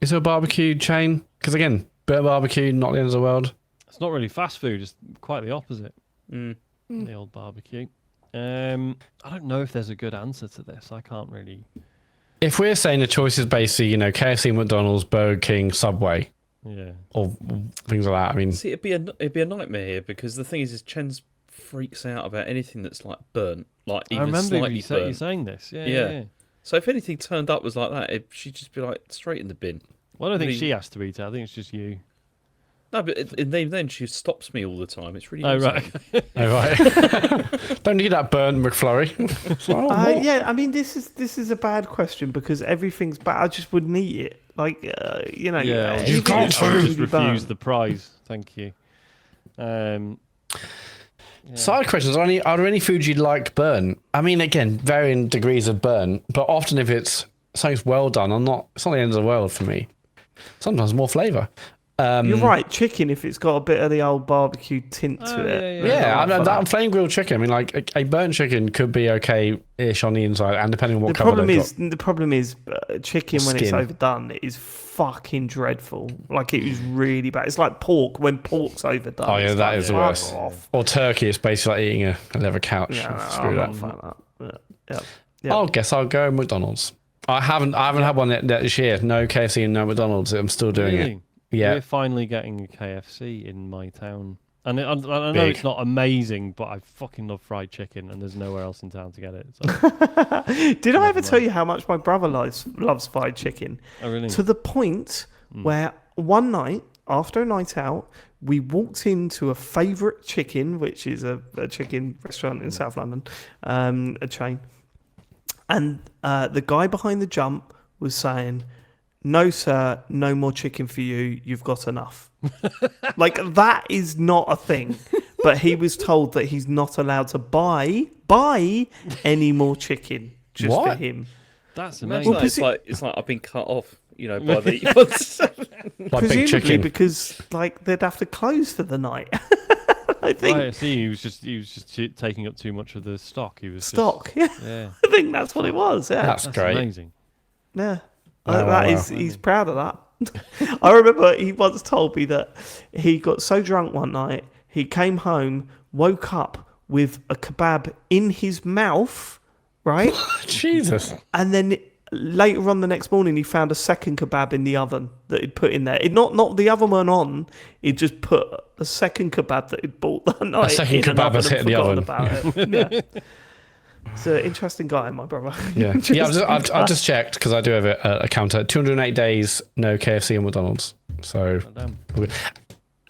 is there a barbecue chain? Because again, bit of barbecue, not the end of the world.
It's not really fast food. It's quite the opposite.
Mm.
The old barbecue. I don't know if there's a good answer to this. I can't really.
If we're saying the choice is basically, KFC, McDonald's, Burger King, Subway,
Yeah.
or things like that. I mean,
See, it'd be a nightmare here because the thing is Chen's freaks out about anything that's like burnt, like
I
even
remember
slightly
you
burnt.
saying this. Yeah,
Yeah.
yeah.
So if anything turned up was like that, she'd just be like straight in the bin.
Well, I don't think
mean-
she has to eat it. I think it's just you.
No, but then she stops me all the time. It's really
Oh,
irritating.
right.
oh, right. Don't need that burnt McFlurry.
Yeah, I mean this is a bad question because everything's bad. I just wouldn't eat it. Like
Yeah,
anything
you can't
that's
I would
really
just refuse
burnt.
the prize. Thank you. Yeah.
Side questions. Are there any foods you'd like burnt? I mean, again, varying degrees of burnt, but often if it's something's well done, it's not the end of the world for me. Sometimes more flavour.
You're right. Chicken, if it's got a bit of the old barbecue tint to
Oh,
it.
Yeah, I
I'm
mean,
for
that flame grilled chicken. I mean, like a burnt chicken could be okay-ish on the inside, and depending on what cover they've got.
The problem is chicken when it's
Skin.
overdone is fucking dreadful. Like it is really bad. It's like pork when pork's overdone.
Oh yeah,
It's
that
like,
is the
fuck
worst.
off.
Or turkey, it's basically like eating a leather couch.
Yeah, no,
Screw
I'm
that.
not a fan of that. Yeah.
I guess I'll go McDonald's. I haven't had one yet this year. No KFC and no McDonald's. I'm still doing it.
Really?
Yeah.
We're finally getting a KFC in my town. And I know
Big.
it's not amazing, but I fucking love fried chicken, and there's nowhere else in town to get it. So.
Did I ever tell you how much my brother loves fried chicken?
Oh, really?
To the point where one night, after a night out, we walked into a favourite chicken, which is a chicken restaurant in South London, a chain. And the guy behind the jump was saying, "No, sir, no more chicken for you. You've got enough." Like, that is not a thing. But he was told that he's not allowed to buy any more chicken just for
What?
him.
That's
Imagine
amazing.
that. It's like I've been cut off, by the.
Like big
Presumably
chicken.
because like they'd have to close for the night. I think
I see. He was just taking up too much of the stock. He was
stock. Yeah,
Just, yeah,
I think that's what it was. Yeah,
That's great.
amazing.
yeah.
Wow,
That
wow,
is, he's proud of that. I remember he once told me that he got so drunk one night, he came home, woke up with a kebab in his mouth, right?
Jesus.
And then later on the next morning, he found a second kebab in the oven that he'd put in there. Not the oven weren't on. He'd just put a second kebab that he'd bought that night.
second
in an
kebab
oven
has
and
hit the
forgotten
oven.
About it. Yeah. It's an interesting guy, my brother.
Yeah. I've just checked because I do have a counter. 208 days, no KFC and McDonald's. So,
Damn.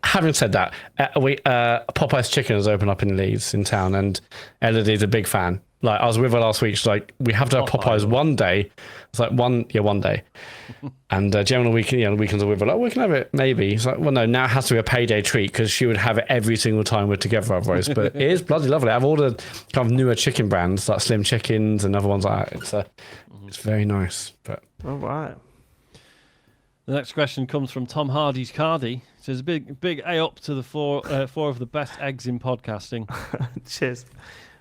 having said that, Popeye's Chicken has opened up in Leeds in town, and Elodie's a big fan. Like I was with her last week. She's like, we have to have Popeyes one day. It's like one day. And generally, on the weekends, we're like, we can have it maybe. It's like, well, no, now it has to be a payday treat because she would have it every single time we're together otherwise. But it is bloody lovely. I have all the kind of newer chicken brands like Slim Chickens and other ones like that. It's very nice. But
All right.
The next question comes from Tom Hardy's Cardi. It says, big A up to the four of the best eggs in podcasting.
Cheers.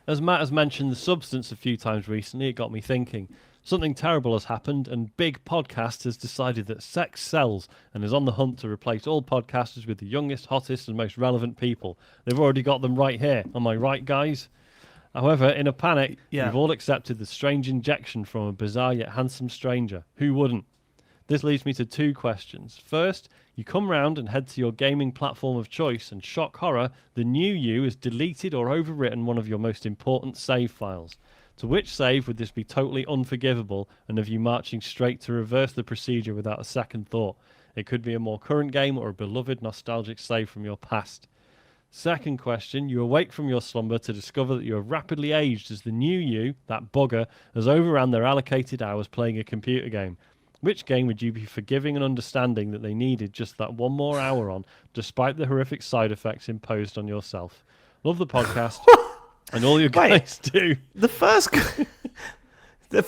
As Matt has mentioned the substance a few times recently, it got me thinking. Something terrible has happened, and Big Podcast has decided that sex sells and is on the hunt to replace all podcasters with the youngest, hottest, and most relevant people. They've already got them right here. Am I right, guys? However, in a panic, we've all accepted the strange injection from a bizarre yet handsome stranger. Who wouldn't? This leads me to two questions. First, you come round and head to your gaming platform of choice, and shock horror, the new you has deleted or overwritten one of your most important save files. To which save would this be totally unforgivable, and of you marching straight to reverse the procedure without a second thought? It could be a more current game or a beloved nostalgic save from your past. Second question, you awake from your slumber to discover that you have rapidly aged as the new you, that bugger, has overran their allocated hours playing a computer game. Which game would you be forgiving and understanding that they needed just that one more hour on, despite the horrific side effects imposed on yourself? Love the podcast, and all you guys do.
The first, the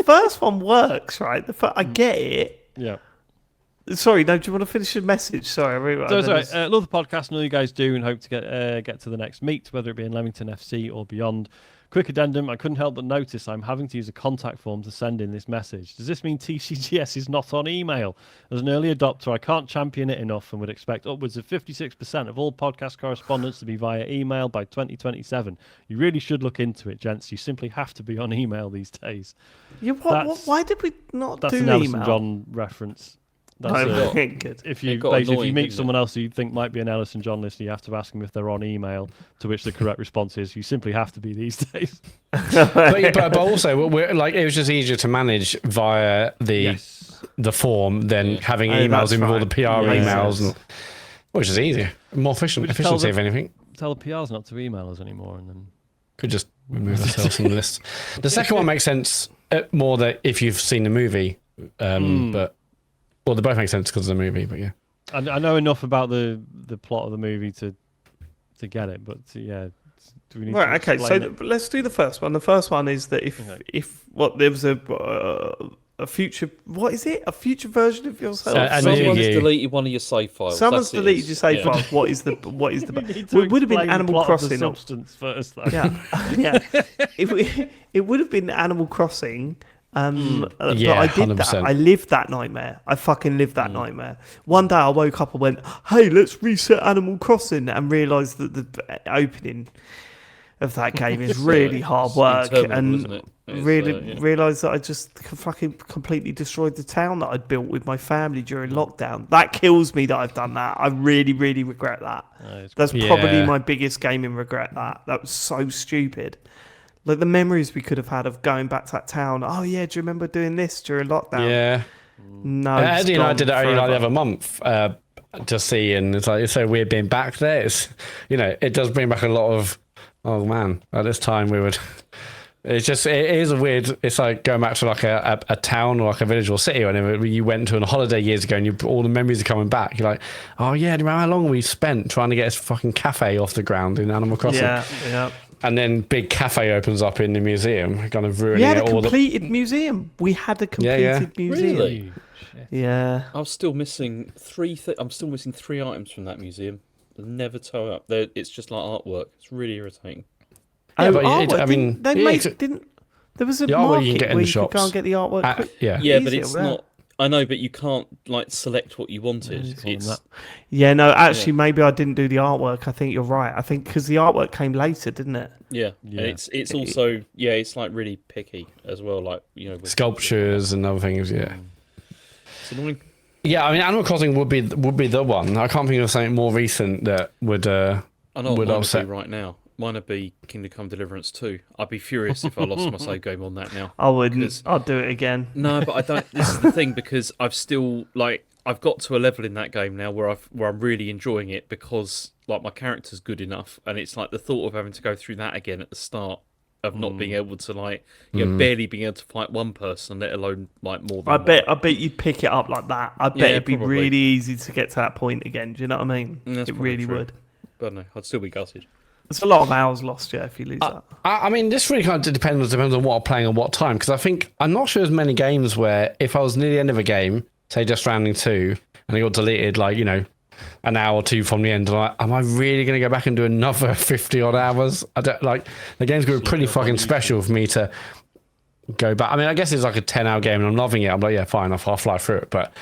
first one works, right? I get it.
Yeah.
Sorry, no. Do you want to finish your message? Sorry,
love the podcast, and all you guys do, and hope to get to the next meet, whether it be in Leamington FC or beyond. Quick addendum, I couldn't help but notice I'm having to use a contact form to send in this message. Does this mean TCGS is not on email? As an early adopter, I can't champion it enough and would expect upwards of 56% of all podcast correspondence to be via email by 2027. You really should look into it, gents. You simply have to be on email these days.
Yeah, why did we not do
email? That's an Ellison John reference. That's
good.
If you meet someone else who you think might be an Ellison John listener, you have to ask them if they're on email, to which the correct response is, you simply have to be these days.
but also, it was just easier to manage via the form than having emails in with all the PR emails, which is easier, more efficiency if anything.
Tell the PRs not to email us anymore, and then
could just remove ourselves from the list. The second one makes sense more that if you've seen the movie, but. Well, they both make sense because of the movie, but yeah.
I know enough about the plot of the movie to get it, but do we need to
okay, so
it?
Let's do the first one. The first one is that if there was a future, what is it? A future version of yourself?
Someone's deleted one of your save files.
Someone's deleted your save files. What is the? It would have been Animal Crossing.
The substance first, though.
Yeah. It would have been Animal Crossing. But I did 100%. That. I lived that nightmare. I fucking lived that nightmare. One day I woke up and went, "Hey, let's reset Animal Crossing," and realised that the opening of that game is really hard work, and realised that I just fucking completely destroyed the town that I'd built with my family during lockdown. That kills me that I've done that. I really, really regret that. That's probably my biggest gaming regret. That was so stupid. Like the memories we could have had of going back to that town. Oh yeah, do you remember doing this during lockdown?
Yeah.
No.
Eddie and I did it only like the other month to see, and it's so weird being back there. It's it does bring back a lot of. Oh man, at this time we would. It is a weird. It's like going back to like a town or like a village or city or whatever you went to on a holiday years ago, and all the memories are coming back. You're like, oh yeah, do you remember how long we spent trying to get this fucking cafe off the ground in Animal Crossing?
Yeah.
And then big cafe opens up in the museum, kind of ruining
it. We had
a
completed museum. We had a completed museum.
Really?
Yeah.
I'm still missing I'm still missing 3 items from that museum. They'll never toe up. It's just like artwork. It's really irritating.
Yeah, but
there was a market you where you could go and get the artwork.
Yeah,
but it's not. I know, but you can't select what you wanted.
Maybe I didn't do the artwork. I think you're right. I think because the artwork came later, didn't it?
Yeah. And it's also it's like really picky as well. Like with
sculptures and other things. Yeah.
It's annoying.
Yeah, I mean, Animal Crossing would be the one. I can't think of something more recent that would.
I know what mine would be right now. Mine would be Kingdom Come Deliverance 2. I'd be furious if I lost my save game on that now.
I wouldn't. I'll do it again.
No, but I don't. This is the thing, because I've still I've got to a level in that game now where I'm really enjoying it, because my character's good enough, and it's like the thought of having to go through that again at the start of not being able to like, barely being able to fight one person, let alone like more than
I
one.
bet you'd pick it up like that. I bet it'd be really easy to get to that point again. Do you know what I mean?
That's
it really
true.
would.
But no, I'd still be gutted.
It's a lot of hours lost, if you lose that.
I mean, this really kind of depends on what I'm playing and what time. Because I think I'm not sure there's many games where if I was near the end of a game, say just Stranding 2, and it got deleted like an hour or two from the end, and am I really going to go back and do another 50 odd hours? I don't like the game's going to be pretty fucking special for me to go back. I mean, I guess it's like a 10-hour game, and I'm loving it. I'm like, yeah, fine, I'll fly through it, but.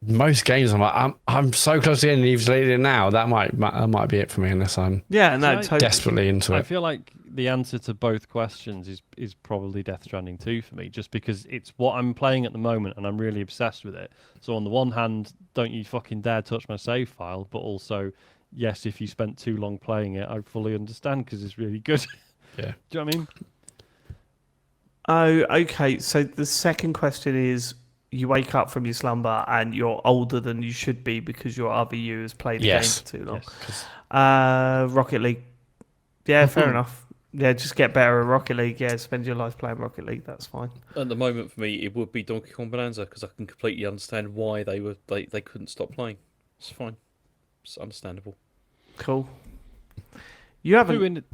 Most games, I'm like, I'm so close to the end, and you've deleted it now. That might be it for me, unless I'm
totally.
desperately into it.
I feel like the answer to both questions is probably Death Stranding 2 for me, just because it's what I'm playing at the moment, and I'm really obsessed with it. So on the one hand, don't you fucking dare touch my save file, but also, yes, if you spent too long playing it, I fully understand because it's really good.
Yeah.
Do you know what I mean?
Oh, okay. So the second question is. You wake up from your slumber and you're older than you should be because your other you has played the game for too long. Yes. Rocket League. Yeah, fair enough. Yeah, just get better at Rocket League. Yeah, spend your life playing Rocket League. That's fine.
At the moment, for me, it would be Donkey Kong Bonanza because I can completely understand why they couldn't stop playing. It's fine. It's understandable.
Cool. You haven't.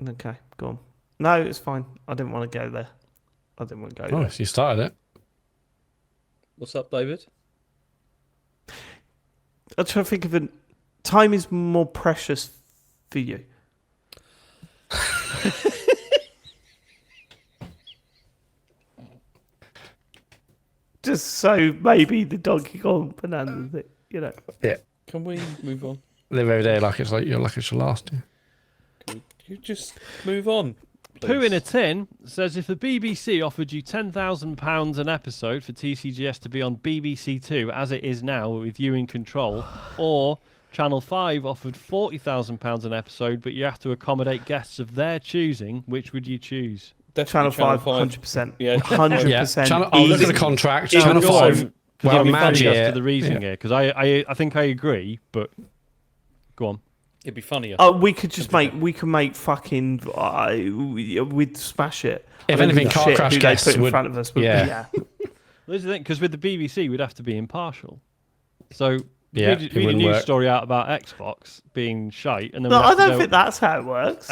Okay, go on. No, it's fine. I didn't want to go there.
Oh, so you started it.
What's up, David?
I'm trying to think of time is more precious for you. Just so maybe the Donkey Kong Bonanza thing,
Yeah.
Can we move on?
Live every day like it's your last.
Can you just move on?
Pooh in a Tin says if the BBC offered you £10,000 an episode for TCGS to be on BBC Two as it is now with you in control, or Channel 5 offered £40,000 an episode but you have to accommodate guests of their choosing, which would you choose?
Channel 5, 100%.
Yeah.
100%.
I'll look at the contract.
Yeah,
Channel 5. Well,
imagine
imagine
to the reasoning here, because I think I agree, but go on.
It'd be funnier.
We could just make fucking. We'd smash it.
If anything, Car Crash guests
put in
would.
front of us.
Yeah.
Well, this is the thing, because with the BBC, we'd have to be impartial. So
Yeah,
read a news story out about Xbox being shite, and then
No, I don't think that's how it works.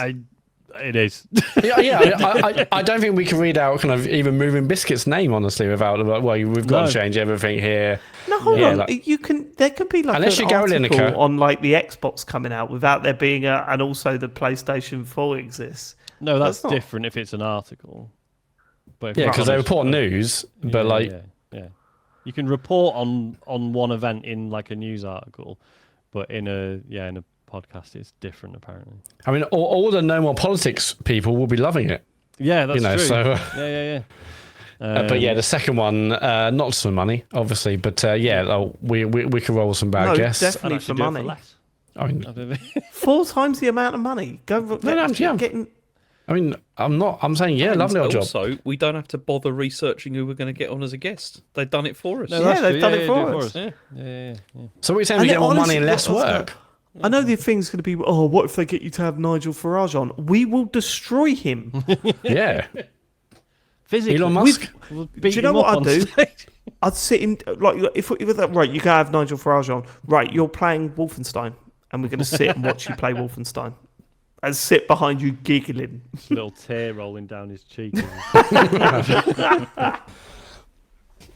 It is.
I don't think we can read out kind of even moving Biscuits' name honestly without like, well, we've got to change everything here.
No, hold on. You can. There could be like
unless
an
you go
article
Lineker
on like the Xbox coming out without there being and also the PlayStation 4 exists.
No, that's different if it's an article. But
yeah, because they report news, but
yeah, you can report on one event in like a news article, but in a podcast it's different apparently.
I mean, all the No More Politics people will be loving it.
Yeah, that's true.
So
yeah.
But yeah, the second one, not for money, obviously, but we could roll some bad guests.
Definitely for money.
For less.
I mean,
4 times the amount of money. Getting.
I mean, I'm saying, lovely old job.
Also, we don't have to bother researching who we're going to get on as a guest. They've done it for us.
No,
they've done it for us.
Yeah.
So we're saying we get more money and less work.
I know the thing's going to be, what if they get you to have Nigel Farage on? We will destroy him.
Yeah.
Physically.
Elon Musk.
Do you know what I'd do? I'd sit in, like, if right, you can have Nigel Farage on. Right, you're playing Wolfenstein, and we're going to sit and watch you play Wolfenstein. And sit behind you giggling.
A little tear rolling down his cheek.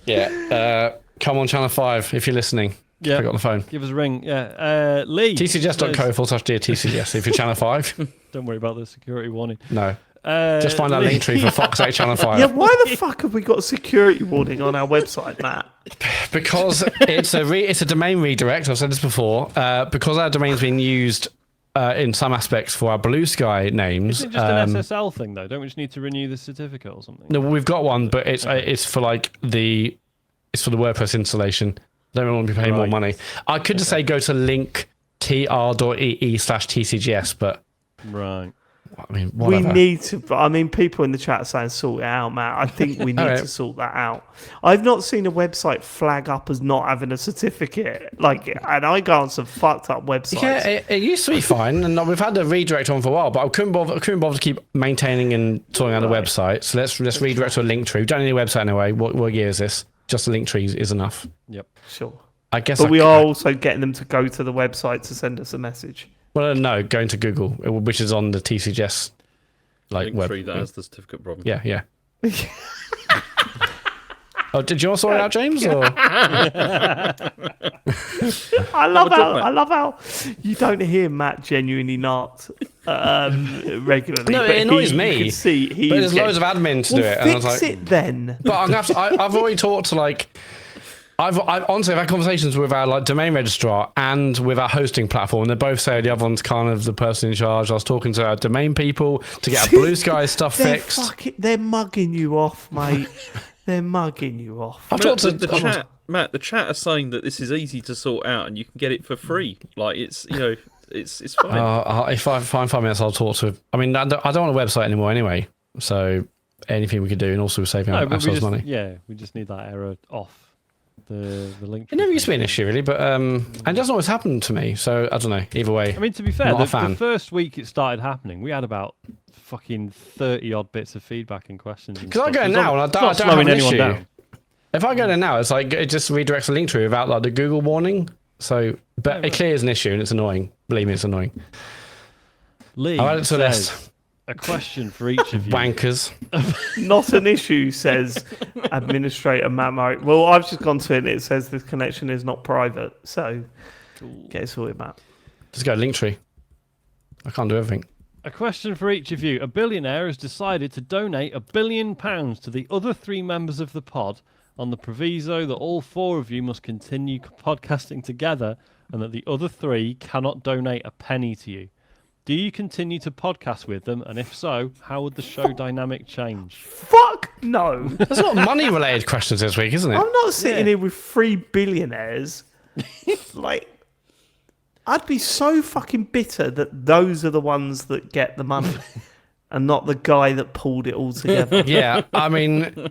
Yeah. Come on, Channel 5, if you're listening.
Yeah.
Pick up the phone.
Give us a ring. Yeah. Lee.
TCGS.co/dear TCGS if you're Channel 5.
Don't worry about the security warning.
No. Just find that link tree for Fox 8 Channel 5.
Yeah, why the fuck have we got a security warning on our website, Matt?
Because it's a domain redirect. I've said this before. Because our domain's being used in some aspects for our Blue Sky names.
Isn't it just an SSL thing though? Don't we just need to renew the certificate or something?
No, we've got one, but it's for like the WordPress installation. Don't want to be paying more money. I could just say go to linktr.ee/tcgs, but
right.
I mean,
We
whatever.
need to. I mean, people in the chat are saying sort it out, Matt. I think we need to sort that out. I've not seen a website flag up as not having a certificate. And I go on some fucked up websites.
Yeah, it used to be fine, and we've had the redirect on for a while, but I couldn't bother to keep maintaining and sorting out the website. So let's redirect to a link tree. We don't need a website anyway. What year is this? Just a link tree is enough.
Yep.
Sure.
I guess.
But we are also getting them to go to the website to send us a message.
Well, no, going to Google, which is on the TCGS
Link
web.
tree that has the certificate problem.
Yeah. Oh, did you want to sort it out, James? Or?
I love how you don't hear Matt genuinely not regularly.
No,
but
it annoys
you
me.
can see he
But
is
there's
getting-
loads of admin to do it.
Well,
And I was
fix
like,
it then.
but I'm gonna have to, I've already talked to I've honestly had conversations with our domain registrar and with our hosting platform. And they both say the other one's kind of the person in charge. I was talking to our domain people to get our Blue Sky stuff fixed.
They're mugging you off, mate. They're mugging you off.
I've talked to
the chat, Matt. The chat are saying that this is easy to sort out and you can get it for free. Like it's it's fine.
If I find 5 minutes, I'll talk to. I mean, I don't want a website anymore anyway. So anything we could do, and also we're saving ourselves money.
Yeah, we just need that error off the link.
It never used to be an issue really, but and it doesn't always happen to me. So I don't know. Either way,
I mean, to be fair,
not a
the
fan.
first week it started happening, we had about fucking 30 odd bits of feedback and questions.
because I go in now and I don't have
slowing
an
anyone
issue.
down.
If I go there now, it's like it just redirects a link tree without the Google warning. So, but it clears an issue and it's annoying. Believe me, it's annoying.
Lee
I'll add it to the list.
says, a question for each of you.
Wankers.
Not an issue, says Administrator Matt Murray. Well, I've just gone to it and it says this connection is not private. So get it sorted, Matt.
Just go link tree. I can't do everything.
A question for each of you. A billionaire has decided to donate £1 billion to the other 3 members of the pod on the proviso that all 4 of you must continue podcasting together and that the other 3 cannot donate a penny to you. Do you continue to podcast with them? And if so, how would the show dynamic change?
Fuck no.
There's a lot of money related questions this week, isn't it?
I'm not sitting here with 3 billionaires. I'd be so fucking bitter that those are the ones that get the money and not the guy that pulled it all together.
Yeah, I mean,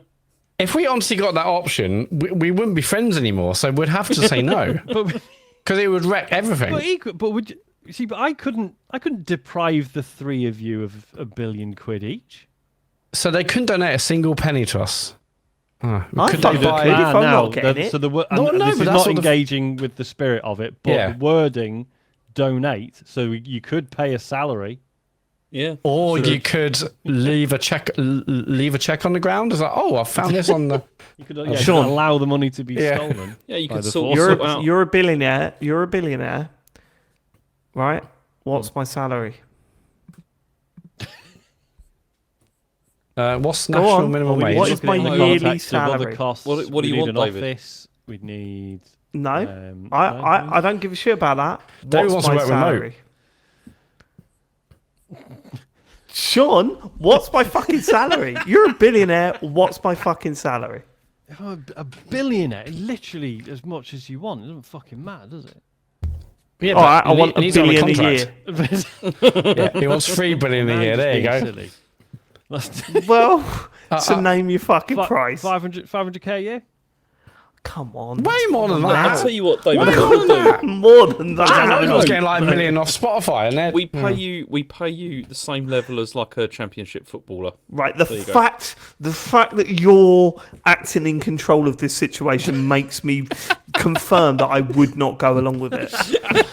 if we honestly got that option, we wouldn't be friends anymore. So we'd have to say no because it would wreck everything.
But I couldn't deprive the 3 of you of £1 billion each.
So they couldn't donate a single penny to us. Oh, we
I
could
fucking
buy-
could if I'm not getting it.
So
No,
this
but
is
that's
not
what the-
engaging with the spirit of it, but
Yeah.
the wording, donate. So you could pay a salary.
Yeah.
Or you could leave a check on the ground. It's like, oh, I found this on the.
You could, you
Sean.
could allow the money to be
Yeah.
stolen.
Yeah, you
by
could
the
sort
force.
out.
You're a billionaire. You're a billionaire. Right? What's my salary?
What's
Go
national
on.
minimum
What
wage?
is my
Looking at
yearly
context of other
salary?
costs.
What do
We'd
you
need
want,
an
David?
office. We'd need.
No.
No?
I don't give a shit about that.
David
What's
wants to
my
work remote.
salary? Sean, what's my fucking salary? You're a billionaire. What's my fucking salary?
If I'm a billionaire, literally as much as you want. It doesn't fucking matter, does it?
Yeah,
All right,
but
I want
he
a
needs it on
billion a
contract.
year.
Yeah, he wants $3 billion a year. There you go.
Well, so name your fucking price.
500k a year?
Come on.
Way more than
I'll
that.
tell you what, David.
Way
what
more
we'll
than
do.
that.
More than
I
that.
was getting like $1 million off Spotify, and then
We pay you the same level as like a championship footballer.
Right, the
There you go.
fact that you're acting in control of this situation makes me confirm that I would not go along with it.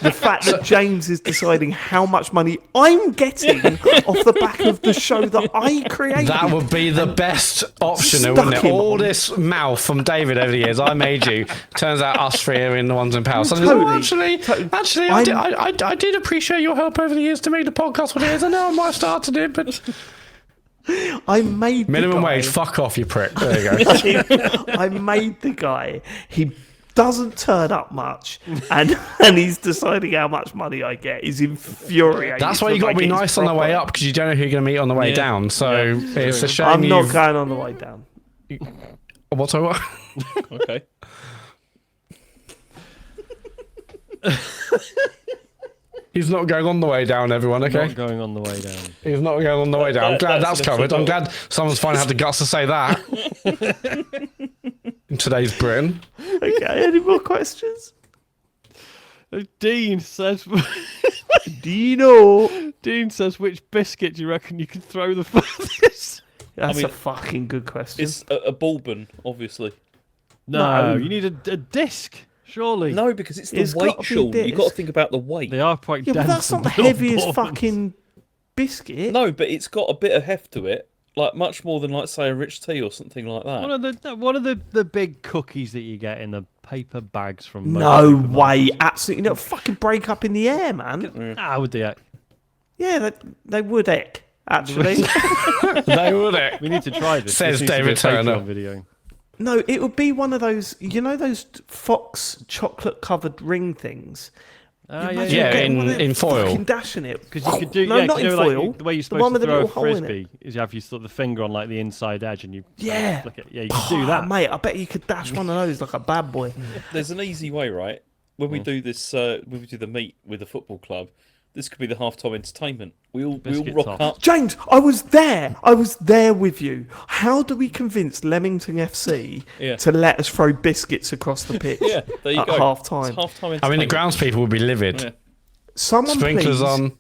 The fact that James is deciding how much money I'm getting off the back of the show that I created.
that would be the best option,
Stuck
wouldn't it?
him
All
on.
this mouth from David over the years. I made you. Turns out us 3 are in the ones in power. So
Totally.
actually, I did appreciate your help over the years to make the podcast what it is. I know I might have started it, but
I made the
minimum
guy-
wage. Fuck off, you prick. There you go.
I made the guy. He doesn't turn up much, and he's deciding how much money I get. He's infuriated.
That's why you got to be nice on the way up because you don't know who you're going to meet on the way
Yeah.
down. So it's a shame.
I'm not
you've-
going on the way down.
What's I what?
Okay.
He's not going on the way down, everyone, okay?
Not going on the way down.
He's not going on the way down. I'm glad
That's
that's covered. I'm
little-
glad someone's finally had the guts to say that. In today's Britain.
Okay, any more questions?
Dean says.
Dino.
Dean says, which biscuit do you reckon you can throw the furthest?
That's
mean,
a fucking good question.
It's a bourbon, obviously.
No,
No.
you need a disc, surely.
No, because it's the
It's
weight,
gotta be
Sean. You've got to
this.
think about the weight.
They are quite
Yeah,
dense.
but that's not the
and little
heaviest
bourbons.
fucking biscuit.
No, but it's got a bit of heft to it. Like, much more than, like, say, a rich tea or something like that.
One of the big cookies that you get in the paper bags from. most
No
supermarkets.
way, absolutely not. Fucking break up in the air, man.
Ah, would they?
Yeah, they would heck, actually.
They would it.
We need to try this.
Says
This needs to be
David
a Patreon
Turner.
video.
No, it would be one of those, you know, those Fox chocolate covered ring things. Imagine
Yeah,
getting one of them,
in foil.
fucking dashing it.
Because you could do,
No,
yeah,
not
you know,
in
like
foil.
the way you're
The one
supposed
with
to
the
throw a
little hole in
frisbee is you have your sort of finger on like the inside edge and you
Yeah.
flick it. Yeah, you can do
Oh,
that.
mate, I bet you could dash one of those like a bad boy.
There's an easy way, right? When we do this, when we do the meet with the football club, this could be the half-time entertainment. We all
Biscuit
rock
toss.
up.
James, I was there with you. How do we convince Leamington FC
Yeah.
to let us throw biscuits across the pitch
Yeah, there you
at
go.
half time?
It's half-time
I mean, the
entertainment.
groundspeople would be livid.
Yeah.
Someone
Sprinklers
please,
on.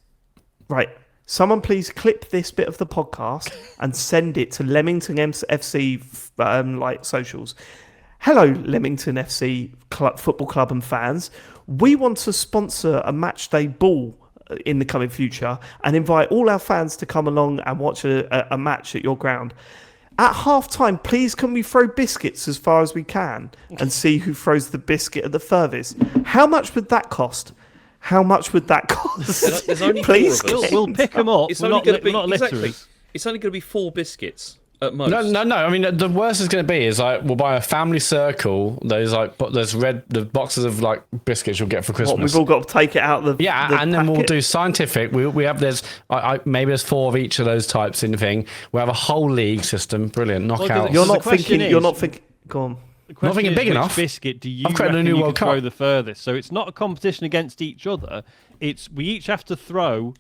Right. Someone please clip this bit of the podcast and send it to Leamington FC like socials. Hello, Leamington FC football club and fans. We want to sponsor a match day ball in the coming future and invite all our fans to come along and watch a match at your ground. At half time, please can we throw biscuits as far as we can and see who throws the biscuit at the furthest? How much would that cost? How much would that cost?
There's only
Please,
4 of us.
We'll pick them up.
It's
We're
only
not,
going to
we're
be
not
exactly.
litterers.
It's only going to be 4 biscuits at most.
No. I mean, the worst is going to be is like we'll buy a family circle. There's the boxes of like biscuits you'll get for
What,
Christmas.
we've all got to take it out of the
And then we'll
packet?
do scientific. We have maybe there's 4 of each of those types in the thing. We have a whole league system. Brilliant. Knockouts.
You're
The
not
question
thinking.
is-
You're not thinking. Go on.
The question
thinking
is,
big
which
enough.
biscuit do you
I've created a
reckon
new
you
World
could throw
Cup.
the furthest? So it's not a competition against each other. It's we each have to throw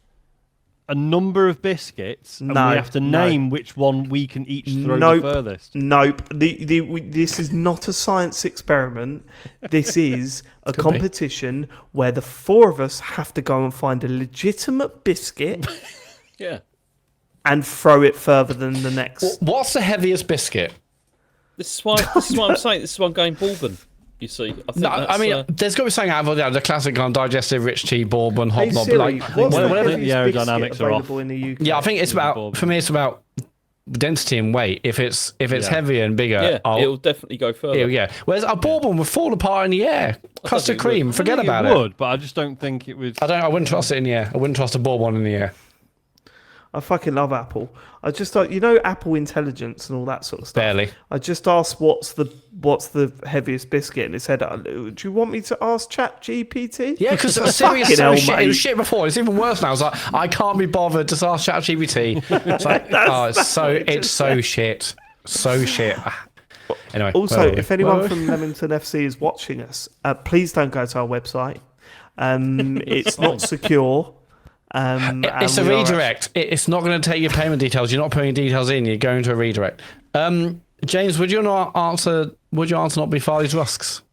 a number of biscuits, and
No,
we have to
no.
name which one we can each throw
Nope.
the furthest.
Nope. This is not a science experiment. This is a
Could be.
competition where the 4 of us have to go and find a legitimate biscuit
Yeah.
and throw it further than the next.
What's the heaviest biscuit?
This is why I'm saying. This is why I'm going bourbon. You see, I think
No,
that's,
I mean, there's got to be something out of the classic kind of digestive rich tea, bourbon,
Hey
hobnob.
Siri,
Like,
what's the
whatever
heaviest
the aerodynamics
biscuit
are off.
available in the UK?
yeah, I think it's about
bourbon.
for me. It's about density and weight. If it's
Yeah.
heavier and bigger,
it'll definitely go further.
yeah. Whereas a bourbon would fall apart in the air. Custard
it would.
cream,
I
forget
think
about
it
it.
would, but I just don't think it would.
I wouldn't trust it in the air. I wouldn't trust a bourbon in the air.
I fucking love Apple. I just thought, you know, Apple Intelligence and all that sort of stuff.
Barely.
I just asked what's the heaviest biscuit, and it said, "Do you want me to ask Chat GPT?"
Yeah, because Siri is
Fucking
so
hell,
shit. It
mate.
was shit before. It's even worse now. It's like I can't be bothered. Just ask ChatGPT. It's like
That's what it
it's
just
so shit. So shit. Anyway.
Also,
where were we?
if anyone
Where were
from Leamington FC is watching us, please don't go to our website. It's not secure.
It's a
and we are
redirect. It's not going to take your payment details. You're not putting details in. You're going to a redirect. James, would your answer not be Farley's Rusks?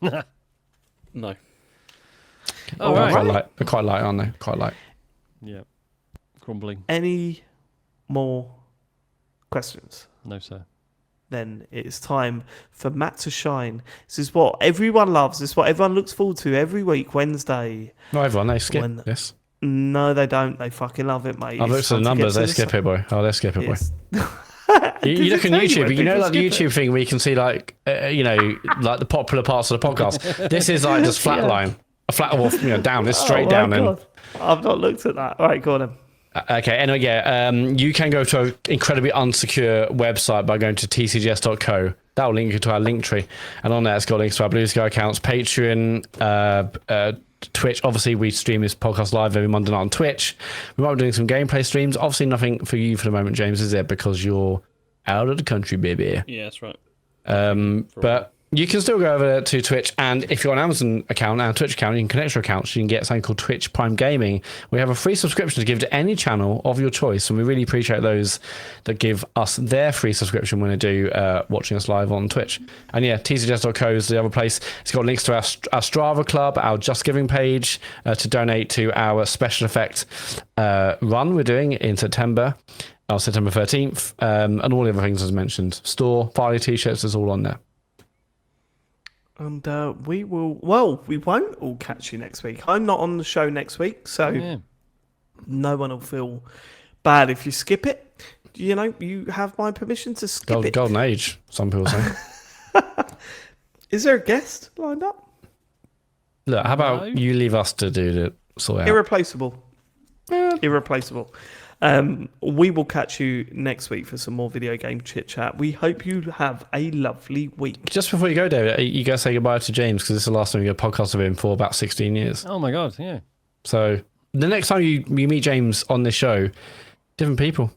No.
All right.
They're quite light, aren't they? Quite light.
Yeah. Crumbling.
Any more questions?
No, sir.
Then it's time for Matt to shine. This is what everyone loves. This is what everyone looks forward to every week, Wednesday.
Not everyone. They skip
When-
this.
No, they don't. They fucking love it, mate.
I've
It's
looked at the
time to get
numbers.
to
They
the
skip it, boy. Oh, they skip it, boy.
Yes.
You look on
Does it tell you
YouTube,
when
you know,
people
like the
skip it?
YouTube thing where you can see, like, like the popular parts of the podcast. This is like just flat
Yeah.
line, a flat wall, down. It's straight
Oh,
down.
my
And
God. I've not looked at that. All right, go on then.
okay, anyway, yeah, you can go to an incredibly unsecure website by going to tcgs.co. That will link you to our link tree, and on there it's got links to our Blue Sky accounts, Patreon, Twitch. Obviously, we stream this podcast live every Monday night on Twitch. We might be doing some gameplay streams. Obviously, nothing for you for the moment, James, is it? Because you're out of the country, baby.
Yeah, that's right.
But you can still go over to Twitch, and if you're on an Amazon account and a Twitch account, you can connect your accounts. You can get something called Twitch Prime Gaming. We have a free subscription to give to any channel of your choice, and we really appreciate those that give us their free subscription when they do watching us live on Twitch. And yeah, tcjs.co is the other place. It's got links to our Strava Club, our Just Giving page to donate to our special effect run we're doing in September 13th, and all the other things as mentioned. Store, Farley t-shirts is all on there.
And we won't all catch you next week. I'm not on the show next week, so no one will feel bad if you skip it. You know, you have my permission to skip it.
Golden age, some people say.
Is there a guest lined up?
Look, how about you leave us to do the sort out?
Irreplaceable. Irreplaceable. We will catch you next week for some more video game chit chat. We hope you have a lovely week.
Just before you go, David, you got to say goodbye to James because this is the last time you get a podcast with him for about 16 years.
Oh my God, yeah.
So the next time you meet James on this show, different people.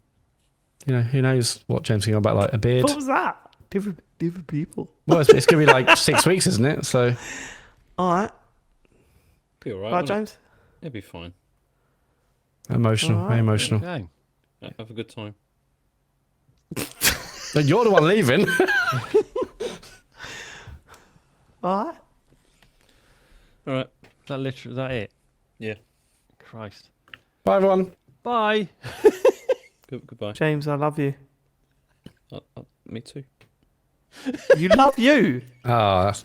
You know, who knows what James is going about, like a beard.
What was that? Different people.
Well, it's going to be like 6 weeks, isn't it? So,
all right.
Be all right.
Right, James?
It'll be fine.
Emotional, very emotional.
Okay.
Have a good time.
You're the one leaving.
All right.
All right.
Is that it?
Yeah.
Christ.
Bye, everyone.
Bye.
Goodbye.
James, I love you.
Me too.
You love you.
Ah,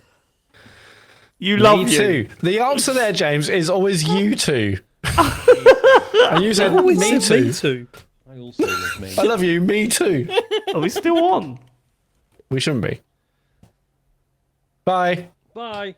You love
me
you.
too. The answer there, James, is always you two. And you said me too.
Me too.
I also love me.
I love you. Me too.
Are we still on?
We shouldn't be. Bye.
Bye.